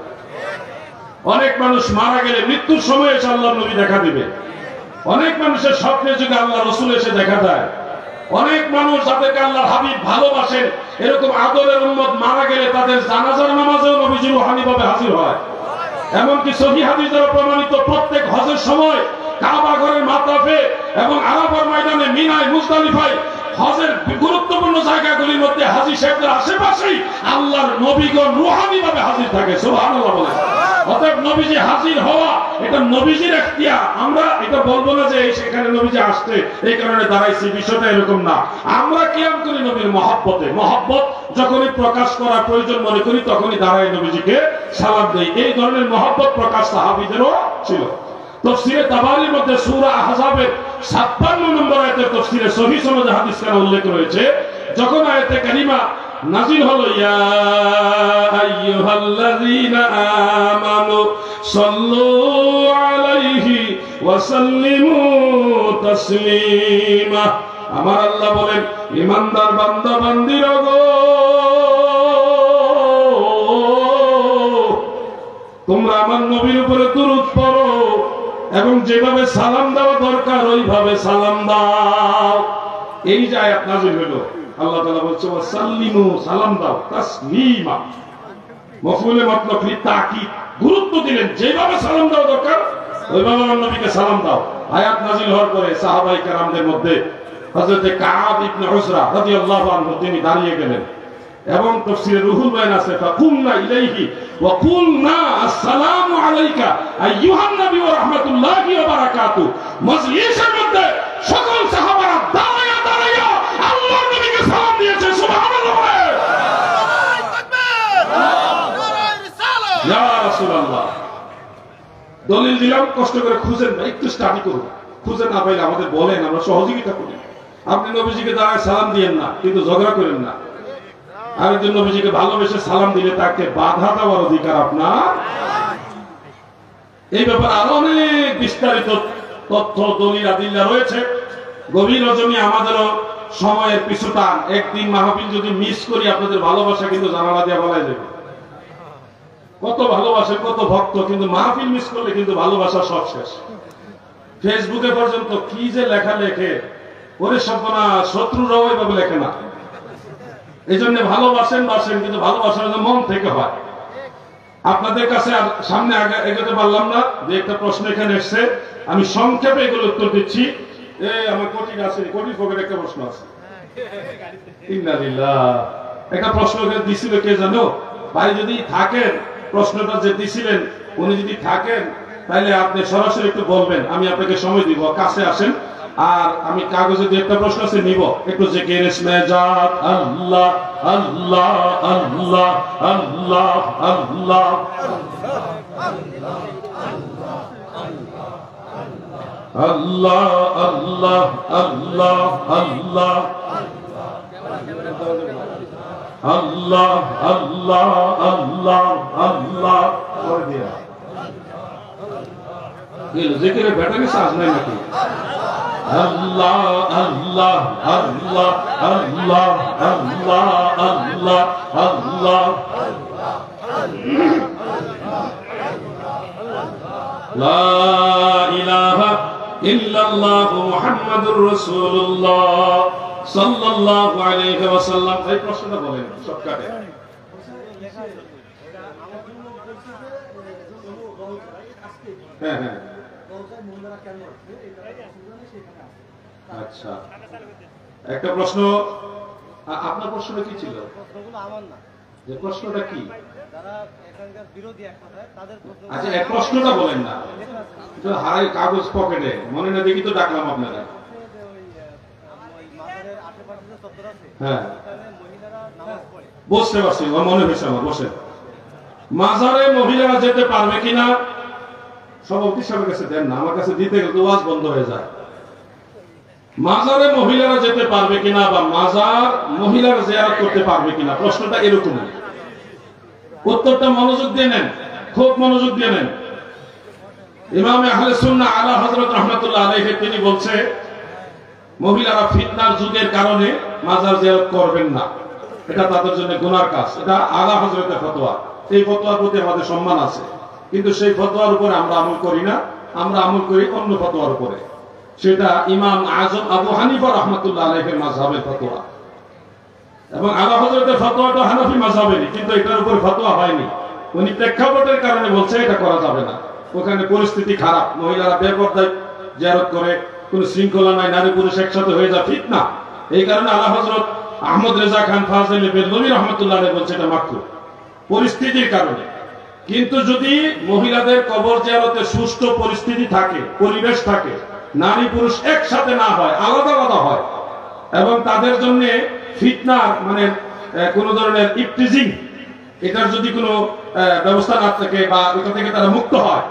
অনেক মানুষ মারা গেলে মৃত্যুর সময় এসে আল্লাহর নবী দেখা দিবে। অনেক মানুষের স্বপ্নের যুগে আল্লাহ রাসূল এসে দেখা দেয়। অনেক মানুষ যাদেরকে আল্লাহর হাবিব ভালোবাসেন, এরকম আদরের উম্মত মারা গেলে তাদের জানাজার নামাজেও নবীজি রুহানিভাবে হাজির হয়। এমনকি সহিহ হাদিস দ্বারা প্রমাণিত, প্রত্যেক হজের সময় কাবা ঘরের মাতাফে এবং আরাফার ময়দানে, মিনায়, মুজদালিফায়, হজের গুরুত্বপূর্ণ জায়গাগুলির মধ্যে হাজী সাহেবদের আশেপাশেই আল্লাহর নবীগণ রুহানিভাবে হাজির থাকে। সুবহানাল্লাহ বলে। অতএব নবীজি হাজির হওয়া এটা নবীজির এখতিয়ার। আমরা এটা বলবো না যে সেখানে নবীজি আসছে এই কারণে দাঁড়াইছি, বিষয়টা এরকম না। আমরা কিয়াম করি নবীর মহব্বতে, মহব্বত যখনই প্রকাশ করার প্রয়োজন মনে করি তখনই দাঁড়াই নবীজিকে সালাম দেই। এই ধরনের মহব্বত প্রকাশ সাহাবীদেরও ছিল। তাফসীরে তাবারীর মধ্যে সূরা আহজাবের 56 নম্বর আয়াতের তাফসীরে সহিহ সনদে হাদিস কানা উল্লেখ রয়েছে, যখন আয়াতে কারিমা নাযিল হলো, ইয়া আইয়ুহাল্লাযীনা আমানু সাল্লু আলাইহি ওয়া সাল্লিমু তাসলিমা। আমার আল্লাহ বলেন, ঈমানদার বান্দা বান্দীরা গো, তোমরা আমার নবীর উপরে দুরূদ পড়ো এবং যেভাবে সালাম দেওয়া দরকার ওইভাবে সালাম দাও। এই যে আয়াত নাযিল হলো, আল্লাহ তাআলা বলছে ওয়াসাল্লিমু, সালাম দাও, তাসলিমা মফউলে মতলব লিতাকিদ, গুরুত্ব দিলেন যেভাবে সালাম দেওয়া দরকার ওইভাবে আমার নবীকে সালাম দাও। আয়াত নাযিল হওয়ার পরে সাহাবায়ে কেরামদের মধ্যে হযরত কাব ইবনে উসরা রাদিয়াল্লাহু আনহু তিনি দাঁড়িয়ে গেলেন এবং তাফসীরে রুহুল বায়ান আছে, ফাকুমনা ইলাইহি ওয়া কুলনা আসসালামু আলাইকা আইয়ুহান নবী ওয়া রাহমাতুল্লাহি ওয়া বারাকাতুহু। মজলিসের মধ্যে সকল সাহাবারা দাঁড়ায়া দাঁড়ায়া আল্লাহর নবীকে সালাম দিয়েছে। সুবহানাল্লাহ। ইয়া রাসূলুল্লাহ, দলিল দিলাম, কষ্ট করে খুঁজেন না, একটু স্টাডি করুন, খুঁজে না পাইলে আমাদের বলেন, আমরা সহযোগিতা করি। আপনি নবীজিকে দাঁড়ায় সালাম দিয়েন না, কিন্তু ঝগড়া করেন না। আরেকজন নবীজিকে ভালোবেসে সালাম দিলে তাকে বাধা দেওয়ার অধিকার আপনার। এই ব্যাপারে আরো অনেক বিস্তারিত তথ্য দলিল আদিল্লা রয়েছে, গভীর রজনী আমাদেরও সময়ের পিছু টান। একদিন মাহফিল যদি মিস করি আপনাদের ভালোবাসা কিন্তু জানালা দিয়ে বলাই যাবে। কত ভালোবাসেন, কত ভক্ত, কিন্তু মাহফিল মিস করলে কিন্তু ভালোবাসা সব শেষ। ফেসবুকে পর্যন্ত কি যে লেখা লেখে, ওরে সর্বনা, শত্রুরাও ওইভাবে লেখে না। এই জন্য ভালোবাসেন কিন্তু ভালোবাসার মন থেকে হয়। আপনাদের কাছে আর সামনে এগোতে পারলাম না, যে একটা প্রশ্ন এখানে এসছে, আমি সংক্ষেপে এগুলো উত্তর দিচ্ছি। আমার কঠিন আছে, কঠিন পকেটে একটা প্রশ্ন আছে। একটা প্রশ্ন দিছিল কে জানো ভাই? যদি থাকেন, প্রশ্নটা যে দিছিলেন উনি যদি থাকেন, তাহলে আপনি সরাসরি একটু বলবেন, আমি আপনাকে সময় দিব, কাছে আসেন। আর আমি কাগজে দিয়ে একটা প্রশ্ন আছে নিব, একটু যে গেরেস মেজাত। আল্লাহ আল্লাহ আল্লাহ আল্লাহ আল্লাহ আল্লাহ আল্লাহ আল্লাহ আল্লাহ আল্লাহ আল্লাহ আল্লাহ আল্লাহ। জিকিরে ব্যাটারি চার্জ নাই নাকি? আল্লাহ আল্লাহ আল্লাহ আল্লাহ আল্লাহ আল্লাহ আল্লাহ। লা ইলাহা ইল্লাল্লাহ মুহাম্মাদুর রাসূলুল্লাহ সাল্লাল্লাহু আলাইহি ওয়াসাল্লাম। এই প্রশ্নটা বলেন শর্টকাটে। হ্যাঁ হ্যাঁ, আচ্ছা। একটা প্রশ্ন, আপনার প্রশ্নটা কি ছিল? যে প্রশ্নটা কি? আচ্ছা, এক প্রশ্নটা বলেন না, হারাই কাগজ পকেটে মনে না দেখি তো ডাকলাম আপনারা। হ্যাঁ, বুঝতে পারছি, মনে হয়েছে আমার। বসে, মাজারে মহিলারা যেতে পারবে কিনা? সভাপতি সাহেবের কাছে দেন না, আমার কাছে দিতে গেলে ওয়াজ বন্ধ হয়ে যায়। মাজারে মহিলারা যেতে পারবে কিনা, বা মাজার মহিলারা জিয়ারত করতে পারবে কিনা, প্রশ্নটা এরকম। উত্তরটা মনোযোগ দিয়ে নেন, খুব মনোযোগ দিয়ে নেন। ইমামে আহলে সুন্নাহ আলা হযরত রাহমাতুল্লাহ আলাইহি তিনি বলছে, মহিলারা ফিতনার যুগের কারণে মাজার জিয়ারত করবেন না, এটা তাদের জন্য গুনার কাজ। এটা আলা হযরতের ফতোয়া। এই ফতোয়ার প্রতি আমাদের সম্মান আছে, কিন্তু সেই ফতোয়ার উপরে আমরা আমল করি না, আমরা আমল করি অন্য ফতোয়ার উপরে। সেটা ইমাম আজম আবু হানিফা রাহমাতুল্লাহ আলাইহির মাযহাবের ফতোয়া, এবং আলা হযরতের ফতোয়াটা হানাফি মাযহাবেরই, কিন্তু এটার উপর ফতোয়া হয়নি। উনি প্রেক্ষাপটের কারণে বলছে এটা করা যাবে না, ওখানে পরিস্থিতি খারাপ, মহিলারা বেপরদায় জিয়ারত করে, কোন শৃঙ্খলা নাই, নারী পুরুষ একসাথে হয়ে যায়, ফিতনা। এই কারণে আলা হযরত আহমদ রেজা খান ফাজিল বেরলভী রাহমাতুল্লাহ আলাইহি বলছে এটা মাকরুহ, পরিস্থিতির কারণে। কিন্তু যদি মহিলাদের কবর জিয়ারতে সুষ্ঠু পরিস্থিতি থাকে, পরিবেশ থাকে, নারী পুরুষ একসাথে না হয়, আলাদা আলাদা হয়, এবং তাদের জন্য ফিতনার মানে কোন ধরনের ইফতিজিং, এটার যদি কোনো ব্যবস্থা না থাকে বা এটা থেকে তারা মুক্ত হয়,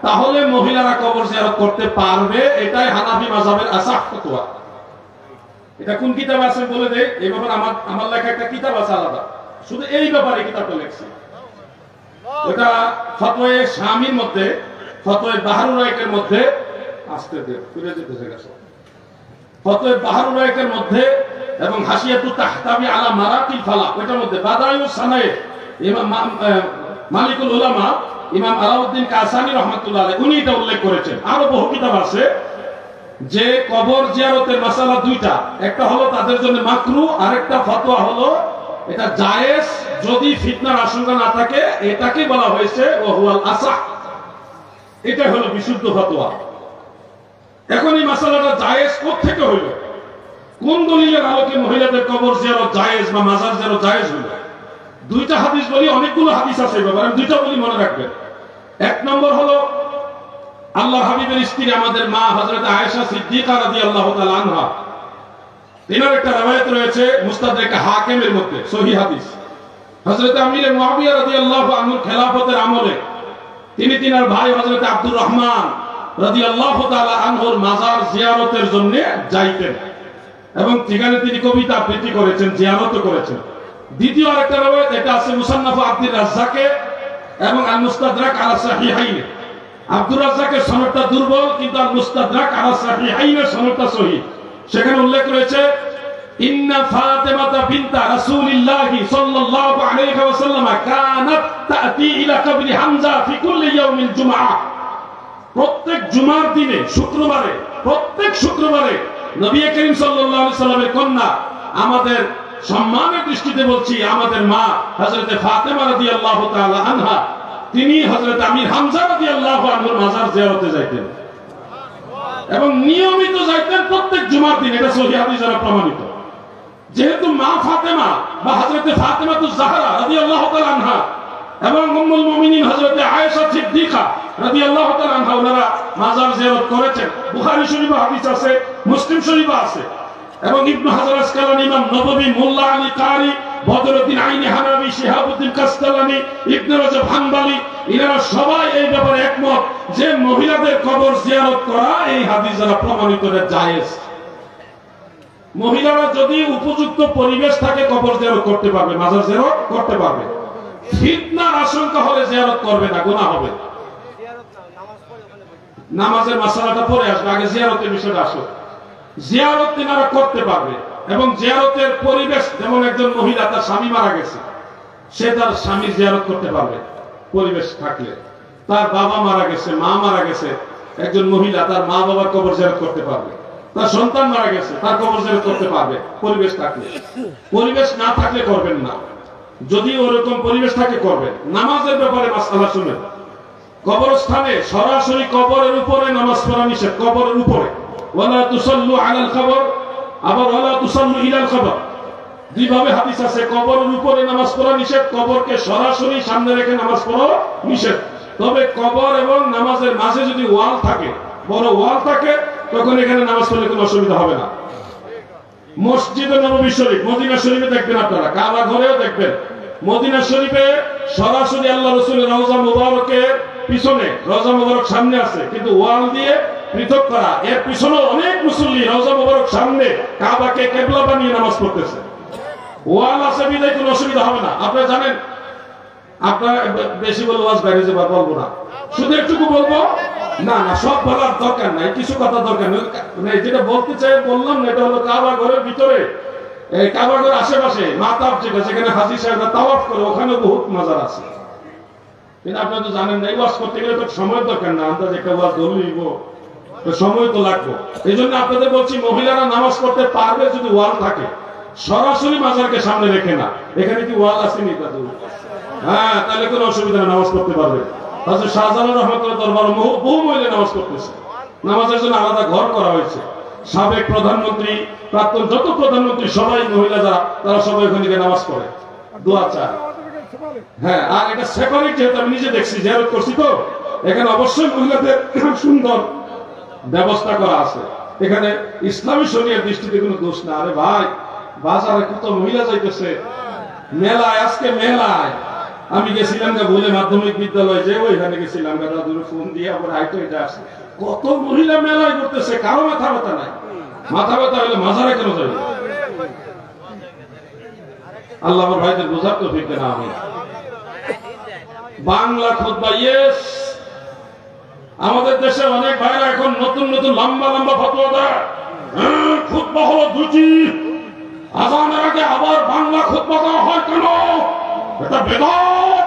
তাহলে মহিলারা কবর জিয়ারত করতে পারবে। এটাই হানাফি মাযহাবের আসাহ ফতোয়া। এটা কোন কিতাব আছে বলে দেয়, এই ব্যাপারে আমার লেখা একটা কিতাব আছে আলাদা, শুধু এই ব্যাপারে কিতাবটা লেখছি। এটা ফতোয়ে শামির মধ্যে, ফতোয়ে বাহরুল রাইকের মধ্যে, আস্তে দিয়ে ফিরে যেতে গেছে, ফতোয়ে বাহরুল রাইকের মধ্যে, এবং হাসিয়াতুত তাহতাবি আলা মারাকিল ফালাক ওইটার মধ্যে, বাদায়ুস সানায়ে ইমাম মালিকুল উলামা ইমাম আলাউদ্দিন কাসানি রাহমাতুল্লাহ আলাইহি উনি এটা উল্লেখ করেছেন। আরো বহু কিতাব আছে যে কবর জিয়ারতের মাসালা দুইটা, একটা হলো তাদের জন্য মাকরুহ, আরেকটা ফতোয়া হলো এটা জায়েজ যদি ফিতনার আশঙ্কা না থাকে। এটাকে বলা হয়েছে ওয়াহুয়াল আসাহ, এটা হলো বিশুদ্ধ ফতোয়া। এখন এই মাসালাটা জায়েজ কোত্থেকে হইল, কোন দলিলের আলোকে মহিলাদের কবর জিয়ারত জায়েজ বা মাজার জিয়ারত জায়েজ হইল? দুইটা হাদিস বলি, অনেকগুলো হাদিস আছে ব্যাপারে, দুইটা বলি মনে রাখবেন। এক নম্বর হলো আল্লাহর হাবিবের স্ত্রী আমাদের মা হযরত আয়েশা সিদ্দিকা রাদিয়াল্লাহু তাআলা আনহা, তিনার একটা রওয়ায়াত রয়েছে মুস্তাদরাক হাকিমের মধ্যে, সহিহ হাদিস। হযরত আমির মুআবিয়া রাদিয়াল্লাহু আনহুর খেলাফতের আমলে তিনি তিনার ভাই হযরত আব্দুর রহমান রাদিয়াল্লাহু তাআলা আনহুর মাজার জিয়ারতের জন্য যাইতেন, এবং সেখানে তিনি কবিতা আবৃত্তি করেছেন, জিয়ারত করেছেন। দ্বিতীয় আরেকটা রওয়ায়াত, এটা আছে মুসান্নাফ আব্দুর রাজ্জাকে এবং আল মুস্তাদরাক আলা সাহিহাইন। আব্দুর রাজ্জাকের সনদটা দুর্বল, কিন্তু আল মুস্তাদরাক আলা সাহিহাইনের সনদটা সহিহ। সেখানে উল্লেখ রয়েছে ইন্না ফাতিমাতা বিনতা রাসূলিল্লাহ সাল্লাল্লাহু আলাইহি ওয়াসাল্লাম কানাত তাতি ইলা কবরি হামজা ফি কুল্লি ইয়াউমিল জুমআহ। প্রত্যেক জুমার দিনে শুক্রবারে, প্রত্যেক শুক্রবারে নবী করিম সাল্লাল্লাহু আলাইহি সাল্লামের কন্যা, আমাদের সম্মানের দৃষ্টিতে বলছি আমাদের মা হযরতে ফাতেমা রাদিয়াল্লাহু তাআলা আনহা, তিনি হযরত আমির হামজা রাদিয়াল্লাহু আনহুর মাজার জিয়ারতে যাইতেন এবং নিয়মিত যাইতেন প্রত্যেক জুমার দিন। এটা সহিহ হাদিস দ্বারা প্রমাণিত। যেহেতু মা ফাতেমা বা হযরতে ফাতেমাতুজ জাহরা রাদিয়াল্লাহু তাআলা আনহা এবং উম্মুল মুমিনিন হযরতে আয়েশা সিদ্দিকা রাদিয়াল্লাহু তাআলা আনহা ওনারা মাজার জিয়ারত করেছেন। বুখারী শরীফে হাদিস আছে, মুসলিম শরীফে আছে। এবং ইবনে হাজার আসকালানী, ইমাম নববী, মোল্লা আলী কারি, বদরুদ্দিন আইনি হানাবি, শিহাবুদ্দিন কাসতালানী, ইবনে রাজব হাম্বলী, এনারা সবাই এই ব্যাপারে একমত যে মহিলাদের কবর জিয়ারত করা এই হাদিস দ্বারা প্রমাণিত জায়েজ। মহিলারা যদি উপযুক্ত পরিবেশ থাকে কবর জিয়ারত করতে পারবে, মাজার জিয়ারত করতে পারবে। ফিতনার আশঙ্কা হলে জিয়ারত করবে না, গুনাহ হবে। নামাজের মাসালাটা পরে আসবে, আগে জিয়ারতের বিষয়টা আসবে। জিয়ারত তিনারা করতে পারবে এবং জিয়ারতের পরিবেশ, যেমন একজন মহিলা তার স্বামী মারা গেছে, সে তার স্বামী জিয়ারত করতে পারবে পরিবেশ থাকলে। তার বাবা মারা গেছে, মা মারা গেছে, একজন মহিলা তার মা বাবার কবর জিয়ারত করতে পারবে। তার সন্তান মারা গেছে, তার কবর জিয়ারত করতে পারবে পরিবেশ থাকলে। পরিবেশ না থাকলে করবেন না। যদি ওরকম পরিবেশ থাকে করবেন। নামাজের ব্যাপারে মাসআলা শুনেন। কবরস্থানে সরাসরি কবরের উপরে নামাজ পড়া নিষেধ। কবরের উপরে ওয়ালা তুসাল্লু আলাল কবর, আবার ওয়ালা তুসাল্লু ইলাল কবর, দুইভাবে হাদিস আছে। কবরের উপরে নামাজ পড়া নিষেধ, কবরকে সরাসরি সামনে রেখে নামাজ পড়া নিষেধ। তবে কবর এবং নামাজের মাঝে যদি ওয়াল থাকে, বড় ওয়াল থাকে, তখন এখানে নামাজ পড়লে কোনো অসুবিধা হবে না। মসজিদে নববী শরীফ, মদিনা শরীফে দেখবেন আপনারা, কাবা ঘরেও দেখবেন। মদিনা শরীফে সরাসরি আল্লাহ রাসূলের রওজা মুবারকের পিছনে, রওজা মুবারক সামনে আছে, কিন্তু ওয়াল দিয়ে পৃথক করা। এর পিছনে অনেক মুসল্লি রওজা মুবারক সামনে কাবাকে কিবলা বানিয়ে নামাজ পড়তেছে। ওয়াল আছে বিধায় কোনো অসুবিধা হবে না। আপনারা জানেন, আপনারা বেশি বলে ওয়াজ বাইরে যে বলবো না, শুধু একটুকু বলবো। না না, সব বলার দরকার নাই, কিছু কথা দরকার নেই। যেটা বলতে চাই বললাম না, এটা হলো কাবা ঘরের ভিতরে, এই কাবা ঘরের আশেপাশে মাতাব যেটা, যেখানে হাজী সাহেবরা তাওয়াফ করে, ওখানে বহুত মাজার আছে। কিন্তু আপনারা তো জানেন না, এই ওয়াজ করতে গেলে তো সময় দরকার না। আমরা একটা ওয়াজ ধরলিব, সময় তো লাগবে। এই জন্য আপনাদের বলছি, মহিলারা নামাজ পড়তে পারবে যদি ওয়াল থাকে, সরাসরি মাজারকে সামনে রেখে না। এখানে কি ওয়াল আসেনি দাদু? হ্যাঁ, তাহলে কোনো অসুবিধা নেই, নামাজ পড়তে পারবে। তাহলে শাহজালাল রহমতুল্লাহ দরবারে বহু মহিলা নামাজ পড়তেছে। নামাজের জন্য আলাদা ঘর করা হয়েছে। সাবেক প্রধানমন্ত্রী, প্রাক্তন যত প্রধানমন্ত্রী সবাই মহিলা যারা, তারা সবাই ওখানে গিয়ে নামাজ পড়ে, দোয়া চায়। হ্যাঁ, আর এটা সেপারেট, যেহেতু আমি নিজে দেখছি, জিয়ারত করছি, তো এখানে অবশ্যই মহিলাদের সুন্দর ব্যবস্থা করা আছে। এখানে ইসলামী শরীয়তের দৃষ্টিতে কোনো দোষ না। আরে ভাই, বাজারে কত মহিলা যাইতেছে, মেলায়, আজকে মেলায় আমি গেছিলাম বলে মাধ্যমিক বিদ্যালয়, যে ওইখানে গেছিলাম, দাদুর ফোন দিয়ে আবার আইতো, এটা আসে, কত মহিলা মেলায় করতেছে, কারো মাথা ব্যথা নাই। মাথা ব্যথা হলে মাজারে কেন যাবে? আল্লাহ আমার ভাইদের বোঝার তো ঠিক না। আমি বাংলা খুতবা, ইয়েস, আমাদের দেশে অনেক ভাইরা এখন নতুন নতুন লম্বা লম্বা ফতোয়া দেয়। খুতবা হলো দুটি, আযানের আগে আবার বাংলা খুতবা দেওয়া হয় কেন? এটা বেদাত।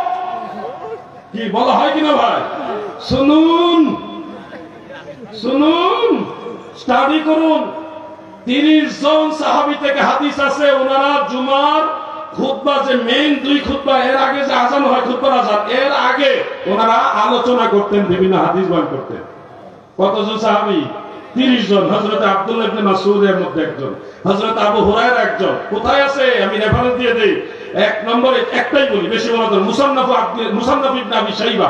কি বলা হয় কিনা ভাই? শুনুন, শুনুন, স্টাডি করুন। 30 জন সাহাবী থেকে হাদিস আছে, ওনারা জুমার খুতবা, যে মেইন দুই খুতবা, এর আগে যে আযান হয়, খুতবার আযান, এর আগে ওনারা আলোচনা করতেন, বিভিন্ন হাদিস বয়ান করতেন। কতজন সাহাবী? 30 জন। হযরত আব্দুল্লাহ ইবনে মাসউদ এর মধ্যে একজন, হযরত আবু হুরায়রা একজন। কোথায় আছে? আমি রেফারেন্স দিয়ে দেই। এক নম্বরে একটাই বলি, বেশি বলা তো, মুসান্নাফ ইবনে আবি শাইবা।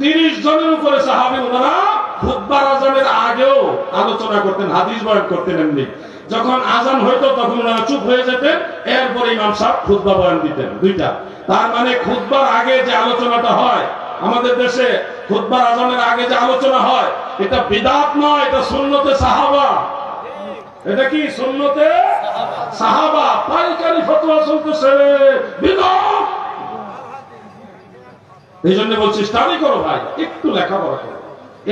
30 জনের উপরে সাহাবী, ওনারা খুতবার আযানের আগেও আলোচনা করতেন, হাদিস বয়ান করতেন। এমনি যখন আযান হইতো তখন ওনারা চুপ হয়ে যেতেন, এরপরে ইমাম সাহেব খুতবা বয়ান দিতেন। দুইটা। তার মানে খুতবার আগে যে আলোচনাটা হয় আমাদের দেশে, খুতবার আযানের আগে যে আলোচনা হয়, এটা বিদআত নয়, এটা সুন্নতে সাহাবা। এটা কি? সুন্নতে সাহাবা। পাইকারি ফতোয়া চলতেছে, বিদআত। এই জন্য বলছি, স্টাডি করো ভাই, একটু লেখাপড়া করো।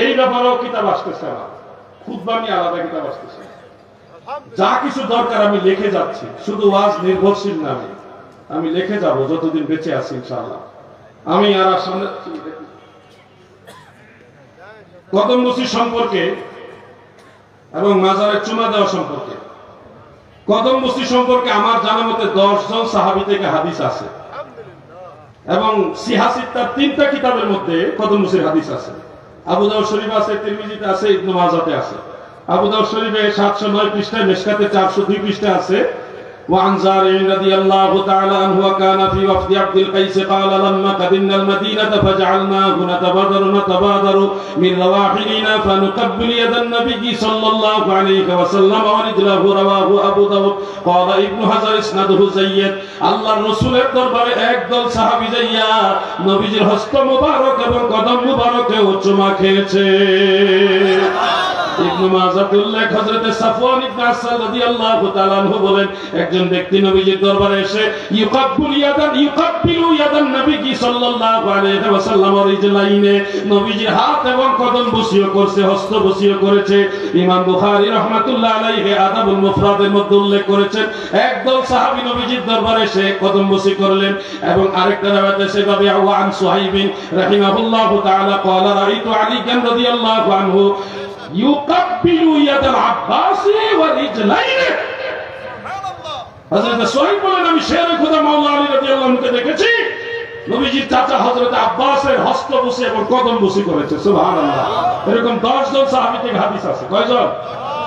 এই ব্যাপারেও কিতাব আসতেছে না, খুতবা নিয়ে আলাদা কিতাব আসতেছে। যা কিছু দরকার আমি লিখে যাচ্ছি, শুধু ওয়াজ নির্ভরশীল না, আমি লিখে যাব যতদিন বেঁচে আছি ইনশাআল্লাহ। আমি আর সামনে কদমবসি সম্পর্কে এবং মাজারে চুমা দেওয়া সম্পর্কে, কদমবসি সম্পর্কে আমার জানা মতে 10 জন সাহাবী থেকে হাদিস আছে এবং সিহাসিত্তার 3টা কিতাবের মধ্যে কদমবসির হাদিস আছে। আবু দাউদ শরীফ আছে, তিরমিজিতে আছে, ইবনে মাজাতে আছে। আবু দাউদ শরীফে 709 পৃষ্ঠায়, মিশকাতে 402 পৃষ্ঠায় আছে। وعن زارع رضي الله تعالى عنه وكان في وفد عبد القيس قال لما قدمنا المدينة فجعلناه نتبادر من رواحلنا فنقبل يد النبي صلى الله عليه وسلم ورجله رواه أبو داود قال ابن حجر اسناده جيد আল্লাহর রাসূলের দরবারে একদল সাহাবী যাইয়া নবীজির হস্ত মুবারক এবং কদম মুবারকে চুমা খেয়েছে। ইবনে মাজাহ উল্লেখ হযরত সাফওয়ান ইবনে আসাদ রাদিয়াল্লাহু তাআলা আনহু বলেন, একজন ব্যক্তি নবীজির দরবারে এসে ইউকাব্বিলু ইয়াদান নবী সাল্লাল্লাহু আলাইহি ওয়াসাল্লাম রিজলাইনে, নবীজির হাত এবং কদম বসিও করছে, হস্ত বসিও করেছে। ইমাম বুখারী রাহমাতুল্লাহ আলাইহি আদাবুল মুফরাদের মধ্যে উল্লেখ করেছেন, একদল সাহাবী নবীজির দরবারে এসে কদম বসি করলেন। এবং আরেকটা রাওয়ায়াতে সেভাবে আন সুহাইবিন রাহিমাহুল্লাহু তাআলা ক্বালা রাআইতু আলীকান রাদিয়াল্লাহু আনহু ইউকাব্বিলু ইয়াদাল আব্বাসি ওয়া রিজলাইনি। হযরত সুহাইব বলেন, আমি শের খোদা মাওলা আলী রাদিয়াল্লাহু আনহুকে দেখেছি নবীজির চাচা হযরত আব্বাসের হস্ত বসি এবং কদম বসি করেছে। সুবহানাল্লাহ। এরকম 10 জন সাহাবী থেকে হাদিস আছে। কয়জন?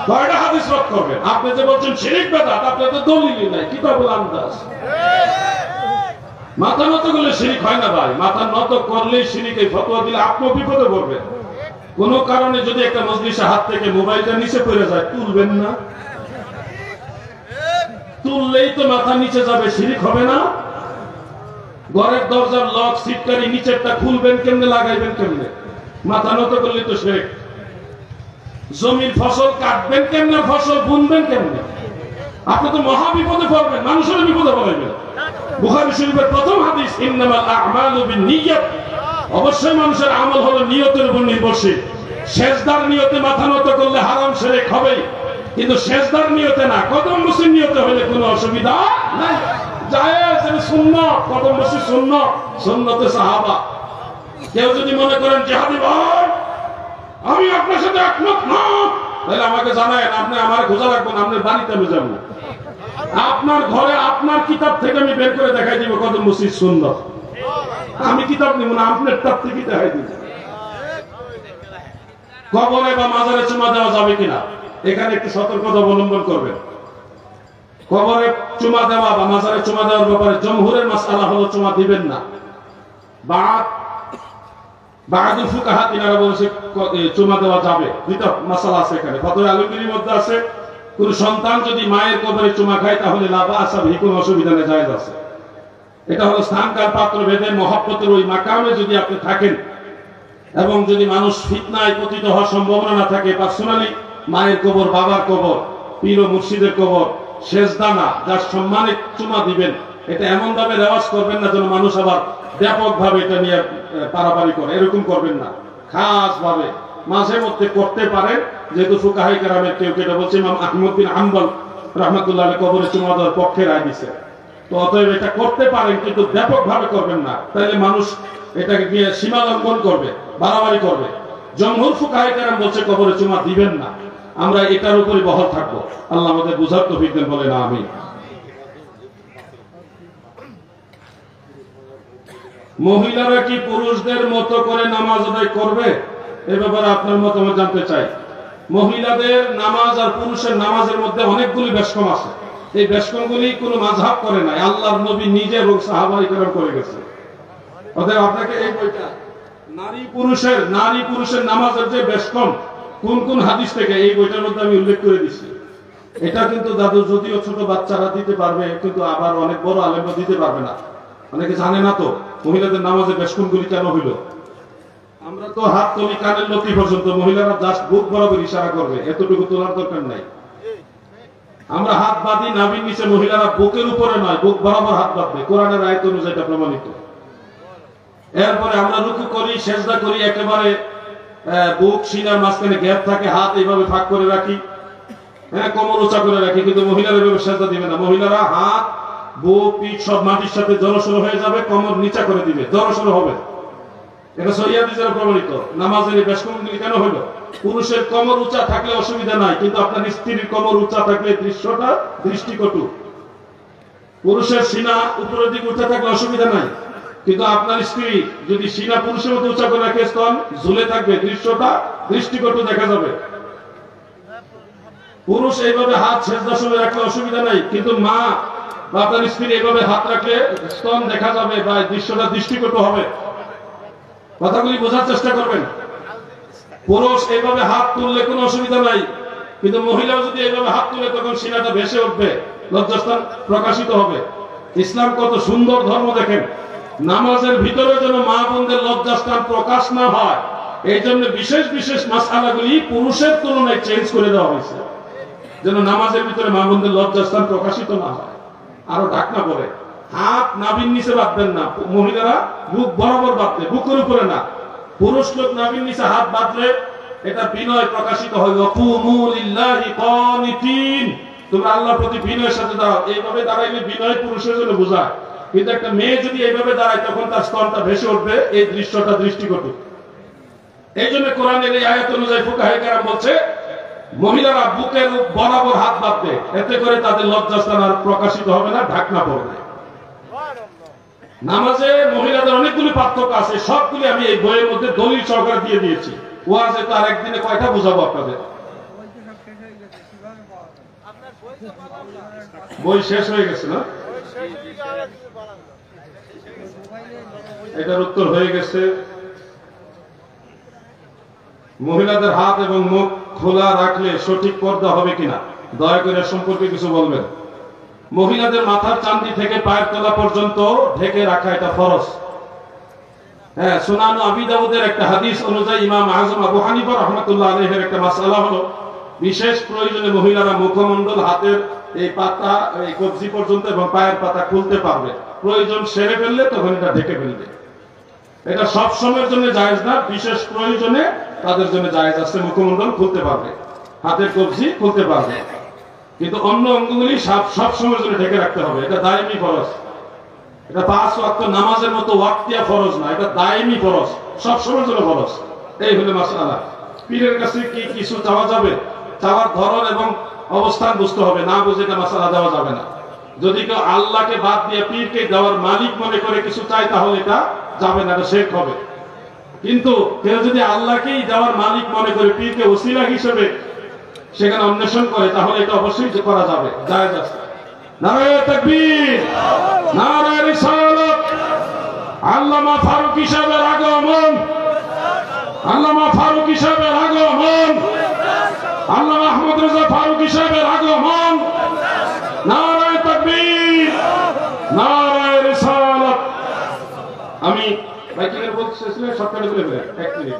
কয়টা হাদিস রদ করবেন? আপনি যে বলছেন শিরক বিদআত, আপনার তো দলিলই নাই, কিতাবুল আন্দাজ। মাথা নত করলে শিরক হয় না ভাই, মাথা নত করলেই শিরক। এই ফতোয়া দিলে আপনিও বিপদে পড়বেন। কোন কারণে যদি একটা মজলিসে হাত থেকে মোবাইলটা নিচে পড়ে যায়, তুলবেন না, তুললেই তো মাথা নিচে যাবে, শিরক হবে না? ঘরের দরজার লক সিটকারি নিচেরটা খুলবেন কেমনে, লাগাইবেন কেমনে? মাথা নত করলে তো শিরক। জমির ফসল কাটবেন কেমনে, ফসল বুনবেন কেমনে? আপনি তো মহা বিপদে পড়বেন, মানুষের বিপদে পড়াইবেন। বুখারী শরীফের প্রথম হাদিস, ইন্নামাল আ'মালু বিন্নিয়াত, অবশ্যই মানুষের আমল হলো নিয়তের উপর নির্ভরশীল। সেজদার নিয়তে মাথা নত করলে হারাম শিরক হবে, কিন্তু সেজদার নিয়তে না, কদম বসির নিয়তে হলে কোনো অসুবিধা নাই, জায়েজ। সুন্নাত, কদম বসি সুন্নাত, সুন্নতে সাহাবা। কেউ যদি মনে করেন জিহাদি ভাই আমি আপনার সাথে একমত না, তাহলে আমাকে জানায়েন, আপনি আমার খোঁজা রাখবেন, আপনার বাড়িতে আমি যাবো, আপনার ঘরে আপনার কিতাব থেকে আমি বের করে দেখাই দিব কদম বসির সুন্নাত। আমি কিতাব নিব না, আপনার কিতাব থেকে দেখাই দিব। কবরে বা মাজারে চুমা দেওয়া যাবে কিনা, এখানে একটু সতর্কতা অবলম্বন করবেন। কবরে চুমা দেওয়া বা মাজারে চুমা দেওয়ার ব্যাপারে জমহুরের মাসআলা হলো চুমা দিবেন না। বা'দুল ফুকাহা তিনারা বলেছে চুমা দেওয়া যাবে, দুইটা মাসআলা আছে এখানে। ফতোয়া আলমগীরের মধ্যে আছে, কোন সন্তান যদি মায়ের কবরে চুমা খায় তাহলে লা বা'সা বিহি, কোনো অসুবিধা নেই, জায়েজ আছে। এটা হলো স্থানকাল পাত্র ভেদে মহব্বতের ওই মাকামে যদি আপনি থাকেন এবং যদি মানুষ ফিতনায় পতিত হওয়ার সম্ভাবনা না থাকে, পার্সোনালি মায়ের কবর, বাবার কবর, পীর ও মুর্শিদের কবর, সেজদানা যার সম্মানে চুমা দিবেন, এটা এমন ভাবে রেওয়াজ করবেন না যেন মানুষ আবার ব্যাপক ভাবে এটা নিয়ে পারাপারি করে, এরকম করবেন না। খাস ভাবে মাঝে মধ্যে করতে পারেন, যেহেতু ফুকাহায়ে কেরামের কেউ কেটে বলছে, ইমাম আহমদ বিন হাম্বল রাহমাতুল্লাহ আলাইহি কবরে চুমা দেওয়ার পক্ষে রায় দিয়েছে। তো অতএব এটা করতে পারেন, কিন্তু ব্যাপক ভাবে করবেন না, তাহলে মানুষ এটাকে গিয়ে সীমা লঙ্ঘন করবে, বাড়াবাড়ি করবে। জমহুর ফুকাহায়ে কেরাম বলছে কবরে চুমা দিবেন না। আমরা এটার উপরে বহাল থাকবো। আল্লাহ আমাদের বুঝার তৌফিক দেন, বলেন আমিন। মহিলারা কি পুরুষদের মতো করে নামাজ আদায় করবে, এ ব্যাপারে আপনার মতামত জানতে চাই। মহিলাদের নামাজ আর পুরুষের নামাজের মধ্যে অনেকগুলি বেশকম আছে। এই বেশকমগুলি কোনো মাযহাব করে নাই, আল্লাহর নবী নিজে এবং সাহাবায়ে কেরাম করে গেছে। অতএব আপনাকে এই বইটা নারী পুরুষের নামাজের যে বেশকম কোন কোন হাদিস থেকে, এই বইটার মধ্যে আমি উল্লেখ করে দিচ্ছি। এটা কিন্তু দাদু যদিও ছোট বাচ্চারা দিতে পারবে, কিন্তু আবার অনেক বড় আলেমরা দিতে পারবে না। অনেকে জানে না তো মহিলাদের নামাজের বেশকমগুলি কেন হইল। আমরা তো হাত তুলি কানের লতি পর্যন্ত, মহিলারা জাস্ট বুক বরাবর ইশারা করবে, এতটুকু তোলার দরকার নাই। আমরা হাত বাঁধি নাভির নিচে, মহিলারা বুকের উপরে নয়, বুক বরাবর হাত বাঁধবে, কোরআনের আয়াত অনুযায়ী এটা প্রমাণিত। এরপরে আমরা রুকু করি, সেজদা করি, একেবারে বুক সিনার মাঝখানে গ্যাপ থাকে, হাত এইভাবে ফাঁক করে রাখি। হ্যাঁ, কোমর উঁচা করে রাখে, কিন্তু মহিলারা এভাবে সেজদা দিবে না। মহিলারা হাত, বুক, পিঠ সব মাটির সাথে জড়সড় হয়ে যাবে, কোমর নিচা করে দিবে, জড়সড় হবে। এটা সহিহ হাদিসে প্রমাণিত। নামাজের এই বেশকমগুলি কেন হলো? পুরুষের কোমর উঁচা থাকলে অসুবিধা নাই, কিন্তু আপনার স্ত্রীর কোমর উঁচা থাকলে দৃশ্যটা দৃষ্টিকটু। পুরুষের সিনা উপরের দিকে উঁচা থাকলে অসুবিধা নাই, কিন্তু আপনার স্ত্রী যদি সিনা পুরুষের মতো উঁচা করে রাখে, স্তন ঝুলে থাকবে, দৃশ্যটা দৃষ্টিকটু দেখা যাবে। পুরুষ এইভাবে হাত সেজদার সময় রাখলে অসুবিধা নাই, কিন্তু মা বা আপনার স্ত্রী এইভাবে হাত রাখলে স্তন দেখা যাবে বা দৃশ্যটা দৃষ্টিকটু হবে। কথাগুলি বোঝার চেষ্টা করবেন। পুরুষ এইভাবে হাত তুললে কোনো অসুবিধা নাই, কিন্তু মহিলাও যদি এইভাবে হাত তুলে তখন সিনাটা ভেসে উঠবে, লজ্জাস্থান প্রকাশিত হবে। ইসলাম কত সুন্দর ধর্ম দেখেন। নামাজের ভিতরে যেন মা বোনদের লজ্জাস্থান প্রকাশ না হয়, এই জন্য বিশেষ বিশেষ মাসআলাগুলি পুরুষের তুলনায় চেঞ্জ করে দেওয়া হয়েছে, যেন নামাজের ভিতরে মা বোনদের লজ্জাস্থান প্রকাশিত না হয়। আরো ঢাকনা পরে হাত নাভির নিচে বাঁধবেন না, মহিলারা বুক বরাবর বাঁধবে, বুকের উপরে না। পুরুষ লোক নাভির নিচে হাত বাঁধলে এটা বিনয় প্রকাশিত হয়। ওয়াকুমু লিল্লাহি কানিতিন, তোমরা আল্লাহর প্রতি বিনয়ের সাথে দাঁড়াও। এইভাবে দাঁড়াইলে বিনয় পুরুষের জন্য বোঝায়, কিন্তু একটা মেয়ে যদি এইভাবে দাঁড়ায় তখন তার স্তনটা ভেসে উঠবে, এই দৃশ্যটা দৃষ্টিকটু। এই জন্য কোরআনের এই আয়াত অনুযায়ী ফুকাহে কেরাম বলছে মহিলারা বুকের বরাবর হাত বাঁধবে, এতে করে তাদের লজ্জাস্থান আর প্রকাশিত হবে না, ঢাকনা পড়বে। নামাজে মহিলাদের অনেকগুলি পার্থক্য আছে, সবগুলি আমি এই বইয়ের মধ্যে দলিল সহকারে দিয়ে দিয়েছি। ওয়াজে তো আর একদিনে কয়টা বুঝাবো আপনাদের? বই শেষ হয়ে গেছে না? এটার উত্তর হয়ে গেছে। মহিলাদের হাত এবং মুখ খোলা রাখলে সঠিক পর্দা হবে কিনা, দয়া করে সম্পর্কে কিছু বলবেন। মহিলাদের মাথার চান্দি থেকে পায়ের তলা পর্যন্ত ঢেকে রাখা এটা ফরজ। হ্যাঁ, সুনান আবি দাউদের একটা হাদিস অনুযায়ী ইমাম আযম আবু হানিফা রাহমাতুল্লাহ আলাইহির একটা মাসআলা হলো, বিশেষ প্রয়োজনে মহিলারা মুখমণ্ডল, হাতের এই পাতা, এই কবজি পর্যন্ত এবং পায়ের পাতা খুলতে পারবে। প্রয়োজন সেরে ফেললে তখন এটা ঢেকে ফেলবে। এটা সব সময়ের জন্য জায়েজ না, বিশেষ প্রয়োজনে তাদের জন্য জায়েজ আছে। মুখমণ্ডল খুলতে পারবে, হাতের কবজি খুলতে পারবে, কিন্তু অন্য অঙ্গগুলি সব সময়ের জন্য ঢেকে রাখতে হবে। এটা দায়মি ফরজ। এটা 5 ওয়াক্ত নামাজের মতো ওয়াক্তিয়া ফরজ না, এটা দায়মি ফরজ, সব সময়ের জন্য ফরজ। এই হলো মাসআলা। পীরের কাছে কি কিছু চাওয়া যাবে? চাওয়ার ধরন এবং অবস্থান বুঝতে হবে, না বুঝে এটা মাসআলা দেওয়া যাবে না। যদি কেউ আল্লাহকে বাদ দিয়ে পীরকে দেওয়ার মালিক মনে করে কিছু চায়, তাহলে এটা যাবে না, এটা শিরক হবে। কিন্তু কেউ যদি আল্লাহকেই দেওয়ার মালিক মনে করে পীরকে ওসিলা হিসেবে সেখানে অন্বেষণ করে, তাহলে এটা অবশ্যই করা যাবে, জায়েজ আছে। নারায়ে তাকবীর, নারায়ে রিসালাত। আল্লামা ফারুকী সাহেবের আগমন, আল্লামা ফারুকী সাহেবের আগমন, আল্লামা আহমদ রেজা ফারুকী সাহেবের আগমন। নারায়ে তাকবীর, নারায়ে রিসালাত। আমি ভাই কি বলতেছিলেন? সবটা বলে বলেন, 1 মিনিট।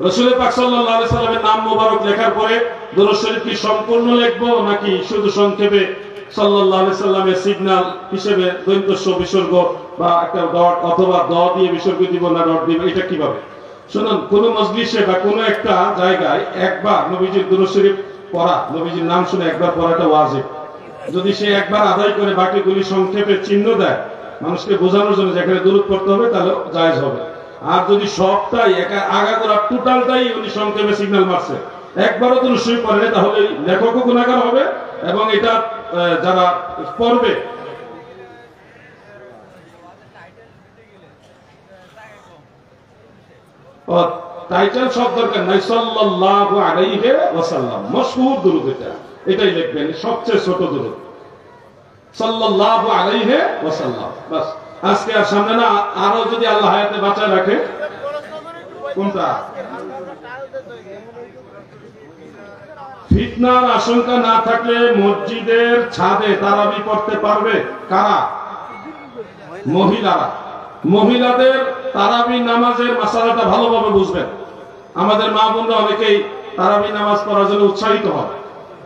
রাসূল পাক সাল্লাল্লাহু আলাইহি সাল্লামের নাম মোবারক লেখার পরে দরুদ শরীফ কি সম্পূর্ণ লিখবো, নাকি শুধু সংক্ষেপে সাল্লাল্লাহু আলাইহি সাল্লামের সিগন্যাল হিসেবে দন্তস্ব বিসর্গ বা একটা ডট অথবা দ দিয়ে বিসর্গ দিব, না ডট দিব, এটা কিভাবে? শুনুন, কোন মজলিসে বা কোন একটা জায়গায় একবার নবীজির দরুদ শরীফ পড়া, নবীজির নাম শুনে একবার পড়াটা ওয়াজিব। যদি সে একবার আদায় করে বাকিগুলি সংক্ষেপে চিহ্ন দেয় মানুষকে বোঝানোর জন্য যেখানে দরুদ পড়তে হবে, তাহলে জায়েজ হবে। আর যদি সবটাই আগাগোড়া টোটালটাই উনি সংক্ষেপে সিগন্যাল মারছে, একবারও দরুদ শরীফ পড়ে, তাহলে লেখকও গুনাহগার হবে এবং এটা যারা পড়বে টাইটেল সব দরকার নাই, সাল্লাল্লাহু আলাইহি ওয়াসাল্লাম মশহুর দরুদ, এটাই লিখবেন, সবচেয়ে ছোট দরুদ, সাল্লাল্লাহু আলাইহি ওয়াসাল্লাম। বাস, আজকে আর সামনে না, আরো যদি আল্লাহ হায়াতে বাঁচায় রাখে। কোনটা? ফিতনার আশঙ্কা না থাকলে মসজিদের ছাদে তারাবি পড়তে পারবে কারা? মহিলারা। মহিলাদের তারাবি নামাজের মাসালাটা ভালোভাবে বুঝবেন। আমাদের মা বোনরা অনেকেই তারাবি নামাজ পড়ার জন্য উৎসাহিত হয়।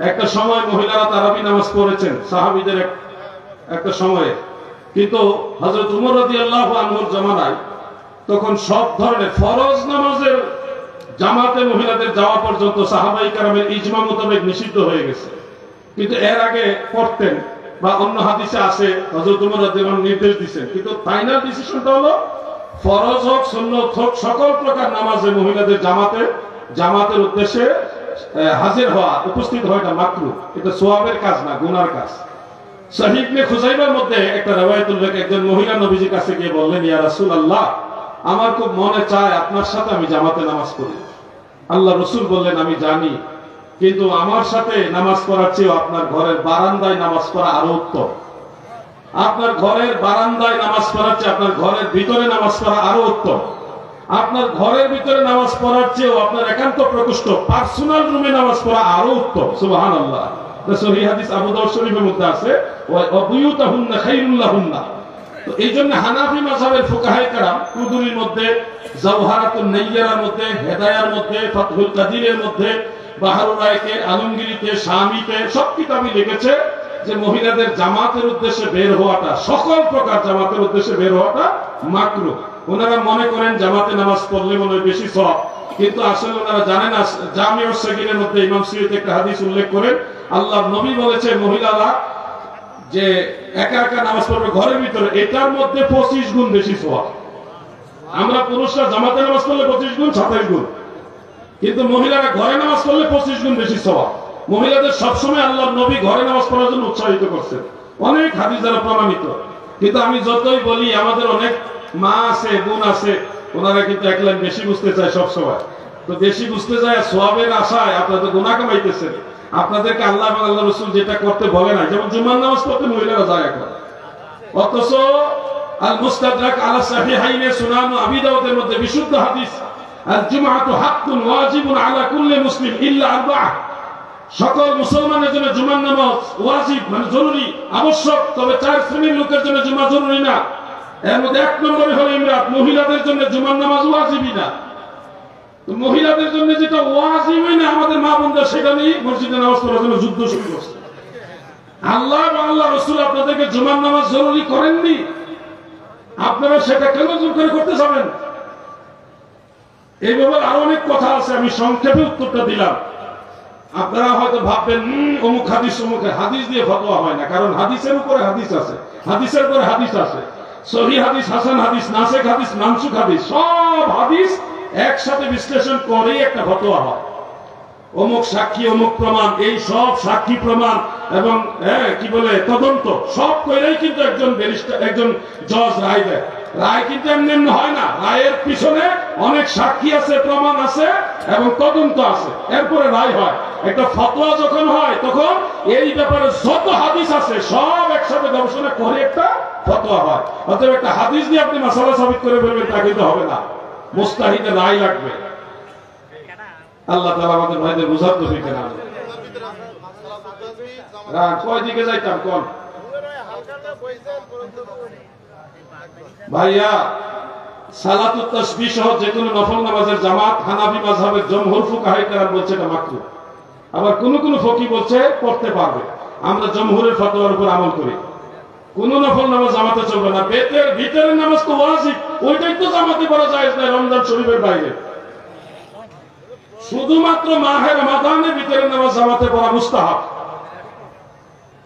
একটা সময় মহিলারা তারাবি নামাজ পড়েছেন সাহাবীদের একটা সময়ে, কিন্তু হযরত উমর রাদিয়াল্লাহু আনহুর জামানায় তখন সব ধরনের ফরজ নামাজের জামাতে মহিলাদের যাওয়া পর্যন্ত সাহাবাই কারামের ইজমা মোতাবেক নিষিদ্ধ হয়ে গেছে, কিন্তু এর আগে পড়তেন বা অন্য হাদিসে আছে হযরত ওমর রাদিয়াল্লাহু আনহু নির্দেশ দিয়েছেন, কিন্তু ফাইনাল ডিসিশনটা হলো ফরজ হোক সুন্নাত হোক সকল প্রকার নামাজে মহিলাদের জামাতের উদ্দেশ্যে হাজির হওয়া, উপস্থিত হওয়াটা মাকরুহ। এটা সওয়াবের কাজ না, গুনার কাজ। সহিহ ইবনে খুজাইমার মধ্যে একটা riwayat উল্লেখ, একজন মহিলা নবীজির কাছে গিয়ে বললেন, ইয়া রাসূলুল্লাহ, আমার খুব মনে চায় আপনার সাথে আমি জামাতে নামাজ পড়ি। আল্লাহ রাসূল বললেন, আমি জানি, কিন্তু আমার সাথে নামাজ পড়ার চেয়ে আপনার ঘরের বারান্দায় নামাজ পড়া আরো উত্তম। আপনার ঘরের বারান্দায় নামাজ পড়ার চেয়ে আপনার ঘরের ভিতরে নামাজ পড়া আরো উত্তম। আপনার ঘরের ভিতরে নামাজ পড়ার চেয়েও আপনার একান্ত প্রকোষ্ঠ পার্সোনাল রুমে নামাজ পড়া আরো উত্তম। সুবহানাল্লাহ। সহিহ হাদিস আবু দাউদ শরীফের মধ্যে আছে, ওয়া বুয়ুতাহুন্না খায়রুল লাহুন্না। তো এইজন্য হানাফি মাযহাবের ফুকাহায়ে কেরাম কুদুরির মধ্যে, জাওহারাতুন নাইয়ারার মধ্যে, হেদায়ার মধ্যে, ফাতহুল কাদিরের মধ্যে, বাহরুল রায়কে, আলমগীরিতে, শামিতে সব কিতাবই লিখেছে যে মহিলাদের জামাতের উদ্দেশ্যে বের হওয়াটা, সকল প্রকার জামাতের উদ্দেশ্যে বের হওয়াটা মাকরুহ। ওনারা মনে করেন জামাতে নামাজ পড়লে মনে হয় বেশি সওয়াব, কিন্তু আসলে ওনারা জানেন না। জামিউস সাগীরের মধ্যে ইমাম সুয়ুতী একটা হাদিস উল্লেখ করেন, আল্লাহর নবী বলেছে মহিলারা যে একা একা নামাজ পড়বে ঘরের ভিতরে, এটার মধ্যে 25 গুণ বেশি সওয়াব। আমরা পুরুষরা জামাতে নামাজ পড়লে 25 গুণ 27 গুণ, কিন্তু মহিলারা ঘরে নামাজ পড়লে 25 গুণ বেশি সওয়াব। মহিলাদের সবসময় আল্লাহর নবী ঘরে নামাজ পড়ার জন্য উৎসাহিত করছেন, অনেক হাদিস দ্বারা প্রমাণিত। কিন্তু আমি যতই বলি, আমাদের অনেক মা আছে, বোন আছে, ওনারা কিন্তু এক লাইন বেশি বুঝতে চায় সবসময়। তো বেশি বুঝতে যায় সওয়াবের আশায় আপনারা তো গুনাহ কামাইতেছেন। আপনাদেরকে আল্লাহ এবং আল্লাহ রাসূল যেটা করতে বলে না, যেমন জুমার নামাজ পড়তে মহিলারা যায় এখন, অথচ আল মুস্তাদরাক আলা সাহিহাইনে সুনান আবি দাউদের মধ্যে বিশুদ্ধ হাদিস, আল জুমআতু হাক্কুন ওয়াজিবুন আলা কুল্লি মুসলিম ইল্লা আরবা'a। সকল মুসলমানের জন্য জুমার নামাজ ওয়াজিব, মানে জরুরি, আবশ্যক, তবে 4 শ্রেণীর লোকের জন্য জুমা জরুরি না। এর মধ্যে 1 নম্বরে হলো ইমরাত, মহিলাদের জন্য জুমার নামাজ ওয়াজিবই না। তো মহিলাদের জন্য যেটা ওয়াজিবই না, আমাদের মা বোনদের সেটা নিয়ে মসজিদে নামাজ পড়ার জন্য যুদ্ধ শুরু করছে। আল্লাহ এবং আল্লাহ রাসূল আপনাদেরকে জুমার নামাজ জরুরি করেননি, আপনারা সেটা কেন জোর করে করতে যাবেন? এই ব্যাপারে আরো অনেক কথা আছে, আমি সংক্ষেপে উত্তরটা দিলাম। আপনারা হয়তো ভাববেন অমুক হাদিস অমুক হাদিস দিয়ে ফতোয়া হয় না, কারণ হাদিসের উপরে হাদিস আছে, হাদিসের উপরে হাদিস আছে, সহিহ হাদিস, হাসান হাদিস, নাসেখ হাদিস, মানসুখ হাদিস, সব হাদিস একসাথে বিশ্লেষণ করেই একটা ফতোয়া হয়। অমুক সাক্ষী অমুক প্রমাণ, এই সব সাক্ষী প্রমাণ এবং কি বলে তদন্ত সব করেই কিন্তু একজন ব্যারিস্টার, একজন জজ রায় দেয়। রায় কিন্তু এমনি এমনি হয় না, রায়ের পিছনে অনেক সাক্ষী আছে, প্রমাণ আছে এবং তদন্ত আছে, এরপরে রায় হয়। একটা ফতোয়া যখন হয় তখন এই ব্যাপারে যত হাদিস আছে সব একসাথে গবেষণা করে একটা ফতোয়া হয়। অতএব একটা হাদিস দিয়ে আপনি মাসালা সাবিত করে ফেলবেন তা কিন্তু হবে না, মুস্তাহিদের রায় লাগবে। আল্লাহ তাআলা আমাদের ভাইদের বুঝার তৌফিক দান করুন। কয় দিকে যাইতাম কোন ভাইয়া? সালাতুত তাসবিহ সহ যে কোনো নফল নামাজের জামাত হানাফি মাযহাবের জমহুর ফুকাহায়ে কেরাম বলছে এটা মাকরুহ, আবার কোন কোন ফকি বলছে পড়তে পারবে। আমরা জমহুরের ফতোয়ার উপর আমল করি। কোন নফল নামাজ জামাতে চলবে না, বেতের ভিতরের নামাজ তো ওয়াজিব, ওইটাই তো জামাতে পড়া জায়েজ না রমজান শরীফের বাইরে। শুধুমাত্র মাহে রমাদানের ভিতরে নামাজ জামাতে পড়া মুস্তাহাব,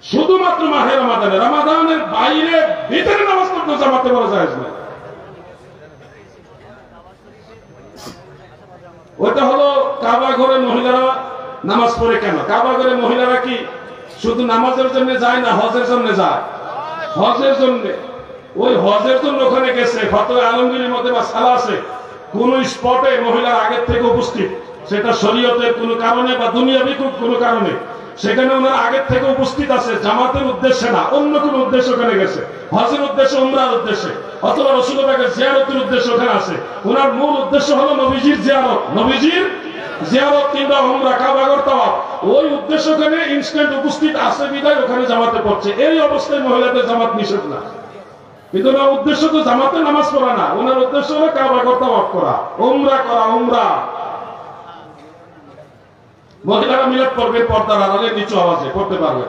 শুধুমাত্র মাহে রমাদানে, রমাদানের বাইরে ভিতরে নামাজ পড়তে জামাতে পড়া জায়েজ না। ওটা হলো কাবা ঘরে মহিলারা নামাজ পড়ে কেন? কাবা ঘরে মহিলারা কি শুধু নামাজের জন্য যায় না, হজের জন্য যায়? হজের জন্য, ওই হজের জন্য ওখানে গেছে। ফতোয়া আলমগীরের মধ্যে মাসআলা আছে, কোন স্পটে মহিলা আগের থেকে উপস্থিত, সেটা শরীয়তের কোনো কারণে বা দুনিয়াবি কোনো কারণে, সেখানে ওনারা আগের থেকে উপস্থিত আছে, জামাতের উদ্দেশ্যে না, অন্য কোন উদ্দেশ্য ওখানে গেছে, হজের উদ্দেশ্যে, উমরার উদ্দেশ্যে, অথবা রাসূলুল্লাহকে জিয়ারতের উদ্দেশ্যে ওখানে আছে। ওনার মূল উদ্দেশ্য হলো নবীজির জিয়ারত, নবীজির জিয়ারত কিংবা উমরা, কাবা ঘর তাওয়াফ, ওই উদ্দেশ্য ওখানে ইনস্ট্যান্ট উপস্থিত আছে বিধায় ওখানে জামাতে পড়ছে। এই অবস্থায় মহিলাদের জামাত নিষেধ না, কিন্তু ওনার উদ্দেশ্য তো জামাতে নামাজ পড়া না, ওনার উদ্দেশ্য হলো কাবা ঘর তাওয়াফ করা, উমরা করা, উমরা। মহিলারা মিলাদ পড়বে পর্দার আড়ালে, নিচু আওয়াজে পড়তে পারবে।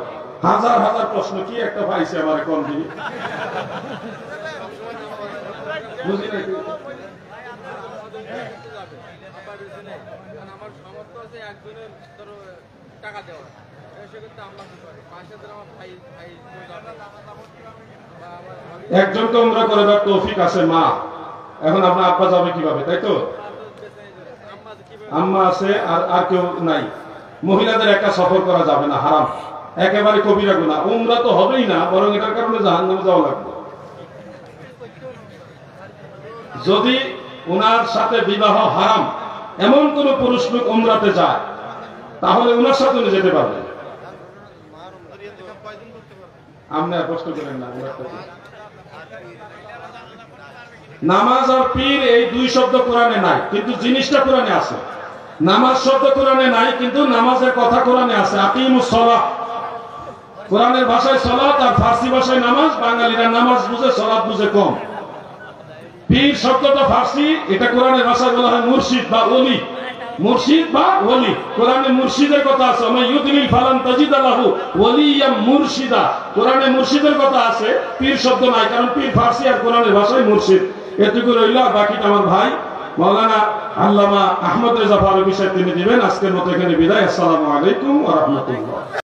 হাজার হাজার প্রশ্ন, কি একটা পাইছে আমার কোন দিন বুঝি নাকি? আমার সামর্থ্য আছে একজনের ধরো টাকা দেওয়া, সেক্ষেত্রে আমরা কি করি? পাশে ধরো আমার ভাই ভাই একজনকে উমরা করে দেওয়ার তৌফিক আছে মা, এখন আপনার আব্বা যাবে কিভাবে, তাই তো? আম্মা আছে আর কেউ নাই। মহিলাদের একা সফর করা যাবে না, হারাম, একেবারে কবিরা গুনাহ। উমরা তো হবেই না, বরং এটার কারণে জাহান্নামে যাওয়া লাগবে। যদি ওনার সাথে বিবাহ হারাম এমন কোন পুরুষ লোক উমরাতে যায়, তাহলে ওনার সাথে উনি যেতে পারবেন। আপনি কষ্ট করেন না। নামাজ আর পীর এই দুই শব্দ কোরআনে নাই, কিন্তু জিনিসটা কোরআনে আছে। নামাজ শব্দ কোরআনে নাই, কিন্তু নামাজের কথা কোরআনে আছে। আকিমুস সালাহ, কোরআনের ভাষায় সালাত আর ফার্সি ভাষায় নামাজ। বাঙালিরা নামাজ বুঝে, সালাত বুঝে কম। পীর শব্দটা ফার্সি, এটা কোরআনের ভাষায় বলা হয় মুর্শিদ বা ওলি। মুর্শিদ বা ওলি, কোরআনে মুর্শিদের কথা আছে। আমি ইউদলিল ফালান তাজিদা লাহু ওলিয়াম মুর্শিদা, কোরআনে মুর্শিদের কথা আছে, পীর শব্দ নাই, কারণ পীর ফার্সি আর কোরআনের ভাষায় মুর্শিদ। এটুকু রইল, বাকিটা আমার ভাই মাওলানা আল্লামা আহমদ রেজা ফারুকী সাহেব তিনি দিবেন। আজকের মতো এখানে বিদায়। আসসালামু আলাইকুম ওয়া রাহমাতুল্লাহ।